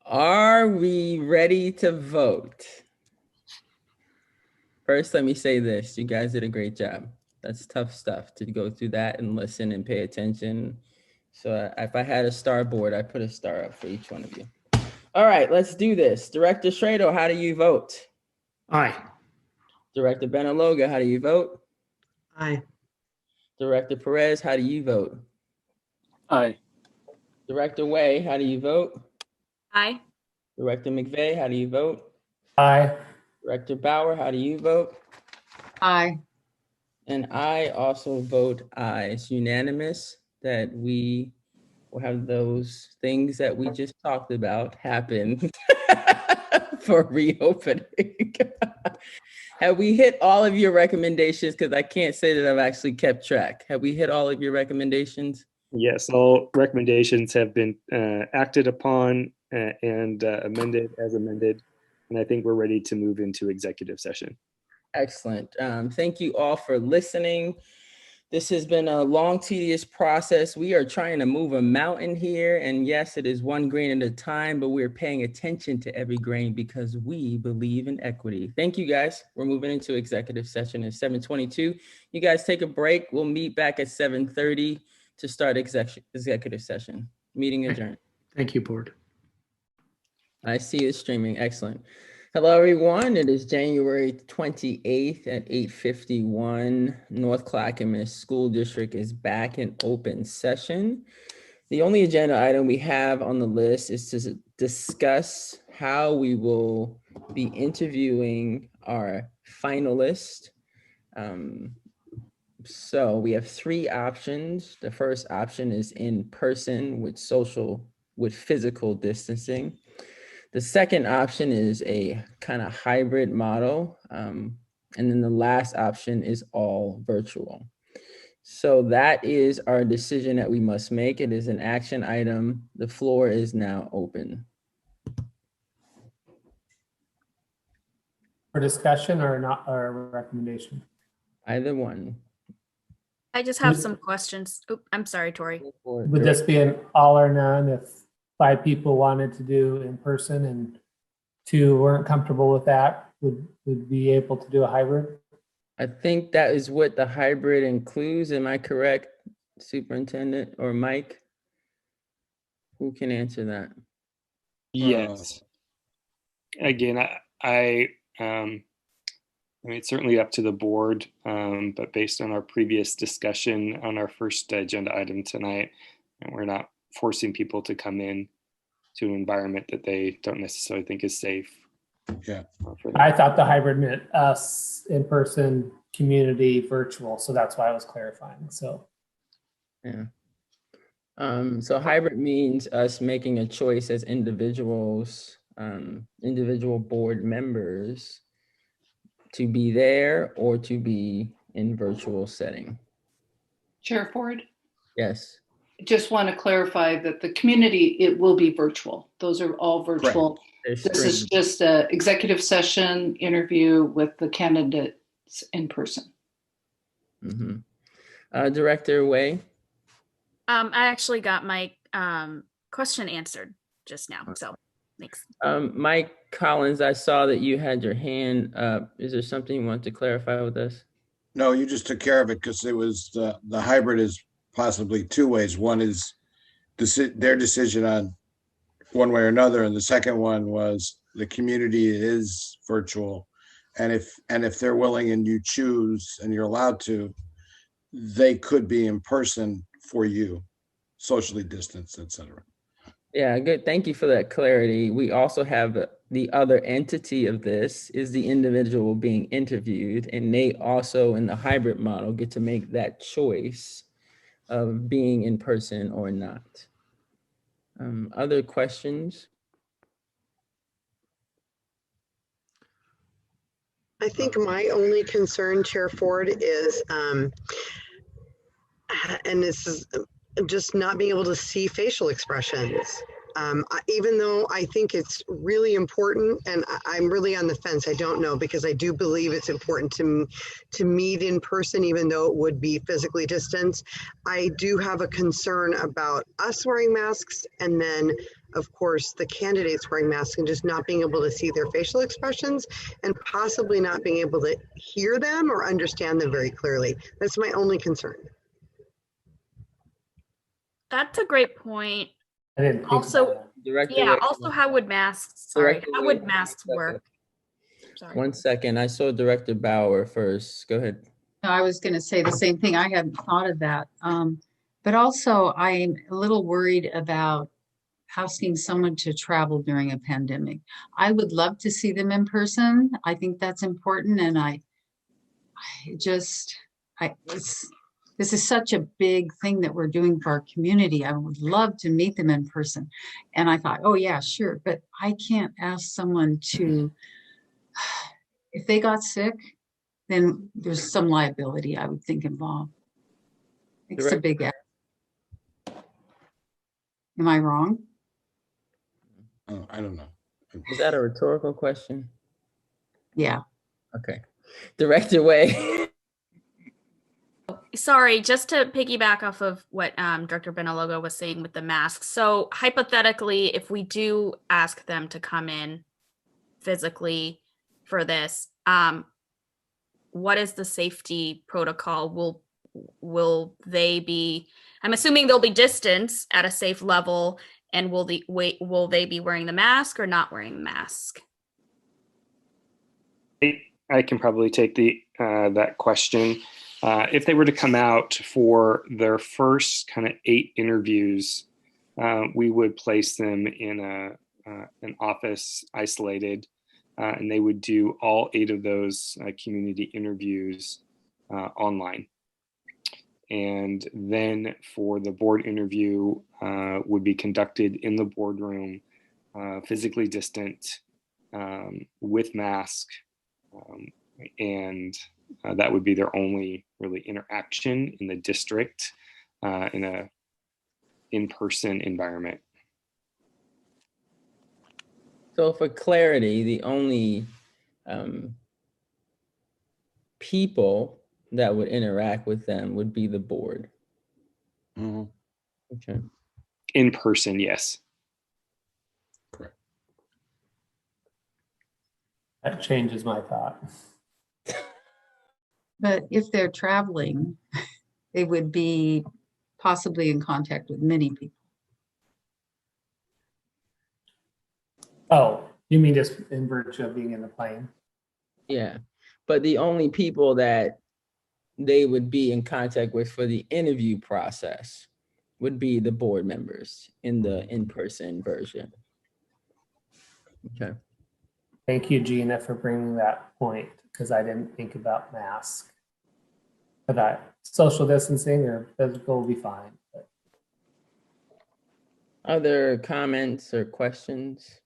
Are we ready to vote? First, let me say this. You guys did a great job. That's tough stuff to go through that and listen and pay attention. So if I had a star board, I'd put a star up for each one of you. All right, let's do this. Director Schrader, how do you vote? Aye. Director Benaloga, how do you vote? Aye. Director Perez, how do you vote? Aye. Director Way, how do you vote? Aye. Director McVeigh, how do you vote? Aye. Director Bauer, how do you vote? Aye. And I also vote aye. It's unanimous that we will have those things that we just talked about happen for reopening. Have we hit all of your recommendations? Because I can't say that I've actually kept track. Have we hit all of your recommendations? Yes, all recommendations have been acted upon and amended as amended. And I think we're ready to move into executive session. Excellent. Thank you all for listening. This has been a long, tedious process. We are trying to move a mountain here. And yes, it is one grain at a time, but we're paying attention to every grain because we believe in equity. Thank you, guys. We're moving into executive session at 7:22. You guys take a break. We'll meet back at 7:30 to start executive session. Meeting adjourned. Thank you, board. I see it streaming. Excellent. Hello, everyone. It is January 28th at 8:51. North Clackamas School District is back in open session. The only agenda item we have on the list is to discuss how we will be interviewing our finalists. So we have 3 options. The first option is in person with physical distancing. The second option is a kind of hybrid model. And then the last option is all virtual. So that is our decision that we must make. It is an action item. The floor is now open. For discussion or not, or recommendation? Either one. I just have some questions. Oh, I'm sorry, Tori. Would this be an all or none if 5 people wanted to do in person and 2 weren't comfortable with that? would be able to do a hybrid? I think that is what the hybrid includes. Am I correct, Superintendent or Mike? Who can answer that? Yes. Again, I mean, it's certainly up to the board, but based on our previous discussion on our first agenda item tonight, and we're not forcing people to come in to an environment that they don't necessarily think is safe. Yeah. I thought the hybrid meant us in person, community, virtual. So that's why I was clarifying. So, yeah. So hybrid means us making a choice as individuals, individual board members, to be there or to be in virtual setting. Chair Ford, Yes. just want to clarify that the community, it will be virtual. Those are all virtual. This is just an executive session interview with the candidates in person. Mm-hmm. Director Way. I actually got my question answered just now, so thanks. Mike Collins, I saw that you had your hand up. Is there something you want to clarify with us? No, you just took care of it because it was the hybrid is possibly two ways. One is their decision on one way or another, and the second one was the community is virtual, and if they're willing and you choose and you're allowed to, they could be in person for you, socially distanced, etc. Yeah, good. Thank you for that clarity. We also have the other entity of this is the individual being interviewed, and they also in the hybrid model get to make that choice of being in person or not. Other questions? I think my only concern, Chair Ford, is, and this is just not being able to see facial expressions. Even though I think it's really important, and I'm really on the fence, I don't know, because I do believe it's important to meet in person, even though it would be physically distanced. I do have a concern about us wearing masks, and then, of course, the candidates wearing masks and just not being able to see their facial expressions and possibly not being able to hear them or understand them very clearly. That's my only concern. That's a great point. I didn't think Also, yeah, Way. also how would masks work? Sorry. 1 second. I saw Director Bauer first. Go ahead. No, I was going to say the same thing. I hadn't thought of that. But also I'm a little worried about asking someone to travel during a pandemic. I would love to see them in person. I think that's important. And this is such a big thing that we're doing for our community. I would love to meet them in person. And I thought, oh yeah, sure. But I can't ask someone to, if they got sick, then there's some liability, I would think, involved. It's a big ask. Am I wrong? Oh, I don't know. Is that a rhetorical question? Yeah. Okay. Director Way. Sorry, just to piggyback off of what Director Benalogo was saying with the masks. So hypothetically, if we do ask them to come in physically for this, what is the safety protocol? Will they be, I'm assuming they'll be distanced at a safe level, and will they be wearing the mask or not wearing the mask? I can probably take that question. If they were to come out for their first kind of 8 interviews, we would place them in an office isolated, and they would do all 8 of those community interviews online. And then for the board interview would be conducted in the boardroom, physically distant, with mask, and that would be their only really interaction in the district in a in-person environment. So for clarity, the only people that would interact with them would be the board. Mm-hmm. Okay. In person, yes. Correct. That changes my thought. But if they're traveling, they would be possibly in contact with many people. Oh, you mean just in virtue of being in the plane? Yeah, but the only people that they would be in contact with for the interview process would be the board members in the in-person version. Okay. Thank you, Gina, for bringing that point, because I didn't think about masks. But that social distancing or physical will be fine. But. Other comments or questions?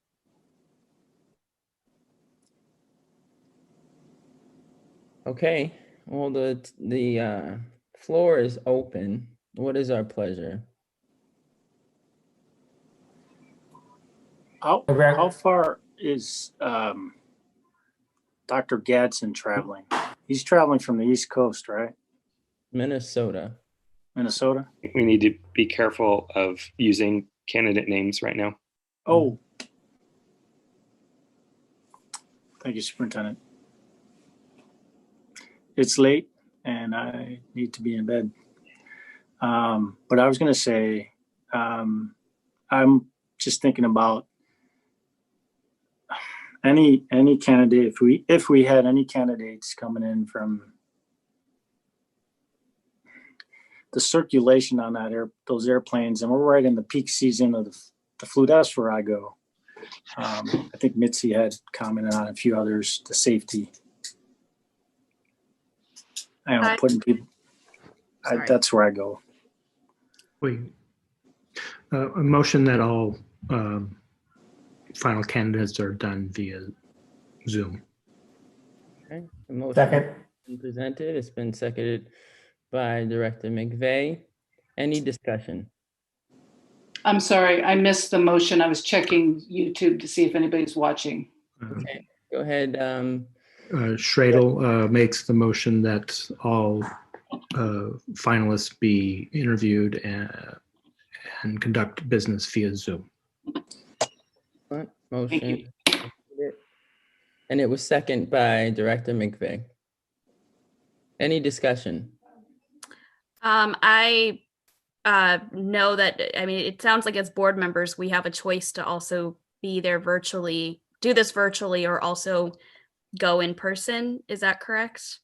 Okay, well, the floor is open. What is our pleasure? How far is Dr. Gadsden traveling? He's traveling from the East Coast, right? Minnesota. Minnesota? We need to be careful of using candidate names right now. Oh. Thank you, Superintendent. It's late and I need to be in bed. But I was going to say, I'm just thinking about any candidate, if we had any candidates coming in from the circulation on those airplanes, and we're right in the peak season of the flu. That's where I go. I think Mitzi had commented on a few others, the safety. I don't know, putting people. That's where I go. Wait, a motion that all final candidates are done via Zoom. Okay, the motion Second. has been presented. It's been seconded by Director McVeigh. Any discussion? I'm sorry, I missed the motion. I was checking YouTube to see if anybody's watching. Okay, go ahead. Schradel makes the motion that all finalists be interviewed and conduct business via Zoom. Motion. And it was seconded by Director McVeigh. Any discussion? I know that, I mean, it sounds like as board members, we have a choice to also be there virtually, do this virtually, or also go in person. Is that correct?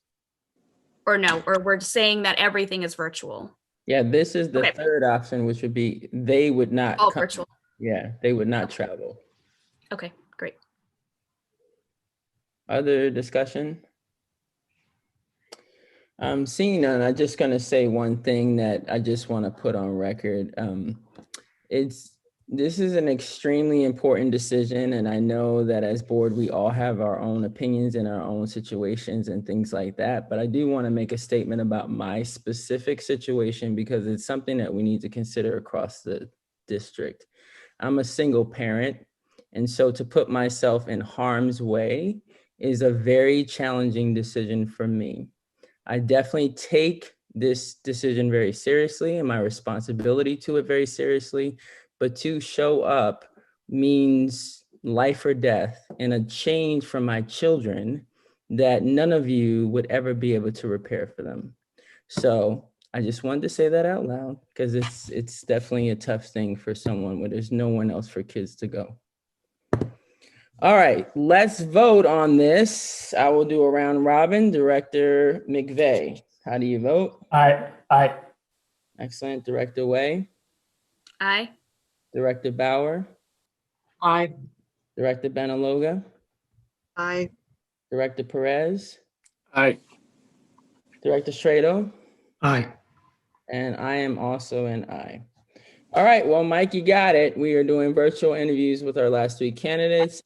Or no, or we're saying that everything is virtual? Yeah, this is the third option, which would be they would not come. Virtual. Yeah, they would not travel. Okay, great. Other discussion? Seeing none, I'm just going to say one thing that I just want to put on record. This is an extremely important decision, and I know that as board, we all have our own opinions and our own situations and things like that. But I do want to make a statement about my specific situation because it's something that we need to consider across the district. I'm a single parent, and so to put myself in harm's way is a very challenging decision for me. I definitely take this decision very seriously and my responsibility to it very seriously, but to show up means life or death and a change for my children that none of you would ever be able to repair for them. So I just wanted to say that out loud because it's definitely a tough thing for someone where there's no one else for kids to go. All right, let's vote on this. I will do a round robin. Director McVeigh, how do you vote? Aye. Excellent. Director Way? Aye. Director Bauer? Aye. Director Benaloga? Aye. Director Perez? Aye. Director Schradel? Aye. And I am also an aye. All right, well, Mike, you got it. We are doing virtual interviews with our last three candidates.